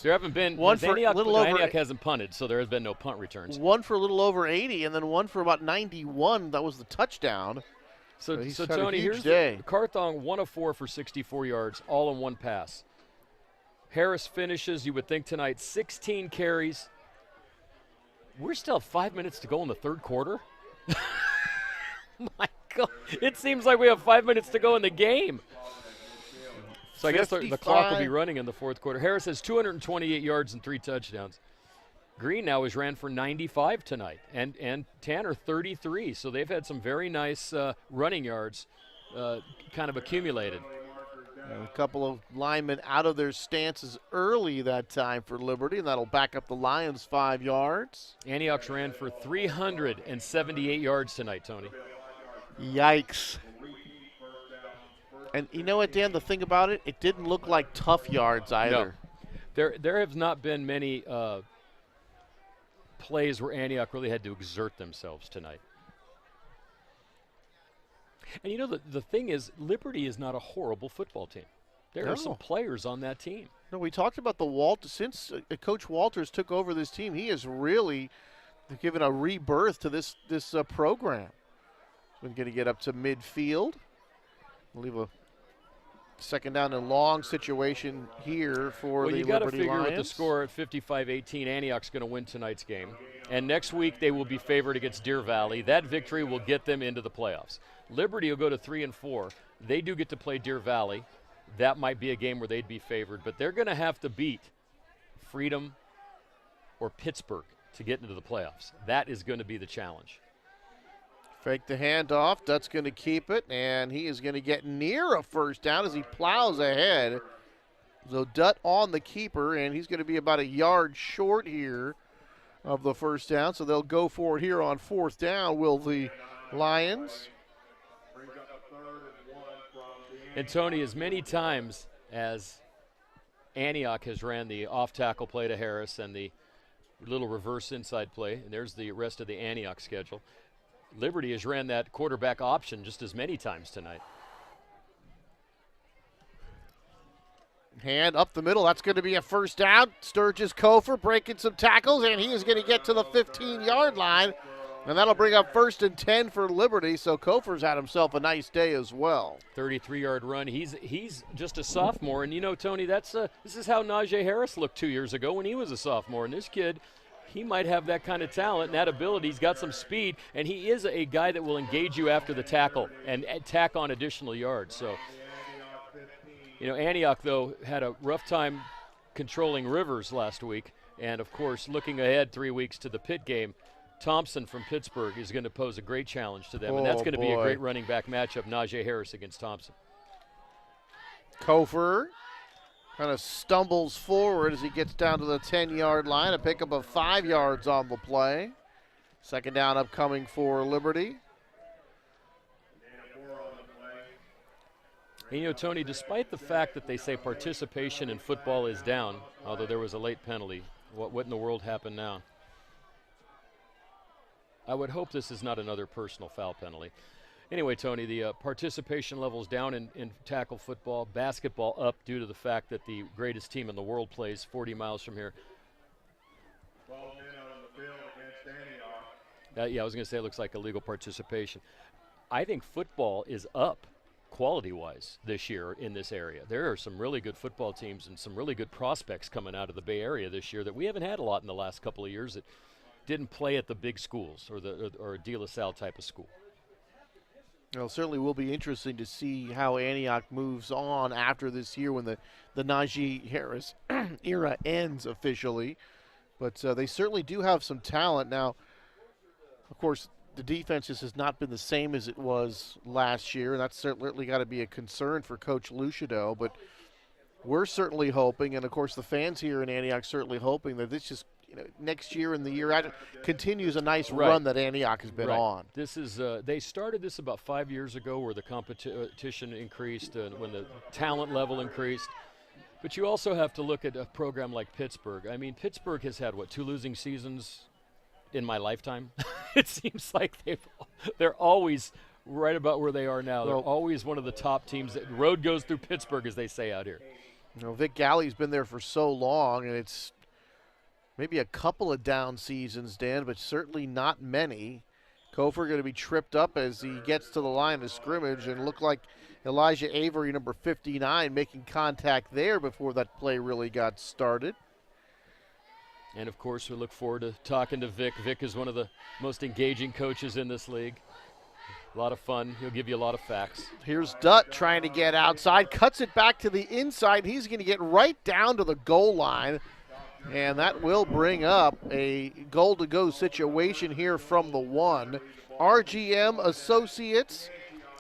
There haven't been one for Antioch, a little over. Antioch hasn't punted, so there has been no punt returns. One for a little over 80, and then one for about 91. That was the touchdown. So he's had Tony, a huge here's day. Carthong, 1 of 4 for 64 yards, all in one pass. Harris finishes, you would think tonight, 16 carries. We're still 5 minutes to go in the third quarter. My God, it seems like we have 5 minutes to go in the game. So I guess the clock will be running in the fourth quarter. Harris has 228 yards and 3 touchdowns. Green now has ran for 95 tonight, and Tanner 33. So they've had some very nice running yards kind of accumulated. A couple of linemen out of their stances early that time for Liberty, and that'll back up the Lions 5 yards. Antioch ran for 378 yards tonight, Tony. Yikes. And you know what, Dan, the thing about it, it didn't look like tough yards either. No. There have not been many plays where Antioch really had to exert themselves tonight. And you know, the thing is, Liberty is not a horrible football team. There are some players on that team. No, we talked about since Coach Walters took over this team, he has really given a rebirth to this program. We're going to get up to midfield. We'll leave a second down and long situation here for the Liberty Lions. Well, you got to figure with the score at 55-18, Antioch's going to win tonight's game. And next week they will be favored against Deer Valley. That victory will get them into the playoffs. Liberty will go to 3-4. They do get to play Deer Valley. That might be a game where they'd be favored, but they're going to have to beat Freedom or Pittsburgh to get into the playoffs. That is going to be the challenge. Fake the handoff. Dutt's going to keep it, and he is going to get near a first down as he plows ahead. So Dutt on the keeper, and he's going to be about a yard short here of the first down. So they'll go for it here on fourth down, will the Lions. And Tony, as many times as Antioch has ran the off-tackle play to Harris and the little reverse inside play, and there's the rest of the Antioch schedule, Liberty has ran that quarterback option just as many times tonight. Hand up the middle. That's going to be a first down. Sturgis Kofer breaking some tackles, and he is going to get to the 15-yard line. And that'll bring up 1st and 10 for Liberty, so Kofer's had himself a nice day as well. 33-yard run. He's just a sophomore, and you know, Tony, this is how Najee Harris looked 2 years ago when he was a sophomore. And this kid, he might have that kind of talent and that ability. He's got some speed, and he is a guy that will engage you after the tackle and tack on additional yards. So, you know, Antioch, though, had a rough time controlling Rivers last week. And, of course, looking ahead 3 weeks to the Pitt game, Thompson from Pittsburgh is going to pose a great challenge to them, and that's going to be a great running back matchup, Najee Harris against Thompson. Kofer kind of stumbles forward as he gets down to the 10-yard line, a pickup of 5 yards on the play. Second down upcoming for Liberty. And, Tony, despite the fact that they say participation in football is down, although there was a late penalty, what in the world happened now? I would hope this is not another personal foul penalty. Anyway, Tony, the participation level is down in tackle football. Basketball up due to the fact that the greatest team in the world plays 40 miles from here. Ball in out on the field against Antioch. Yeah, I was going to say it looks like illegal participation. I think football is up quality-wise this year in this area. There are some really good football teams and some really good prospects coming out of the Bay Area this year that we haven't had a lot in the last couple of years that didn't play at the big schools or a De La Salle type of school. Well, it certainly will be interesting to see how Antioch moves on after this year when the Najee Harris era ends officially. But they certainly do have some talent. Now, of course, the defense just has not been the same as it was last year, and that's certainly got to be a concern for Coach Lucido. But we're certainly hoping, and of course the fans here in Antioch certainly hoping that this just next year and the year after continues a nice run that Antioch has been on. This is they started this about 5 years ago where the competition increased and when the talent level increased. But you also have to look at a program like Pittsburgh. I mean, Pittsburgh has had, 2 losing seasons in my lifetime? It seems like they're always right about where they are now. They're always one of the top teams. The road goes through Pittsburgh, as they say out here. Vic Galley's been there for so long, and it's maybe a couple of down seasons, Dan, but certainly not many. Kofor going to be tripped up as he gets to the line of scrimmage, and looked like Elijah Avery, number 59, making contact there before that play really got started. And, of course, we look forward to talking to Vic. Vic is one of the most engaging coaches in this league. A lot of fun. He'll give you a lot of facts. Here's Dutt trying to get outside, cuts it back to the inside. He's going to get right down to the goal line. And that will bring up a goal-to-go situation here from the 1. RGM Associates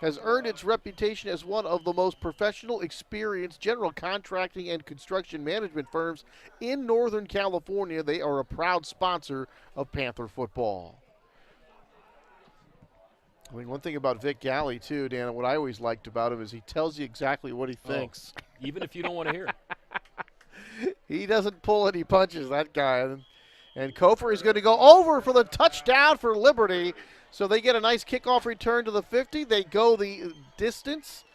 has earned its reputation as one of the most professional, experienced general contracting and construction management firms in Northern California. They are a proud sponsor of Panther football. I mean, one thing about Vic Galley, too, Dan, what I always liked about him is he tells you exactly what he thinks. Even if you don't want to hear it. He doesn't pull any punches, that guy. And Kofor is going to go over for the touchdown for Liberty. So they get a nice kickoff return to the 50. They go the distance,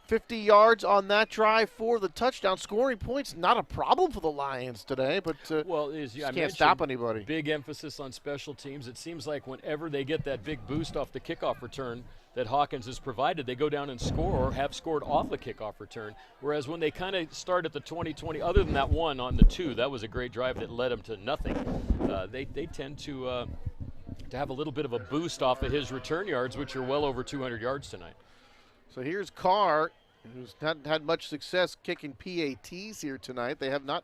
50 yards on that drive for the touchdown. Scoring points, not a problem for the Lions today, but can't stop anybody. Big emphasis on special teams. It seems like whenever they get that big boost off the kickoff return that Hawkins has provided, they go down and score or have scored off the kickoff return. Whereas when they kind of start at the 20-20, other than that one on the 2, that was a great drive that led them to nothing. They tend to have a little bit of a boost off of his return yards, which are well over 200 yards tonight. So here's Carr, who's not had much success kicking PATs here tonight. They have not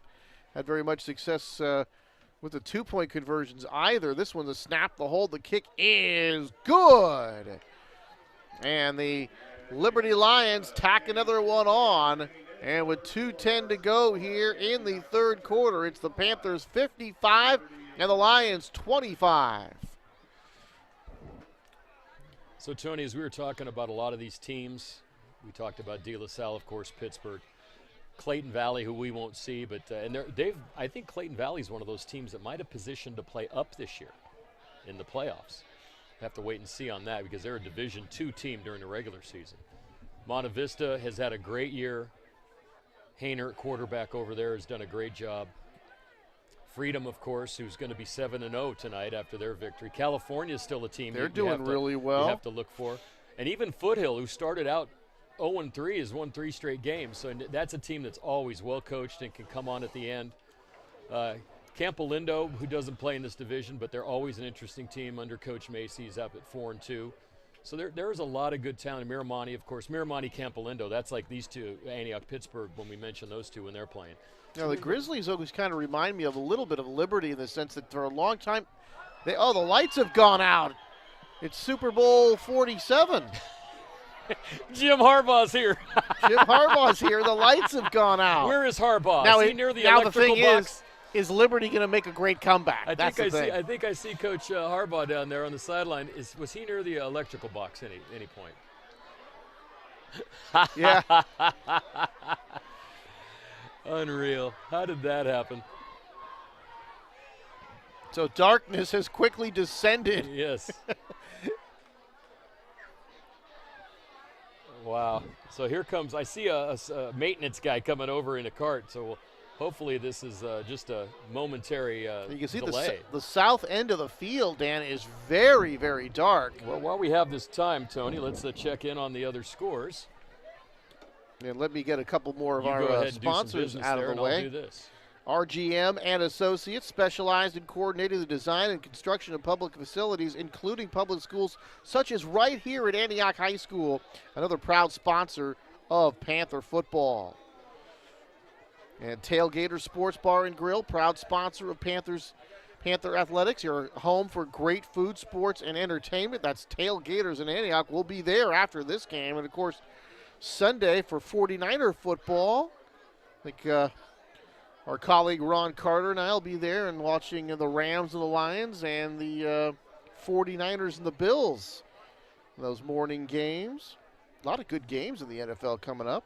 had very much success with the 2-point conversions either. This one's a snap, the hold, the kick is good. And the Liberty Lions tack another one on. And with 2:10 to go here in the third quarter, it's the Panthers 55 and the Lions 25. So, Tony, as we were talking about a lot of these teams, we talked about De La Salle, of course, Pittsburgh, Clayton Valley, who we won't see, but I think Clayton Valley is one of those teams that might have positioned to play up this year in the playoffs. Have to wait and see on that because they're a Division II team during the regular season. Monte Vista has had a great year. Hayner at quarterback over there has done a great job. Freedom, of course, who's going to be 7-0 tonight after their victory. California is still a team they're doing really well. You have to look for. And even Foothill, who started out 0-3, has won 3 straight games. So that's a team that's always well coached and can come on at the end. Campo Lindo, who doesn't play in this division, but they're always an interesting team under Coach Macy. He's up at 4-2. So there's a lot of good talent. Miramonte, of course. Miramonte, Campo Lindo, that's like these two, Antioch, Pittsburgh, when we mention those two when they're playing. The Grizzlies always kind of remind me of a little bit of Liberty in the sense that for a long time, the lights have gone out. It's Super Bowl 47. Jim Harbaugh's here. Jim Harbaugh's here. The lights have gone out. Where is Harbaugh? Now, is he near the now electrical the thing box? Is Liberty going to make a great comeback? I That's the thing. I think I see Coach Harbaugh down there on the sideline. Was he near the electrical box any point? Yeah. Unreal. How did that happen? So darkness has quickly descended. Yes. Wow. So here comes, I see a maintenance guy coming over in a cart. So hopefully this is just a momentary You can see delay. the south end of the field, Dan, is very, very dark. Well, while we have this time, Tony, let's check in on the other scores. And let me get a couple more of You go our ahead and do some sponsors business out there, of the and I'll way. do this. RGM and Associates specialized in coordinating the design and construction of public facilities, including public schools, such as right here at Antioch High School, another proud sponsor of Panther football. And Tailgater Sports Bar and Grill, proud sponsor of Panther Athletics, your home for great food, sports, and entertainment. That's Tailgaters in Antioch. We'll be there after this game. And, of course, Sunday for 49er football. I think our colleague Ronn Carter and I will be there and watching the Rams and the Lions and the 49ers and the Bills. Those morning games. A lot of good games in the NFL coming up.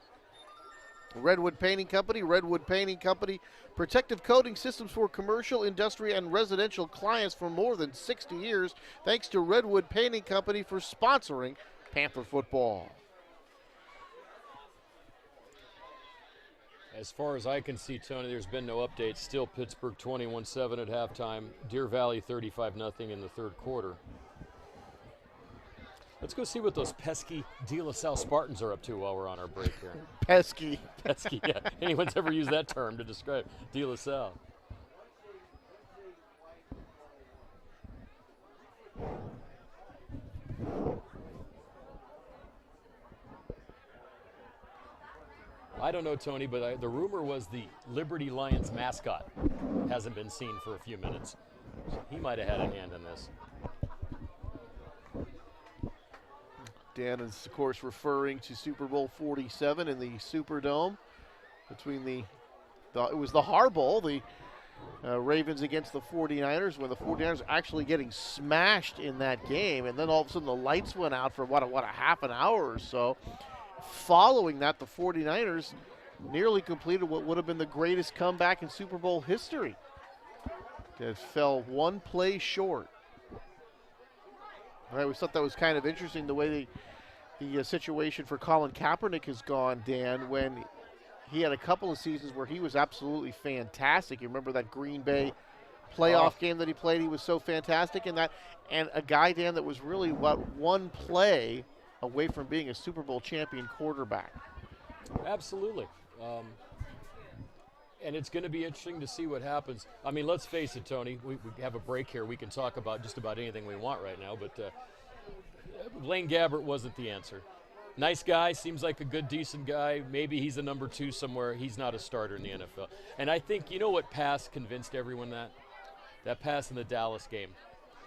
Redwood Painting Company, protective coating systems for commercial, industrial, and residential clients for more than 60 years. Thanks to Redwood Painting Company for sponsoring Panther football. As far as I can see, Tony, there's been no updates. Still Pittsburgh 21-7 at halftime. Deer Valley 35-0 in the third quarter. Let's go see what those pesky De La Salle Spartans are up to while we're on our break here. Pesky. Pesky, yeah. Anyone's ever used that term to describe De La Salle. I don't know, Tony, but the rumor was the Liberty Lions mascot hasn't been seen for a few minutes. So he might have had a hand in this. Dan is, of course, referring to Super Bowl 47 in the Superdome between it was the Harbaugh, the Ravens against the 49ers, when the 49ers were actually getting smashed in that game. And then all of a sudden the lights went out for, a half an hour or so. Following that, the 49ers nearly completed what would have been the greatest comeback in Super Bowl history. It fell one play short. I always thought that was kind of interesting, the way the situation for Colin Kaepernick has gone, Dan, when he had a couple of seasons where he was absolutely fantastic. You remember that Green Bay playoff game that he played? He was so fantastic in that. And a guy, Dan, that was really, one play away from being a Super Bowl champion quarterback. Absolutely. And it's going to be interesting to see what happens. I mean, let's face it, Tony, we have a break here. We can talk about just about anything we want right now, but Blaine Gabbert wasn't the answer. Nice guy, seems like a good, decent guy. Maybe he's a number 2 somewhere. He's not a starter in the NFL. And I think, you know what pass convinced everyone that? That pass in the Dallas game,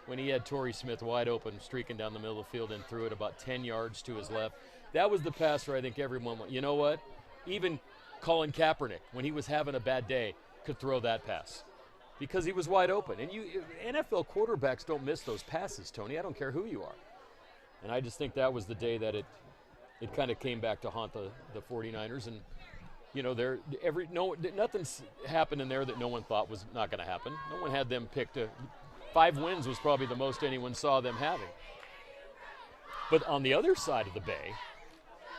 when he had Torrey Smith wide open, streaking down the middle of the field and threw it about 10 yards to his left. That was the pass where I think everyone went, you know what? Even Colin Kaepernick, when he was having a bad day, could throw that pass because he was wide open. And NFL quarterbacks don't miss those passes, Tony. I don't care who you are. And I just think that was the day that it kind of came back to haunt the 49ers. And, you know, nothing's happened in there that no one thought was not going to happen. No one had them picked. 5 wins was probably the most anyone saw them having. But on the other side of the bay,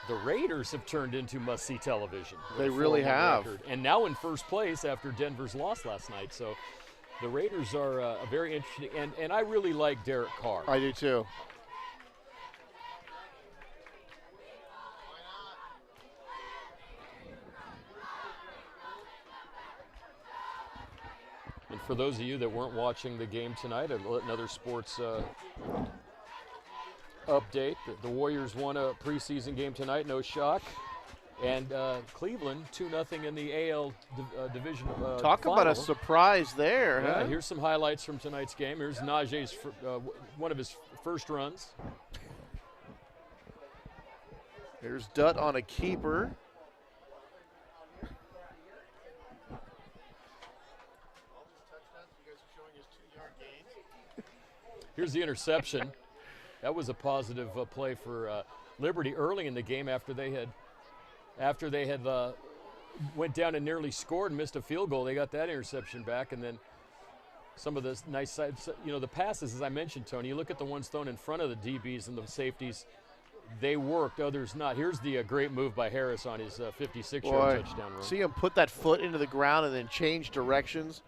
the Raiders have turned into must-see television. They really have. Record. And now in first place after Denver's loss last night. So the Raiders are a very interesting. And I really like Derek Carr. I do too. And for those of you that weren't watching the game tonight, another sports update. The Warriors won a preseason game tonight, no shock. And Cleveland, 2-0 in the AL division Talk final. about a surprise there, Yeah, huh? here's some highlights from tonight's game. Here's Najee's one of his first runs. Here's Dutt on a keeper. Here's the interception. That was a positive play for Liberty early in the game after they had went down and nearly scored and missed a field goal. They got that interception back, and then some of the nice sides, the passes, as I mentioned, Tony, you look at the ones thrown in front of the DBs and the safeties, they worked, others not. Here's the great move by Harris on his 56-yard touchdown run. See him put that foot into the ground and then change directions.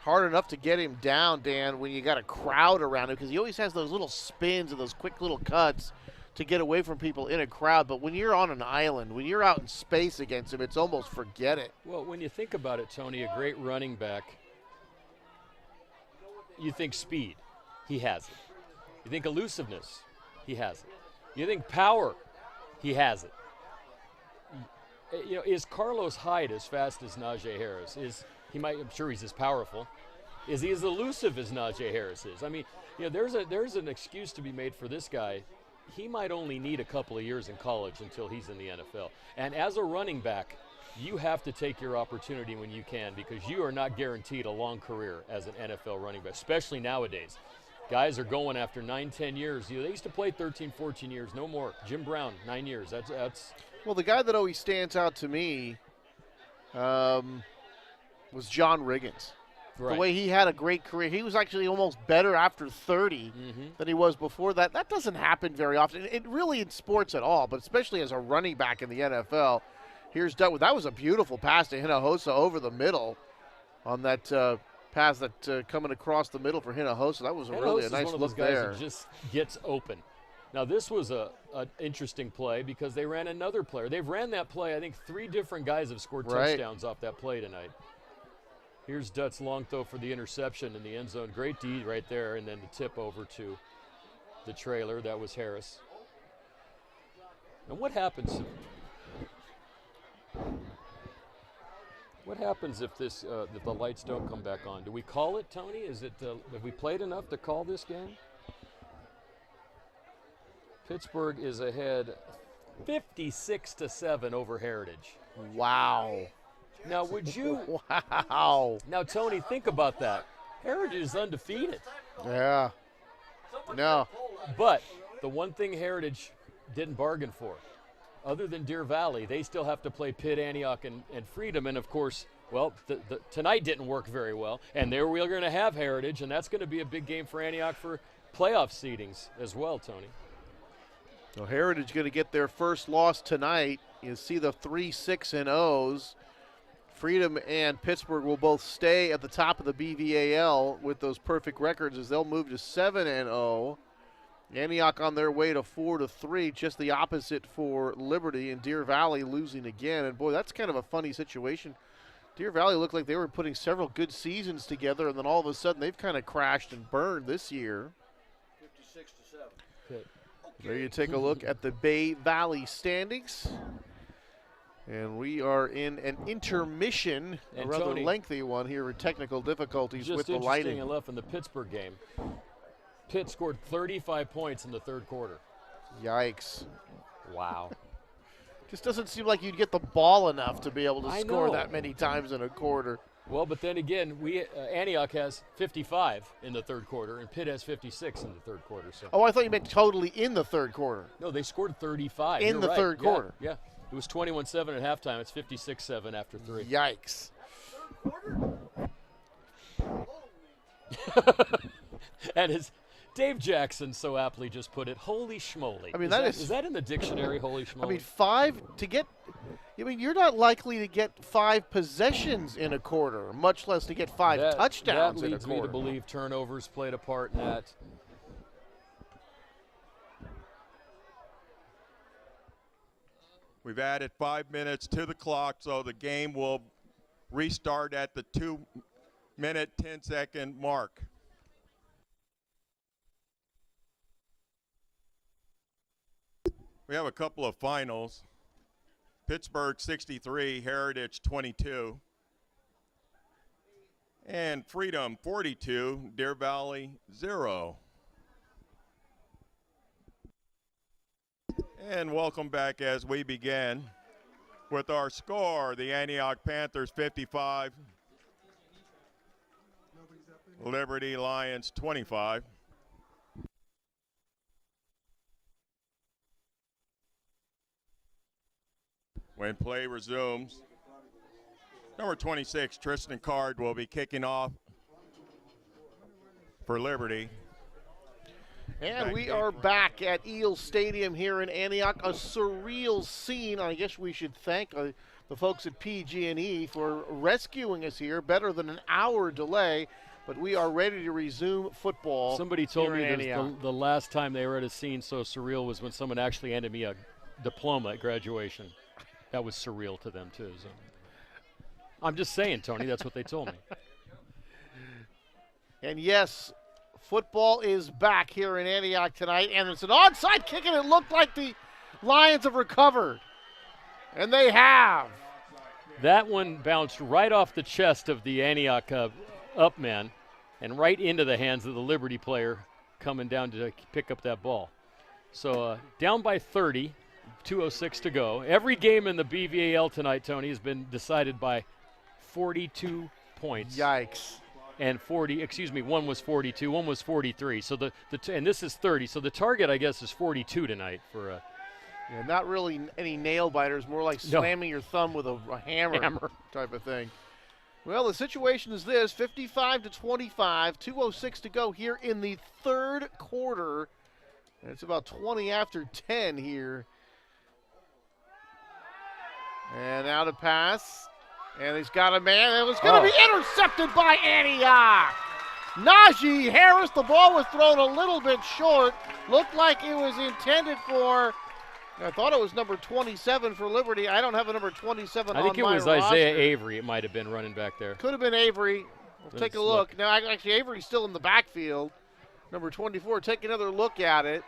Hard enough to get him down, Dan, when you got a crowd around him, because he always has those little spins and those quick little cuts to get away from people in a crowd. But when you're on an island, when you're out in space against him, it's almost forget it. Well, when you think about it, Tony, a great running back, you think speed, he has it. You think elusiveness, he has it. You think power, he has it. Is Carlos Hyde as fast as Najee Harris? I'm sure he's as powerful. Is he as elusive as Najee Harris is? I mean, there's an excuse to be made for this guy. He might only need a couple of years in college until he's in the NFL. And as a running back, you have to take your opportunity when you can, because you are not guaranteed a long career as an NFL running back, especially nowadays. Guys are going after 9-10 years. They used to play 13, 14 years, no more. Jim Brown, 9 years. That's. Well, the guy that always stands out to me was John Riggins. Right. The way he had a great career. He was actually almost better after 30 than he was before that. That doesn't happen very often. It really in sports at all, but especially as a running back in the NFL. Here's Dutwood. That was a beautiful pass to Hinojosa over the middle on that pass that coming across the middle for Hinojosa. That was really a nice look there. That just gets open. Now, this was an interesting play because they ran another player. They've ran that play. I think 3 different guys have scored touchdowns off that play tonight. Here's Dutt's long throw for the interception in the end zone. Great D right there, and then the tip over to the trailer. That was Harris. And what happens if this if the lights don't come back on? Do we call it, Tony? Is it have we played enough to call this game? Pittsburgh is ahead 56-7 over Heritage. Wow. Now, would you? Wow. Now, Tony, think about that. Heritage is undefeated. Yeah. No. But the one thing Heritage didn't bargain for, other than Deer Valley, they still have to play Pitt, Antioch, and Freedom. And, of course, well, tonight didn't work very well. And there we're going to have Heritage, and that's going to be a big game for Antioch for playoff seedings as well, Tony. So Heritage going to get their first loss tonight. You see the 3-6-0s. Freedom and Pittsburgh will both stay at the top of the BVAL with those perfect records as they'll move to 7-0. Antioch on their way to 4-3, just the opposite for Liberty, and Deer Valley losing again. And boy, that's kind of a funny situation. Deer Valley looked like they were putting several good seasons together, and then all of a sudden they've kind of crashed and burned this year. 56-7. There you take a look at the Bay Valley standings. And we are in an intermission, a rather Tony, lengthy one here with technical difficulties with the lighting. Just interesting enough in the Pittsburgh game, Pitt scored 35 points in the third quarter. Yikes. Wow. Just doesn't seem like you'd get the ball enough to be able to score that many times in a quarter. Well, but then again, Antioch has 55 in the third quarter, and Pitt has 56 in the third quarter. So. Oh, I thought you meant totally in the third quarter. No, they scored 35. In the third quarter. Yeah. It was 21-7 at halftime. It's 56-7 after 3. Yikes. And as Dave Jackson so aptly just put it, holy schmoly. I mean, is that in the dictionary, holy schmoly? I mean, 5 to get – I mean, you're not likely to get 5 possessions in a quarter, much less to get 5 touchdowns in a quarter. That leads me to believe turnovers played a part in that. We've added 5 minutes to the clock, so the game will restart at the 2-minute, 10-second mark. We have a couple of finals. Pittsburgh 63, Heritage 22. And Freedom 42, Deer Valley 0. And welcome back as we begin with our score. The Antioch Panthers 55, Liberty Lions 25. when play resumes. Number 26, Tristan Card, will be kicking off for Liberty. And we are back at Eel Stadium here in Antioch. A surreal scene. I guess we should thank the folks at PG&E for rescuing us here. Better than an hour delay, but we are ready to resume football. Somebody told me Antioch. the last time they were at a scene so surreal was when someone actually handed me a diploma at graduation. That was surreal to them too. So. I'm just saying, Tony, that's what they told me. And yes, football is back here in Antioch tonight, and it's an onside kick, and it looked like the Lions have recovered. And they have. That one bounced right off the chest of the Antioch up man and right into the hands of the Liberty player coming down to pick up that ball. So down by 30, 2:06 to go. Every game in the BVAL tonight, Tony, has been decided by 42 points. Yikes. And one was 42, one was 43. So and this is 30. So the target, I guess, is 42 tonight for yeah, not really any nail biters, more like slamming your thumb with a hammer type of thing. Well, the situation is this: 55-25, 2:06 to go here in the third quarter. And it's about 20 after 10 here. And out of pass. And he's got a man that was going to be intercepted by Antioch. Najee Harris, the ball was thrown a little bit short. Looked like it was intended for, I thought it was number 27 for Liberty. I don't have a number 27 on my I think it was roster. Isaiah Avery. It might have been running back there. Could have been Avery. We'll take a look. Now, actually, Avery's still in the backfield. Number 24, take another look at it.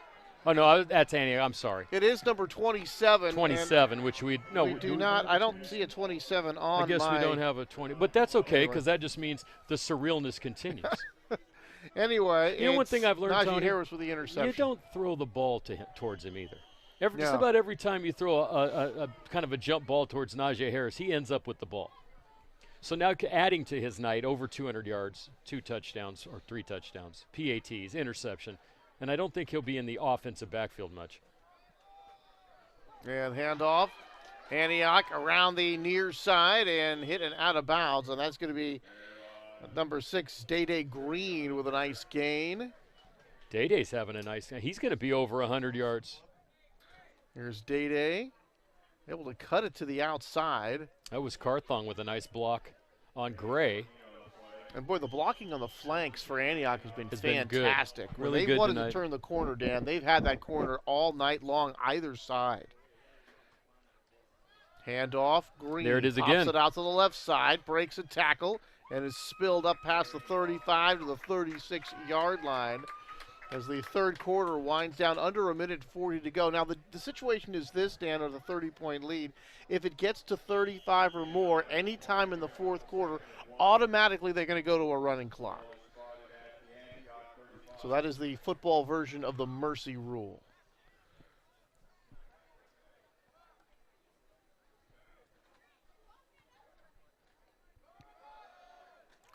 Oh, no, that's Antioch. I'm sorry. It is number 27. 27, which we do not. I don't see a 27 on. I guess we don't have a 20, but that's okay because that just means the surrealness continues. Anyway, you know one thing I've learned, Najee Tony, Harris with the interception. You don't throw the ball towards him either. Just about every time you throw a kind of a jump ball towards Najee Harris, he ends up with the ball. So now adding to his night, over 200 yards, 2 touchdowns or 3 touchdowns, PATs, interception. And I don't think he'll be in the offensive backfield much. And handoff. Antioch around the near side and hit and out of bounds. And that's going to be number 6, Day Green with a nice gain. Day's having a nice game. He's going to be over 100 yards. Here's Day able to cut it to the outside. That was Carthon with a nice block on Gray. And, boy, the blocking on the flanks for Antioch has been fantastic. Been really they good wanted tonight. to turn the corner, Dan. They've had that corner all night long, either side. Handoff, Green. There it is pops again. it out to the left side, breaks a tackle, and is spilled up past the 35 to the 36-yard line as the third quarter winds down, under a minute 40 to go. Now, the situation is this, Dan, of the 30-point lead. If it gets to 35 or more anytime in the fourth quarter, automatically they're going to go to a running clock. So that is the football version of the mercy rule.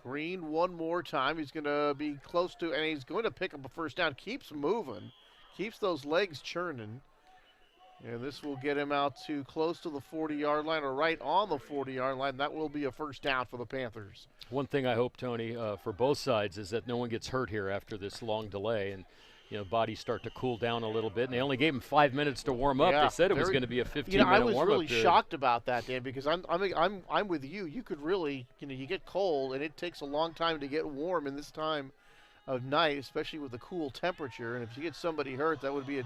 Green one more time. He's going to be close to, and he's going to pick up a first down. Keeps moving, keeps those legs churning. And this will get him out to close to the 40-yard line, or right on the 40-yard line. That will be a first down for the Panthers. One thing I hope, Tony, for both sides is that no one gets hurt here after this long delay, and bodies start to cool down a little bit. And they only gave him 5 minutes to warm up. Yeah, they said it was going to be a 15-minute warm-up. I was really period. shocked about that, Dan, because I'm with you. You could really, you get cold, and it takes a long time to get warm in this time of night, especially with the cool temperature. And if you get somebody hurt, that would be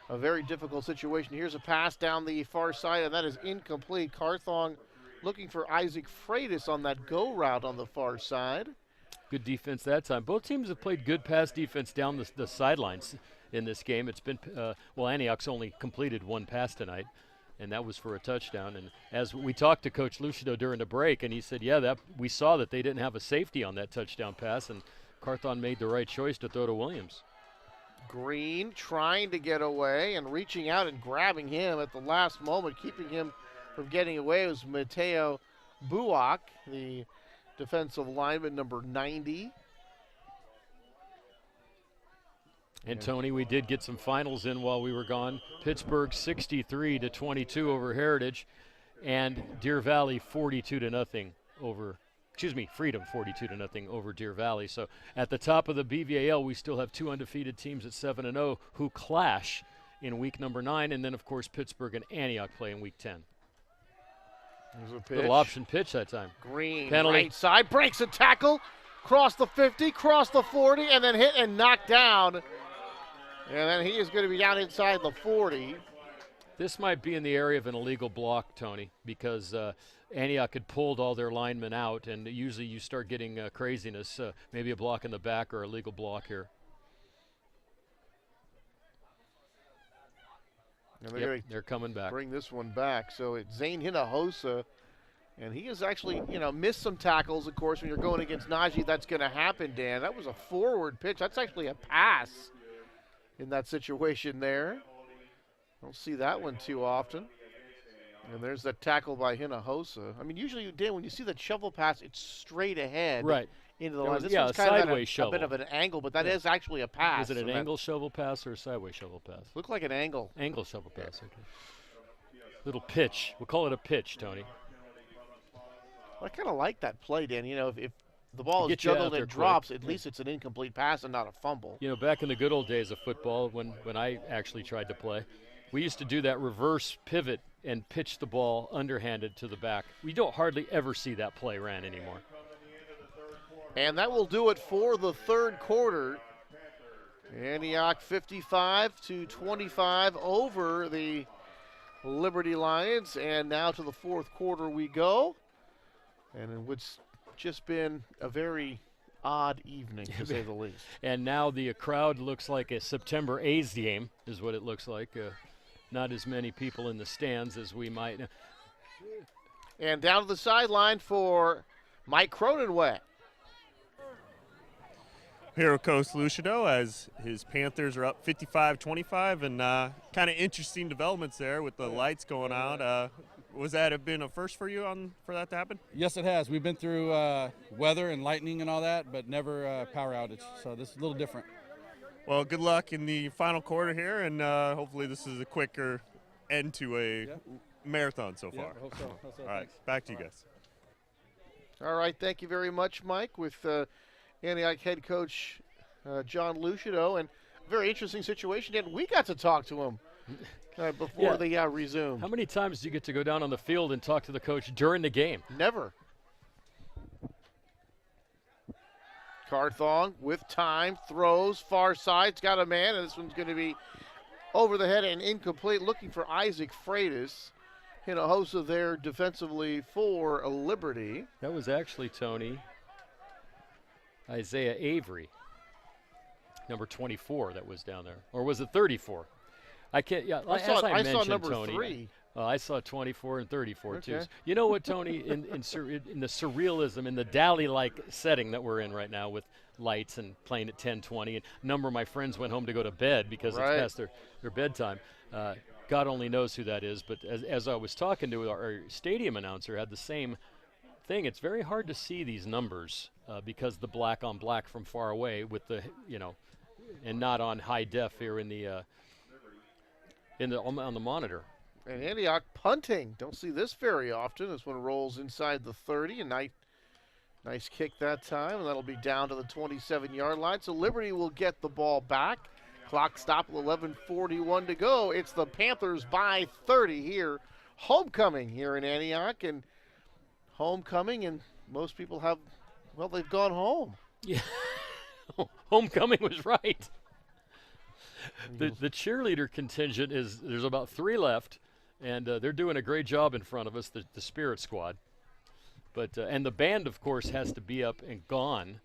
a very difficult situation. Here's a pass down the far side, and that is incomplete. Carthon looking for Isaac Freitas on that go route on the far side. Good defense that time. Both teams have played good pass defense down the sidelines in this game. It's been, Antioch's only completed one pass tonight, and that was for a touchdown. And as we talked to Coach Lucido during the break, and he said, we saw that they didn't have a safety on that touchdown pass, and Carthon made the right choice to throw to Williams. Green trying to get away and reaching out and grabbing him at the last moment, keeping him from getting away. It was Mateo Buak, the defensive lineman, number 90. And Tony, we did get some finals in while we were gone. Pittsburgh 63-22 over Heritage. and Deer Valley 42-0 over. Excuse me, Freedom 42-0 over Deer Valley. So at the top of the BVAL, we still have 2 undefeated teams at 7-0 who clash in week number 9, and then of course Pittsburgh and Antioch play in week 10. There's a pitch. Little option pitch that time. Green, penalty. Right side, breaks a tackle, cross the 50, cross the 40, and then hit and knocked down. And then he is going to be down inside the 40. This might be in the area of an illegal block, Tony, because Antioch had pulled all their linemen out, and usually you start getting craziness, maybe a block in the back or a legal block here. And they're coming back. Bring this one back. So it's Zane Hinojosa, and he has actually, missed some tackles. Of course, when you're going against Najee, that's going to happen, Dan. That was a forward pitch. That's actually a pass in that situation there. Don't see that one too often. And there's that tackle by Hinojosa. I mean, usually, Dan, when you see that shovel pass, it's straight ahead. Right. Into the line. This yeah, one's a kind of sideways shovel. A bit of an angle, but that is actually a pass. Is it an angle shovel pass or a sideways shovel pass? Looked like an angle. Angle shovel pass, okay. Little pitch. We'll call it a pitch, Tony. I kind of like that play, Dan. If the ball is juggled and drops, at least it's an incomplete pass and not a fumble. Back in the good old days of football, when I actually tried to play, we used to do that reverse pivot and pitch the ball underhanded to the back. We don't hardly ever see that play ran anymore. And that will do it for the third quarter. Antioch 55-25 over the Liberty Lions. And now to the fourth quarter we go. And in which just been a very odd evening, to say the least. And now the crowd looks like a September A's game, is what it looks like. Not as many people in the stands as we might. And down to the sideline for Mike Cronenwett. Hero Coast Lucido as his Panthers are up 55-25, and kind of interesting developments there with the lights going out. Was that have been a first for you for that to happen? Yes, it has. We've been through weather and lightning and all that, but never power outage. So this is a little different. Well, good luck in the final quarter here, and hopefully this is a quicker end to a marathon so far. Hope so. All right, back to you guys. All right, thank you very much, Mike, with Antioch head coach John Lucido, and very interesting situation. And we got to talk to him before they resumed. How many times do you get to go down on the field and talk to the coach during the game? Never. Carthong with time, throws, far side's got a man, and this one's going to be over the head and incomplete, looking for Isaac Freitas. Hinojosa there defensively for Liberty. That was actually, Tony, Isaiah Avery, number 24, that was down there. Or was it 34? I can't. Yeah, I saw number Tony, 3. I saw 24 and 34 Okay. too. You know what, Tony? In the surrealism, in the Dali-like setting that we're in right now, with lights and playing at 10:20, and a number of my friends went home to go to bed because it's past their bedtime. God only knows who that is. But as I was talking to our stadium announcer, had the same thing. It's very hard to see these numbers because the black on black from far away with the and not on high def here on the monitor. And Antioch punting. Don't see this very often. This one rolls inside the 30. A nice kick that time, and that'll be down to the 27-yard line. So Liberty will get the ball back. Clock stop with 11:41 to go. It's the Panthers by 30 here. Homecoming here in Antioch, and homecoming, and most people they've gone home. Yeah, homecoming was right. The cheerleader contingent there's about 3 left, and they're doing a great job in front of us, the Spirit Squad. But and the band, of course, has to be up and gone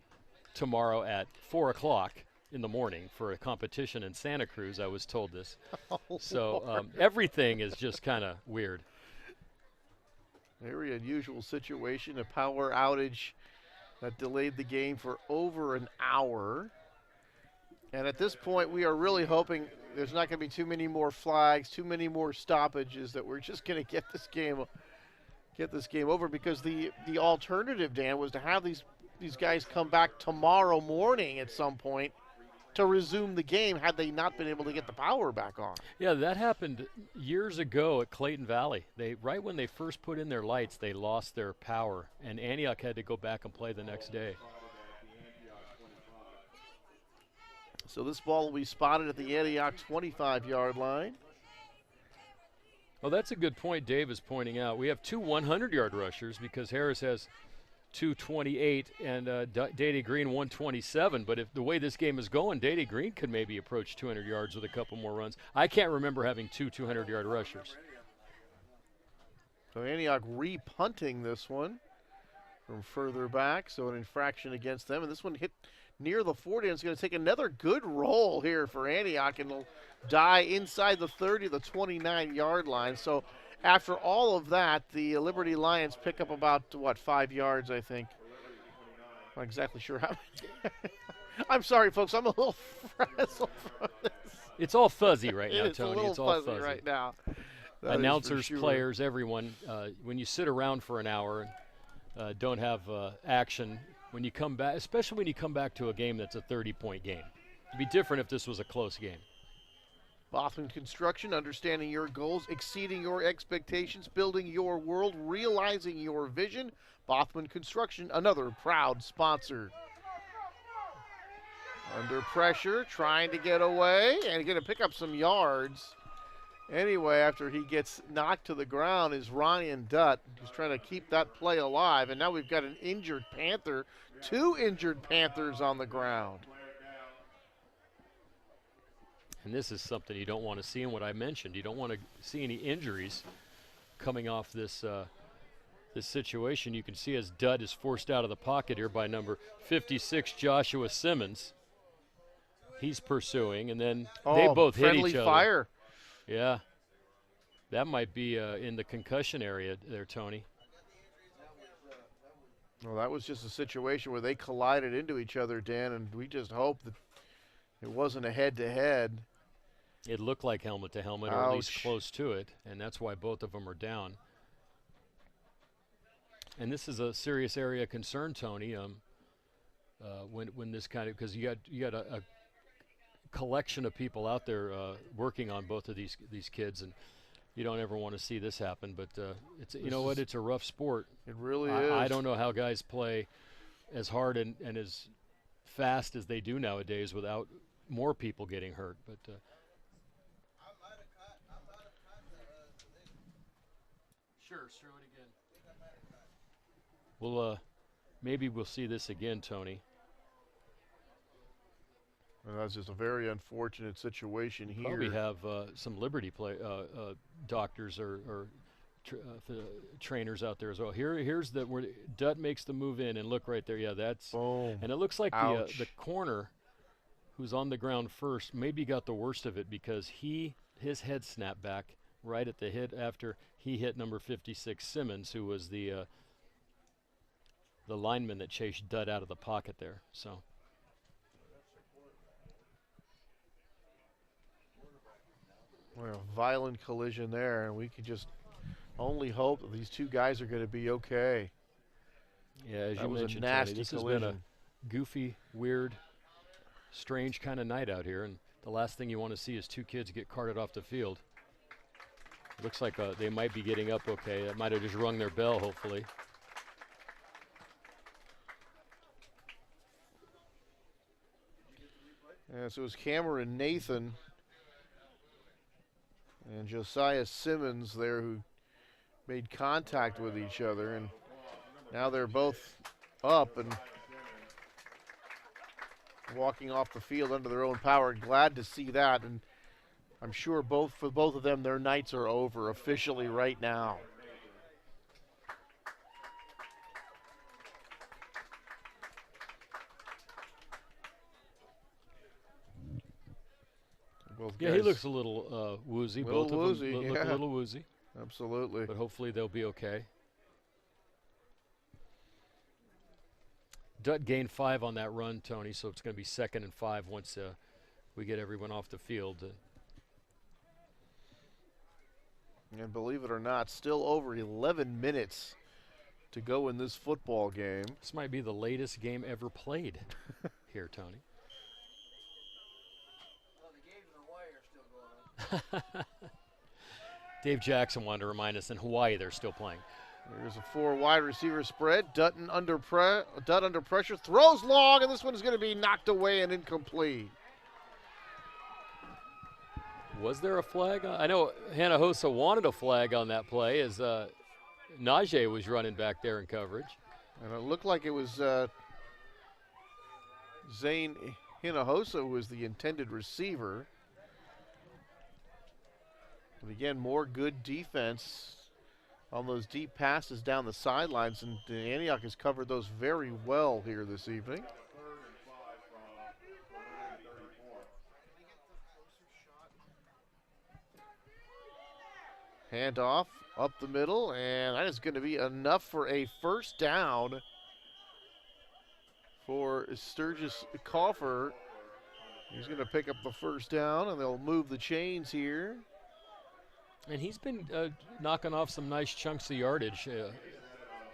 tomorrow at 4 o'clock in the morning for a competition in Santa Cruz. I was told this. So everything is just kind of weird. Very unusual situation, a power outage that delayed the game for over an hour. And at this point, we are really hoping there's not going to be too many more flags, too many more stoppages, that we're just going to get this game over, because the alternative, Dan, was to have these guys come back tomorrow morning at some point to resume the game had they not been able to get the power back on. Yeah, that happened years ago at Clayton Valley. Right when they first put in their lights, they lost their power, and Antioch had to go back and play the next day. So this ball will be spotted at the Antioch 25-yard line. Well, that's a good point Dave is pointing out. We have two 100-yard rushers because Harris has 228 and Dady Green 127. But if the way this game is going, Dady Green could maybe approach 200 yards with a couple more runs. I can't remember having two 200-yard rushers. So Antioch re-punting this one from further back, so an infraction against them. And this one hit near the 40, and it's going to take another good roll here for Antioch, and it'll die inside the 30, the 29-yard line. So after all of that, the Liberty Lions pick up about, 5 yards, I think. Not exactly sure how many. I'm sorry, folks. I'm a little frazzled from this. It's all fuzzy right now, It's Tony. a little It's all fuzzy right now. That is for Announcers, sure. players, everyone. When you sit around for an hour and don't have action, when you come back, especially when you come back to a game that's a 30-point game. It'd be different if this was a close game. Bothman Construction, understanding your goals, exceeding your expectations, building your world, realizing your vision. Bothman Construction, another proud sponsor. Under pressure, trying to get away, and going to pick up some yards. Anyway, after he gets knocked to the ground is Ryan Dutt, who's trying to keep that play alive. And now we've got an injured Panther, 2 injured Panthers on the ground. And this is something you don't want to see in what I mentioned. You don't want to see any injuries coming off this this situation. You can see as Dutt is forced out of the pocket here by number 56, Joshua Simmons. He's pursuing, and then they both hit each other. Friendly fire. Yeah. That might be in the concussion area there, Tony. Well, that was just a situation where they collided into each other, Dan, and we just hope that it wasn't a head-to-head. It looked like helmet to helmet, or at least close to it, and that's why both of them are down. And this is a serious area of concern, Tony. When this kind of, because you got a collection of people out there working on both of these kids, and you don't ever want to see this happen. But it's it's a rough sport. It really is. I don't know how guys play as hard and as fast as they do nowadays without more people getting hurt. But sure, show it again. Well, maybe we'll see this again, Tony. Well, that's just a very unfortunate situation here. Probably have some Liberty doctors or trainers out there as well. Here's where Dutt makes the move in, and look right there. Yeah, that's boom. And it looks like the corner, who's on the ground first, maybe got the worst of it because his head snapped back right at the hit after he hit number 56 Simmons, who was the lineman that chased Dutt out of the pocket there. So. Well, violent collision there, and we could just only hope that these two guys are going to be okay. Yeah, as you mentioned, a nasty Tony, this collision. has been a goofy, weird, strange kind of night out here, and the last thing you want to see is two kids get carted off the field. It looks like they might be getting up okay. That might have just rung their bell, hopefully. Yeah, so it was Cameron Nathan and Josiah Simmons there who made contact with each other, and now they're both up and walking off the field under their own power. Glad to see that, and I'm sure for both of them, their nights are over officially right now. Yeah, he looks a little woozy. Both of them look a little woozy. Absolutely. But hopefully they'll be okay. Dutt gained 5 on that run, Tony, so it's going to be 2nd and 5 once we get everyone off the field. And believe it or not, still over 11 minutes to go in this football game. This might be the latest game ever played here, Tony. Dave Jackson wanted to remind us in Hawaii they're still playing. There's a 4 wide receiver spread. Dutt under pressure. Throws long, and this one is going to be knocked away and incomplete. Was there a flag? I know Hinojosa wanted a flag on that play as Najee was running back there in coverage. And it looked like it was Zane Hinojosa who was the intended receiver. But again, more good defense on those deep passes down the sidelines, and Antioch has covered those very well here this evening. Handoff up the middle, and that is going to be enough for a first down for Sturgis Coffer. He's going to pick up the first down, and they'll move the chains here. And he's been knocking off some nice chunks of yardage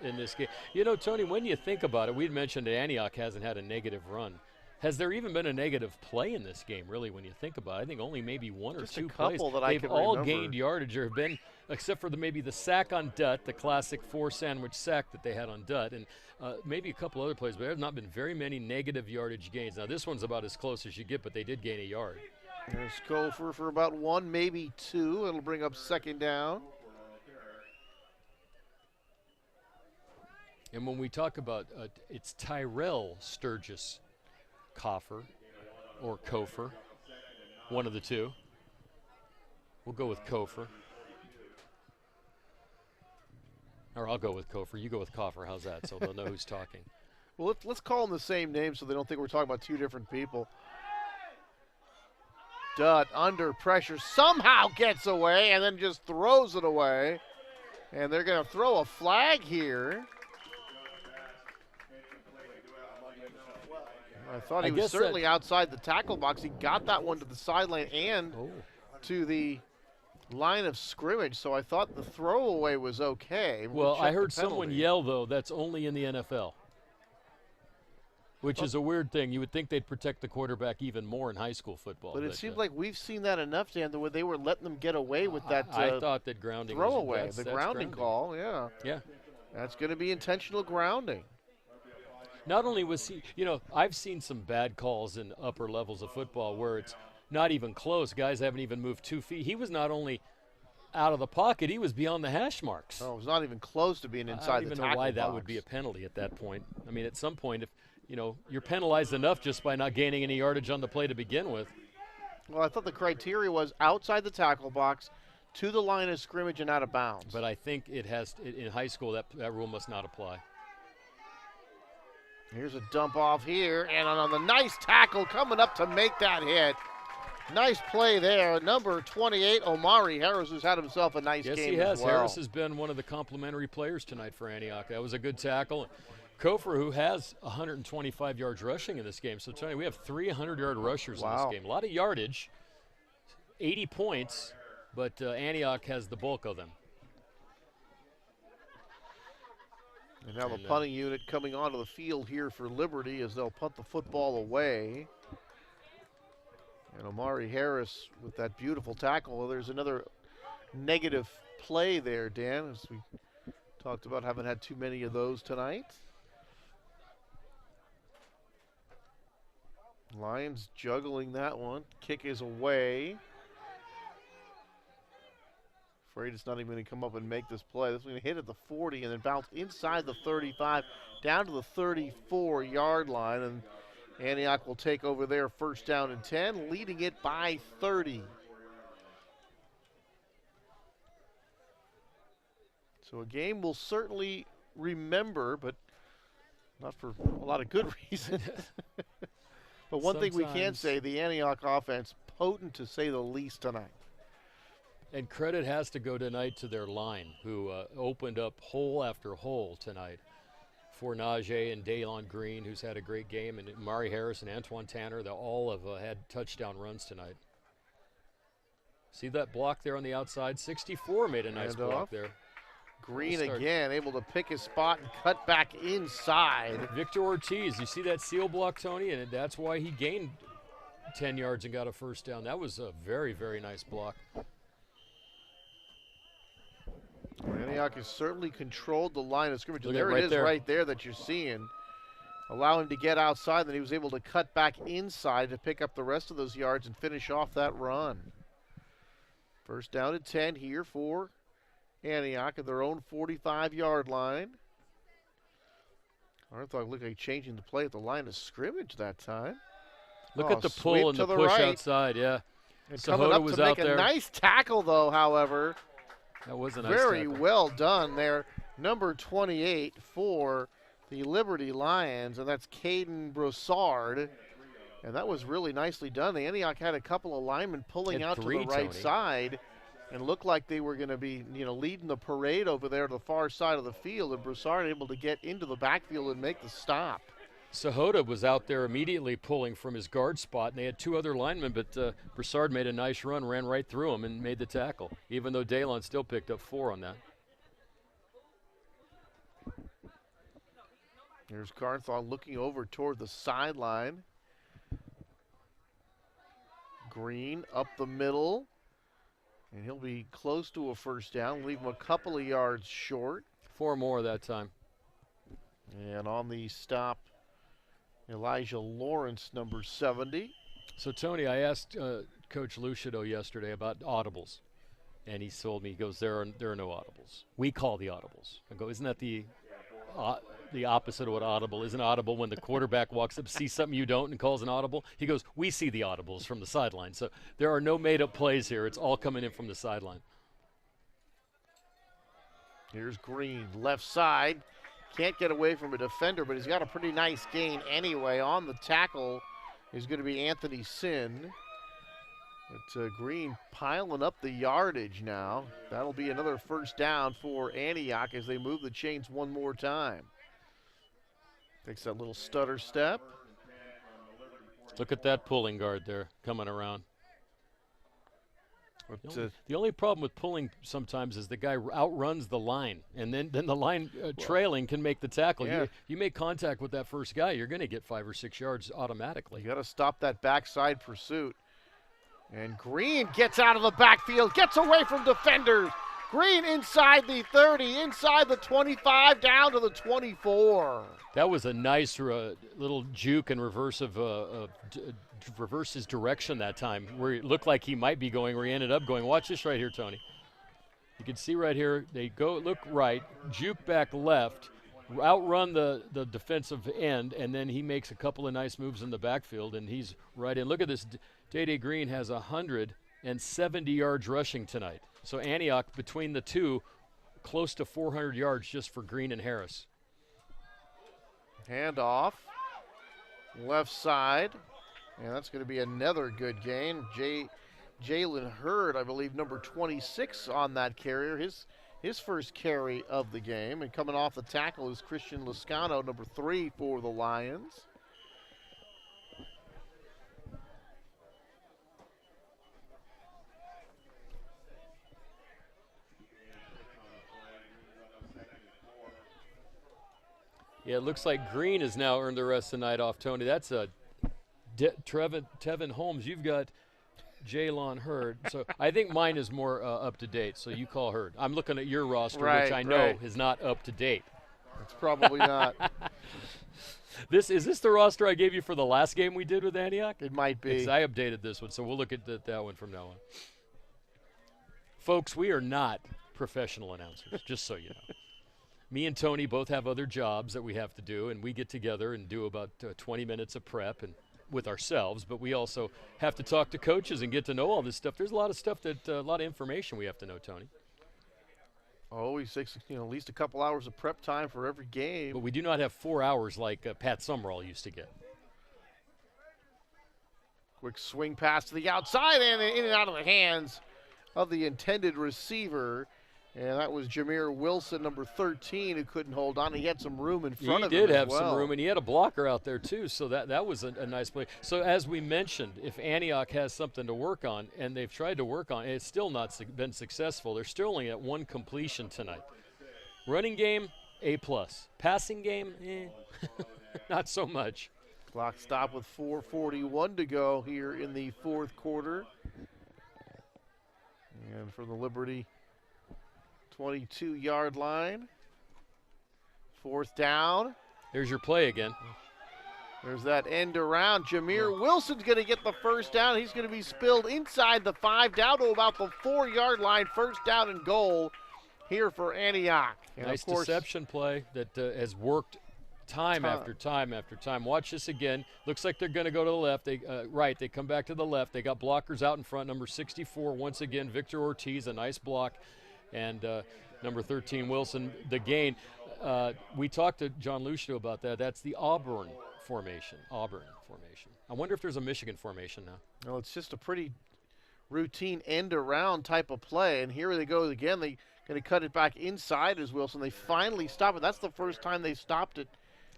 in this game. You know, Tony, when you think about it, we'd mentioned that Antioch hasn't had a negative run. Has there even been a negative play in this game, really, when you think about it? I think only maybe one Just or two a couple plays. that I They've can all remember. gained yardage. There have been, except for maybe the sack on Dutt, the classic 4-sandwich sack that they had on Dutt, and maybe a couple other plays, but there have not been very many negative yardage gains. Now, this one's about as close as you get, but they did gain a yard. There's Cofer for about 1, maybe 2. It'll bring up second down. And when we talk about it's Tyrell Sturgis Coffer or Cofer, one of the two. We'll go with Cofer. Or I'll go with Cofer. You go with Coffer. How's that? So they'll know who's talking. Well, let's call them the same name so they don't think we're talking about two different people. Dutt under pressure, somehow gets away and then just throws it away. And they're going to throw a flag here. I thought he was certainly outside the tackle box. He got that one to the sideline and to the line of scrimmage, so I thought the throwaway was okay. Well, I heard someone yell, though, that's only in the NFL, which is a weird thing. You would think they'd protect the quarterback even more in high school football. But it seems like we've seen that enough, Dan, where they were letting them get away with that I thought that grounding throwaway, was, the that's grounding call, yeah. Yeah. That's going to be intentional grounding. Not only was he, you know, I've seen some bad calls in upper levels of football where it's not even close. Guys haven't even moved 2 feet. He was not only out of the pocket, he was beyond the hash marks. Oh, it was not even close to being inside the tackle box. I don't even know why that would be a penalty at that point. I mean, at some point, if you know, you're penalized enough just by not gaining any yardage on the play to begin with. Well, I thought the criteria was outside the tackle box, to the line of scrimmage and out of bounds. But I think it has, in high school, that rule must not apply. Here's a dump off here, and on the nice tackle coming up to make that hit. Nice play there. Number 28, Omari Harris, who's had himself a nice game. Yes, he has. As well. Harris has been one of the complimentary players tonight for Antioch. That was a good tackle. Kofor, who has 125 yards rushing in this game. So, Tony, we have 300-yard rushers in this game. A lot of yardage, 80 points, but Antioch has the bulk of them. And now the punting unit coming onto the field here for Liberty as they'll punt the football away. And Omari Harris with that beautiful tackle. Well, there's another negative play there, Dan, as we talked about, haven't had too many of those tonight. Lions juggling that one. Kick is away. Afraid it's not even going to come up and make this play. This is going to hit at the 40 and then bounce inside the 35 down to the 34-yard line. And Antioch will take over there, first down and 10, leading it by 30. So a game we'll certainly remember, but not for a lot of good reason. But one thing we can say, the Antioch offense, potent to say the least tonight. And credit has to go tonight to their line, who opened up hole after hole tonight for Najee and Daylon Green, who's had a great game, and Mari Harris and Antoine Tanner. They all have had touchdown runs tonight. See that block there on the outside? 64 made a nice block there. Green again, able to pick his spot and cut back inside. Victor Ortiz, you see that seal block, Tony? And that's why he gained 10 yards and got a first down. That was a very, very nice block. Antioch has certainly controlled the line of scrimmage. Look There at it is right there that you're seeing. Allow him to get outside, then he was able to cut back inside to pick up the rest of those yards and finish off that run. First down at 10 here for Antioch at their own 45-yard line. Harbaugh looked like changing the play at the line of scrimmage that time. Look at the pull and the push outside, yeah. And coming up was to out make there. a nice tackle, though, however. That was a nice Very tackle. well done there. Number 28 for the Liberty Lions, and that's Caden Broussard. And that was really nicely done. The Antioch had a couple of linemen pulling out to the right side and looked like they were going to be, leading the parade over there to the far side of the field. And Broussard able to get into the backfield and make the stop. Sahota was out there immediately pulling from his guard spot, and they had two other linemen, but Broussard made a nice run, ran right through him, and made the tackle, even though Dalon still picked up 4 on that. Here's Carthon looking over toward the sideline. Green up the middle, and he'll be close to a first down, leave him a couple of yards short. 4 more that time. And on the stop, Elijah Lawrence, number 70. So, Tony, I asked Coach Lucido yesterday about audibles, and he told me, he goes, there are no audibles. We call the audibles. I go, isn't that the opposite of what audible is? An audible when the quarterback walks up, sees something you don't, and calls an audible? He goes, we see the audibles from the sideline. So there are no made-up plays here. It's all coming in from the sideline. Here's Green, left side. Can't get away from a defender, but he's got a pretty nice gain anyway. On the tackle is going to be Anthony Sin. But Green piling up the yardage now. That'll be another first down for Antioch as they move the chains one more time. Takes that little stutter step. Look at that pulling guard there coming around. But, the only problem with pulling sometimes is the guy outruns the line, and then the line trailing can make the tackle. Yeah. You make contact with that first guy, you're going to get 5 or 6 yards automatically. You got to stop that backside pursuit. And Green gets out of the backfield, gets away from defenders. Green inside the 30, inside the 25, down to the 24. That was a nice little juke and reverse his direction that time, where it looked like he might be going where he ended up going. Watch this right here, Tony. You can see right here, they go look right, juke back left, outrun the defensive end, and then he makes a couple of nice moves in the backfield, and he's right in. Look at this. Day Green has 170 yards rushing tonight. So Antioch, between the two, close to 400 yards just for Green and Harris. Handoff, left side, and that's going to be another good gain. Jalen Hurd, I believe, number 26 on that carrier, his first carry of the game. And coming off the tackle is Christian Lascano, number 3 for the Lions. Yeah, it looks like Green has now earned the rest of the night off, Tony. That's a Tevin Holmes. You've got Jalen Hurd. So I think mine is more up to date. So you call Hurd. I'm looking at your roster, which I know is not up to date. It's probably not. Is this the roster I gave you for the last game we did with Antioch? It might be. Because I updated this one, so we'll look at that one from now on. Folks, we are not professional announcers, just so you know. Me and Tony both have other jobs that we have to do, and we get together and do about 20 minutes of prep and with ourselves, but we also have to talk to coaches and get to know all this stuff. There's a lot of stuff a lot of information we have to know, Tony. Always takes at least a couple hours of prep time for every game. But we do not have 4 hours like Pat Summerall used to get. Quick swing pass to the outside and in and out of the hands of the intended receiver. And that was Jameer Wilson, number 13, who couldn't hold on. He had some room in front of him. He did have some room, and he had a blocker out there, too. So that was a nice play. So as we mentioned, if Antioch has something to work on, and they've tried to work on it, it's still not been successful. They're still only at 1 completion tonight. Running game, A+. Passing game, not so much. Clock stop with 4:41 to go here in the fourth quarter. And from the Liberty 22-yard line. Fourth down. There's your play again. There's that end around. Jameer Wilson's going to get the first down. He's going to be spilled inside the 5, down to about the 4-yard line. First down and goal here for Antioch. And nice of course, deception play that has worked time after time after time. Watch this again. Looks like they're going to go to the left. Right, they come back to the left. They got blockers out in front. Number 64, once again, Victor Ortiz, a nice block. And number 13, Wilson, the gain. We talked to John Lucido about that. That's the Auburn formation. I wonder if there's a Michigan formation now. Well, it's just a pretty routine end around type of play. And here they go again. They're going to cut it back inside as Wilson. They finally stop it. That's the first time they stopped it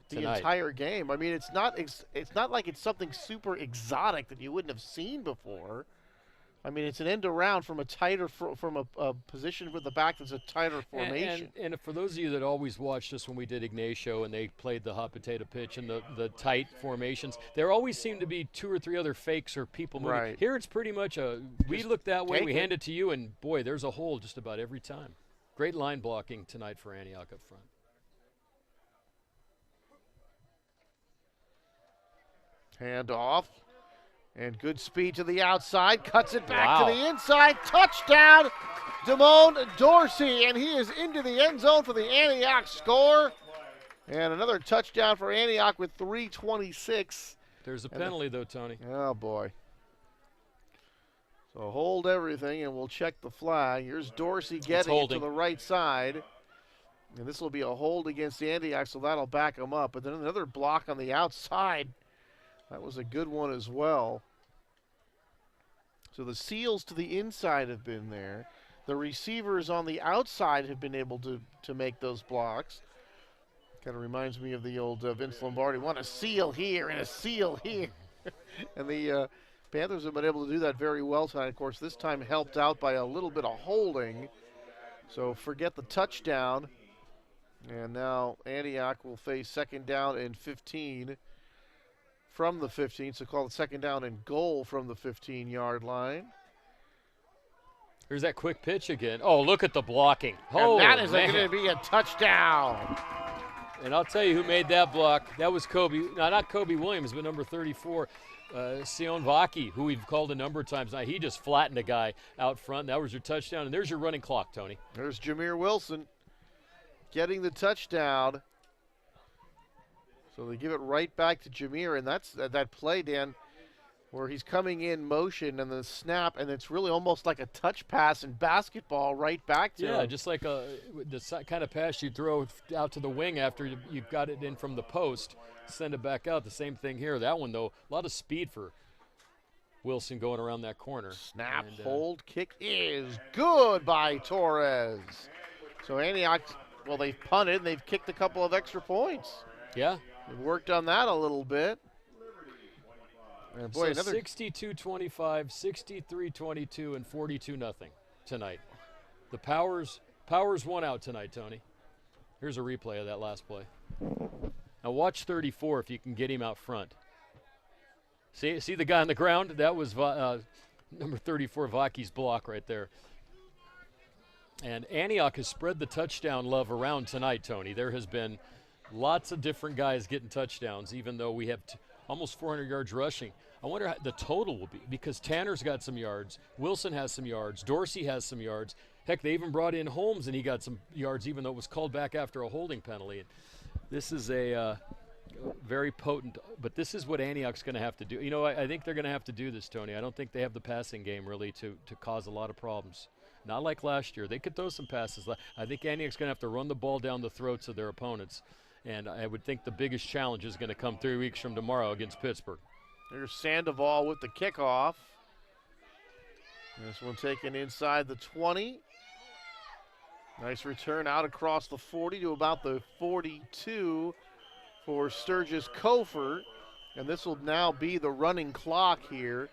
the entire game. I mean, it's not like it's something super exotic that you wouldn't have seen before. I mean, it's an end around from a tighter from a position with the back that's a tighter formation. And for those of you that always watched us when we did Ignacio and they played the hot potato pitch and the tight formations, there always seemed to be 2 or 3 other fakes or people moving. Right. Here it's pretty much we look that way, we hand it to you, and boy, there's a hole just about every time. Great line blocking tonight for Antioch up front. Hand off. And good speed to the outside, cuts it back to the inside. Touchdown, Damone Dorsey, and he is into the end zone for the Antioch score. And another touchdown for Antioch with 3:26. There's a penalty, though, Tony. Oh, boy. So hold everything, and we'll check the flag. Here's Dorsey getting it to the right side. And this will be a hold against Antioch, so that'll back him up. But then another block on the outside. That was a good one as well. So the seals to the inside have been there. The receivers on the outside have been able to make those blocks. Kind of reminds me of the old Vince Lombardi. Want a seal here and a seal here. And the Panthers have been able to do that very well tonight. Of course, this time helped out by a little bit of holding. So forget the touchdown. And now Antioch will face second down and 15. From the 15, so call it second down and goal from the 15-yard line. Here's that quick pitch again. Oh, look at the blocking. And that is going to be a touchdown. And I'll tell you who made that block. That was Kobe. No, not Kobe Williams, but number 34, Sion Vaki, who we've called a number of times now. He just flattened a guy out front. That was your touchdown. And there's your running clock, Tony. There's Jameer Wilson getting the touchdown. So they give it right back to Jameer, and that's that play, Dan, where he's coming in motion and the snap, and it's really almost like a touch pass in basketball right back to him. Yeah, just like the kind of pass you throw out to the wing after you've got it in from the post, send it back out. The same thing here. That one, though, a lot of speed for Wilson going around that corner. Snap, hold, kick is good by Torres. So Antioch, well, they've punted, and they've kicked a couple of extra points. Yeah. They've worked on that a little bit. And boy, so 62-25, 63-22, and 42-0 tonight. The Powers won out tonight, Tony. Here's a replay of that last play. Now watch 34 if you can get him out front. See the guy on the ground? That was number 34, Vaki's block right there. And Antioch has spread the touchdown love around tonight, Tony. There has been lots of different guys getting touchdowns, even though we have almost 400 yards rushing. I wonder how the total will be, because Tanner's got some yards, Wilson has some yards, Dorsey has some yards. Heck, they even brought in Holmes, and he got some yards, even though it was called back after a holding penalty. And this is a very potent, but this is what Antioch's going to have to do. You know, I think they're going to have to do this, Tony. I don't think they have the passing game really to cause a lot of problems. Not like last year. They could throw some passes. I think Antioch's going to have to run the ball down the throats of their opponents. And I would think the biggest challenge is going to come 3 weeks from tomorrow against Pittsburgh. There's Sandoval with the kickoff. This one taken inside the 20. Nice return out across the 40 to about the 42 for Sturgis Kofor. And this will now be the running clock here,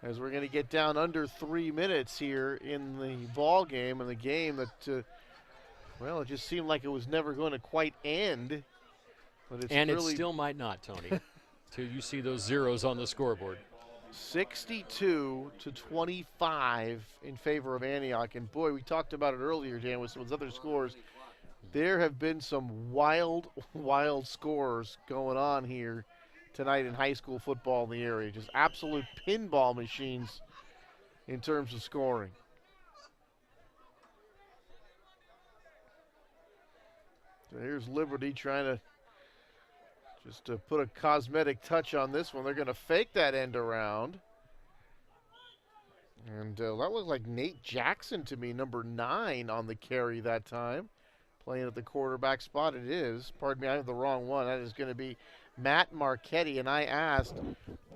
as we're going to get down under 3 minutes here in the ball game, and the game that, well, it just seemed like it was never going to quite end. But it's and really it still might not, Tony. till you see those zeros on the scoreboard. 62-25 in favor of Antioch. And boy, we talked about it earlier, Dan, with some of those other scores. There have been some wild, wild scores going on here tonight in high school football in the area. Just absolute pinball machines in terms of scoring. So here's Liberty trying to just to put a cosmetic touch on this one. They're going to fake that end around. And that looked like Nate Jackson to me, number 9 on the carry that time. Playing at the quarterback spot it is. Pardon me, I have the wrong one. That is going to be Matt Marchetti. And I asked,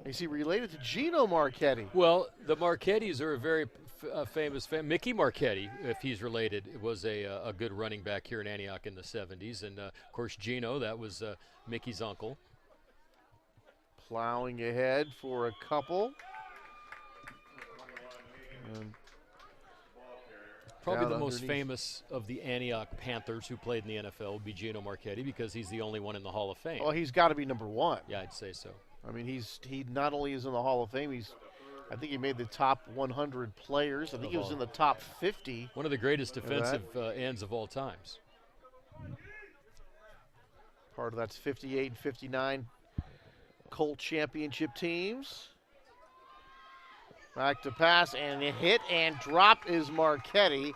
is he related to Gino Marchetti? Well, the Marchettis are a very famous Mickey Marchetti, if he's related, was a good running back here in Antioch in the 70s. And, of course, Gino, that was Mickey's uncle. Plowing ahead for a couple. And probably the most famous of the Antioch Panthers who played in the NFL would be Gino Marchetti, because he's the only one in the Hall of Fame. Well, he's got to be number 1. Yeah, I'd say so. I mean, he not only is in the Hall of Fame, I think he made the top 100 players. I think he was in the top 50. One of the greatest defensive ends of all times. Part of that's 58 and 59 Colt championship teams. Back to pass, and a hit and drop is Marchetti.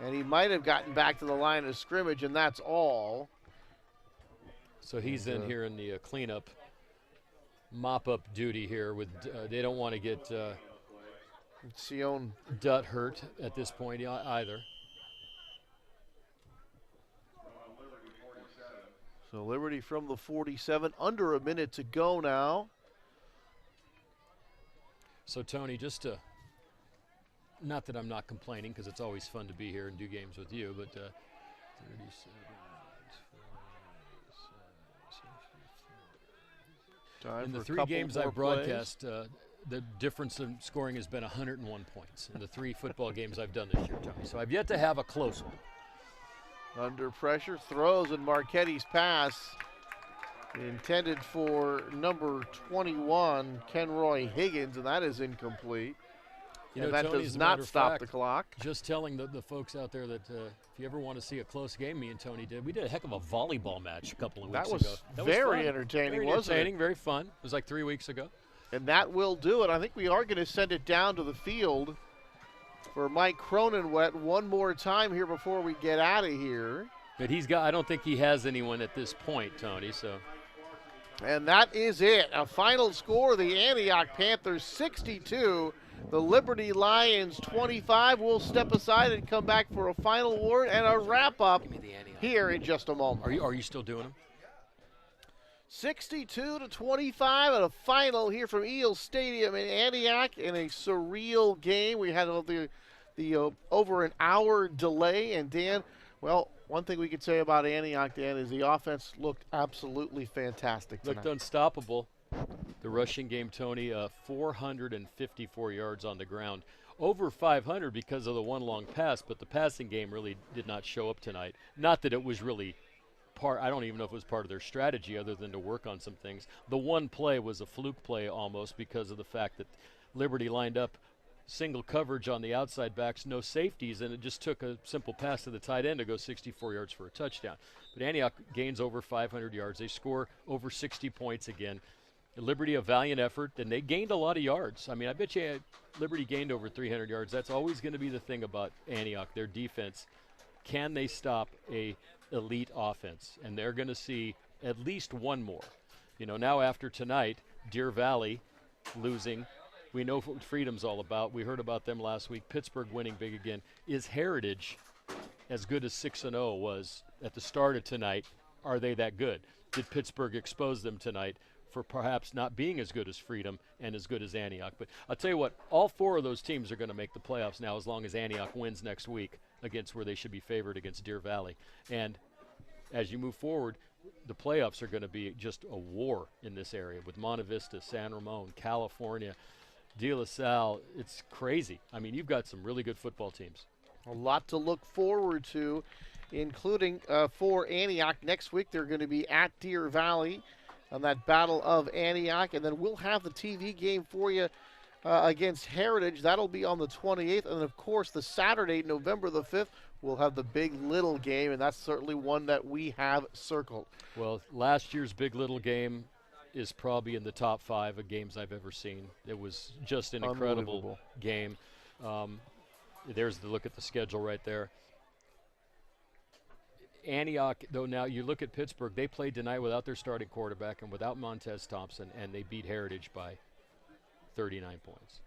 And he might have gotten back to the line of scrimmage, and that's all. So he's in here in the cleanup, mop-up duty here. With they don't want to get Sion Dutt hurt at this point either. So Liberty from the 47, under a minute to go now. So, Tony, just to, not that I'm not complaining, because it's always fun to be here and do games with you, but 37, in the 3 games I've broadcast, the difference in scoring has been 101 points in the 3 football games I've done this year, Tony. So I've yet to have a close one. Under pressure, throws, and Marchetti's pass intended for number 21, Kenroy Higgins, and that is incomplete. And that Tony, does not stop the clock. Just telling the folks out there that if you ever want to see a close game, me and Tony did. We did a heck of a volleyball match a couple of weeks ago. That was very entertaining, wasn't it? Very fun. It was like 3 weeks ago. And that will do it. I think we are going to send it down to the field for Mike Cronenwett one more time here before we get out of here. But I don't think he has anyone at this point, Tony, so. And that is it. A final score, the Antioch Panthers 62, the Liberty Lions 25. We'll step aside and come back for a final award and a wrap-up here in just a moment. Are you still doing them? 62-25 at a final here from Eels Stadium in Antioch in a surreal game. We had the over an hour delay, and Dan, well, one thing we could say about Antioch, Dan, is the offense looked absolutely fantastic tonight. Looked unstoppable. The rushing game, Tony, 454 yards on the ground. Over 500 because of the one long pass, but the passing game really did not show up tonight. Not that it was really I don't even know if it was part of their strategy other than to work on some things. The one play was a fluke play almost because of the fact that Liberty lined up single coverage on the outside backs, no safeties, and it just took a simple pass to the tight end to go 64 yards for a touchdown. But Antioch gains over 500 yards. They score over 60 points again. Liberty, a valiant effort, and they gained a lot of yards. I mean, I bet you Liberty gained over 300 yards. That's always going to be the thing about Antioch, their defense. Can they stop a elite offense? And they're going to see at least one more. You know, now after tonight, Deer Valley losing. We know what Freedom's all about. We heard about them last week. Pittsburgh winning big again. Is Heritage as good as 6-0 was at the start of tonight? Are they that good? Did Pittsburgh expose them tonight for perhaps not being as good as Freedom and as good as Antioch? But I'll tell you what, all 4 of those teams are going to make the playoffs now as long as Antioch wins next week against where they should be favored against Deer Valley. And as you move forward, the playoffs are going to be just a war in this area with Monte Vista, San Ramon, California, De La Salle. It's crazy. I mean, you've got some really good football teams. A lot to look forward to, including for Antioch next week. They're going to be at Deer Valley on that Battle of Antioch. And then we'll have the TV game for you against Heritage. That'll be on the 28th. And, of course, the Saturday, November the 5th, we'll have the Big Little game, and that's certainly one that we have circled. Well, last year's Big Little game is probably in the top 5 of games I've ever seen. It was just an incredible game. There's the look at the schedule right there. Antioch, though, now you look at Pittsburgh, they played tonight without their starting quarterback and without Montez Thompson, and they beat Heritage by 39 points.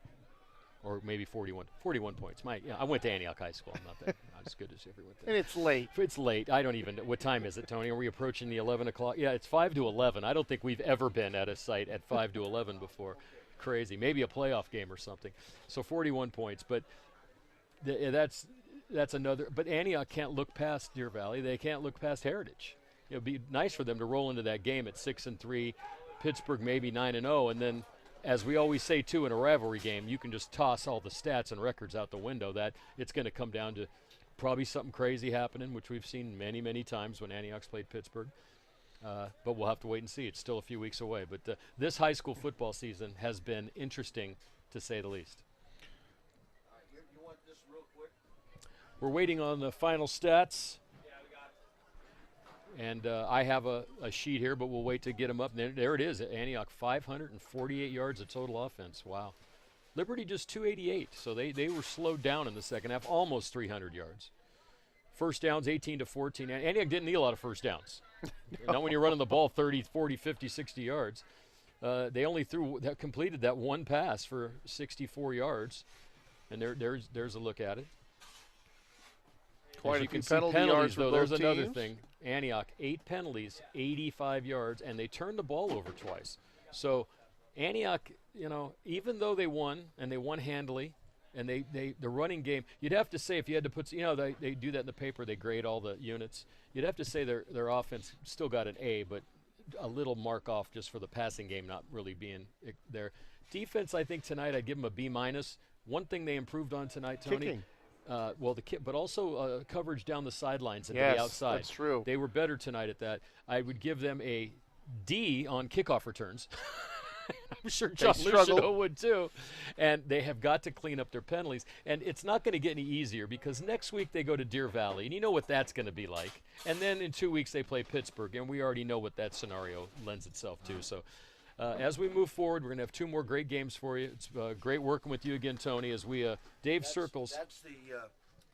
Or maybe 41 points. I went to Antioch High School. I'm not as good as everyone thinks. And it's late. It's late. I don't even know. What time is it, Tony? Are we approaching the 11 o'clock? Yeah, it's 5 to 11. I don't think we've ever been at a site at 5 to 11 before. Crazy. Maybe a playoff game or something. So 41 points. But that's another. But Antioch can't look past Deer Valley. They can't look past Heritage. It would be nice for them to roll into that game at 6-3. Pittsburgh maybe 9-0, and then, as we always say, too, in a rivalry game, you can just toss all the stats and records out the window. That it's going to come down to probably something crazy happening, which we've seen many, many times when Antioch's played Pittsburgh. But we'll have to wait and see. It's still a few weeks away. But this high school football season has been interesting, to say the least. You want this real quick? We're waiting on the final stats. And I have a sheet here, but we'll wait to get them up. And there it is. Antioch, 548 yards of total offense. Wow. Liberty just 288. So they were slowed down in the second half, almost 300 yards. First downs, 18-14. Antioch didn't need a lot of first downs. No. Not when you're running the ball 30, 40, 50, 60 yards. They only completed that one pass for 64 yards. And there's a look at it. Quite a few few penalty yards though. for There's both another teams. thing. Antioch, 8 penalties, 85 yards, and they turned the ball over twice. So Antioch, even though they won, and they won handily, and the running game, you'd have to say, if you had to put, they do that in the paper, they grade all the units. You'd have to say their offense still got an A, but a little mark off just for the passing game not really being there. Defense, I think tonight I'd give them a B-. One thing they improved on tonight, Tony. Kicking. But also coverage down the sidelines and to Yes, the outside. that's true. They were better tonight at that. I would give them a D on kickoff returns. I'm sure John Lucido would too. And they have got to clean up their penalties. And it's not going to get any easier because next week they go to Deer Valley, and you know what that's going to be like. And then in 2 weeks they play Pittsburgh, and we already know what that scenario lends itself to. So as we move forward, we're going to have 2 more great games for you. It's great working with you again, Tony, as we Dave Circles.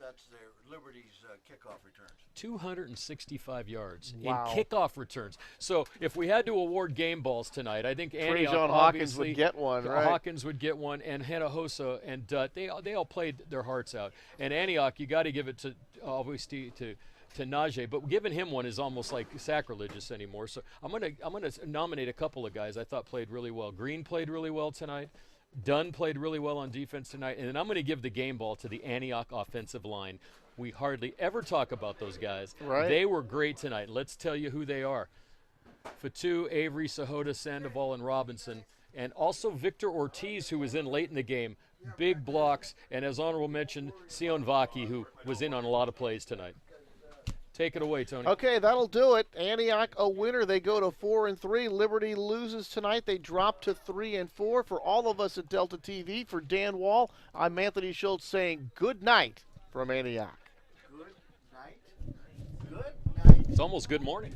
That's their Liberty's kickoff returns. 265 yards Wow. in kickoff returns. So if we had to award game balls tonight, I think Antioch John Hawkins would get one, right? Hawkins would get one, and Hinojosa and Dutt, they all played their hearts out. And Antioch, you got to give it to obviously to Najee, but giving him one is almost like sacrilegious anymore. So I'm gonna nominate a couple of guys I thought played really well. Green played really well tonight. Dunn played really well on defense tonight, and then I'm going to give the game ball to the Antioch offensive line. We hardly ever talk about those guys. Right. They were great tonight. Let's tell you who they are. Fatu, Avery, Sahota, Sandoval, and Robinson, and also Victor Ortiz, who was in late in the game. Big blocks, and as honorable mention, Sion Vaki, who was in on a lot of plays tonight. Take it away, Tony. Okay, that'll do it. Antioch a winner. They go to 4-3. Liberty loses tonight. They drop to 3-4. For all of us at Delta TV, for Dan Wall, I'm Anthony Schultz saying good night from Antioch. Good night. Good night. It's almost good morning.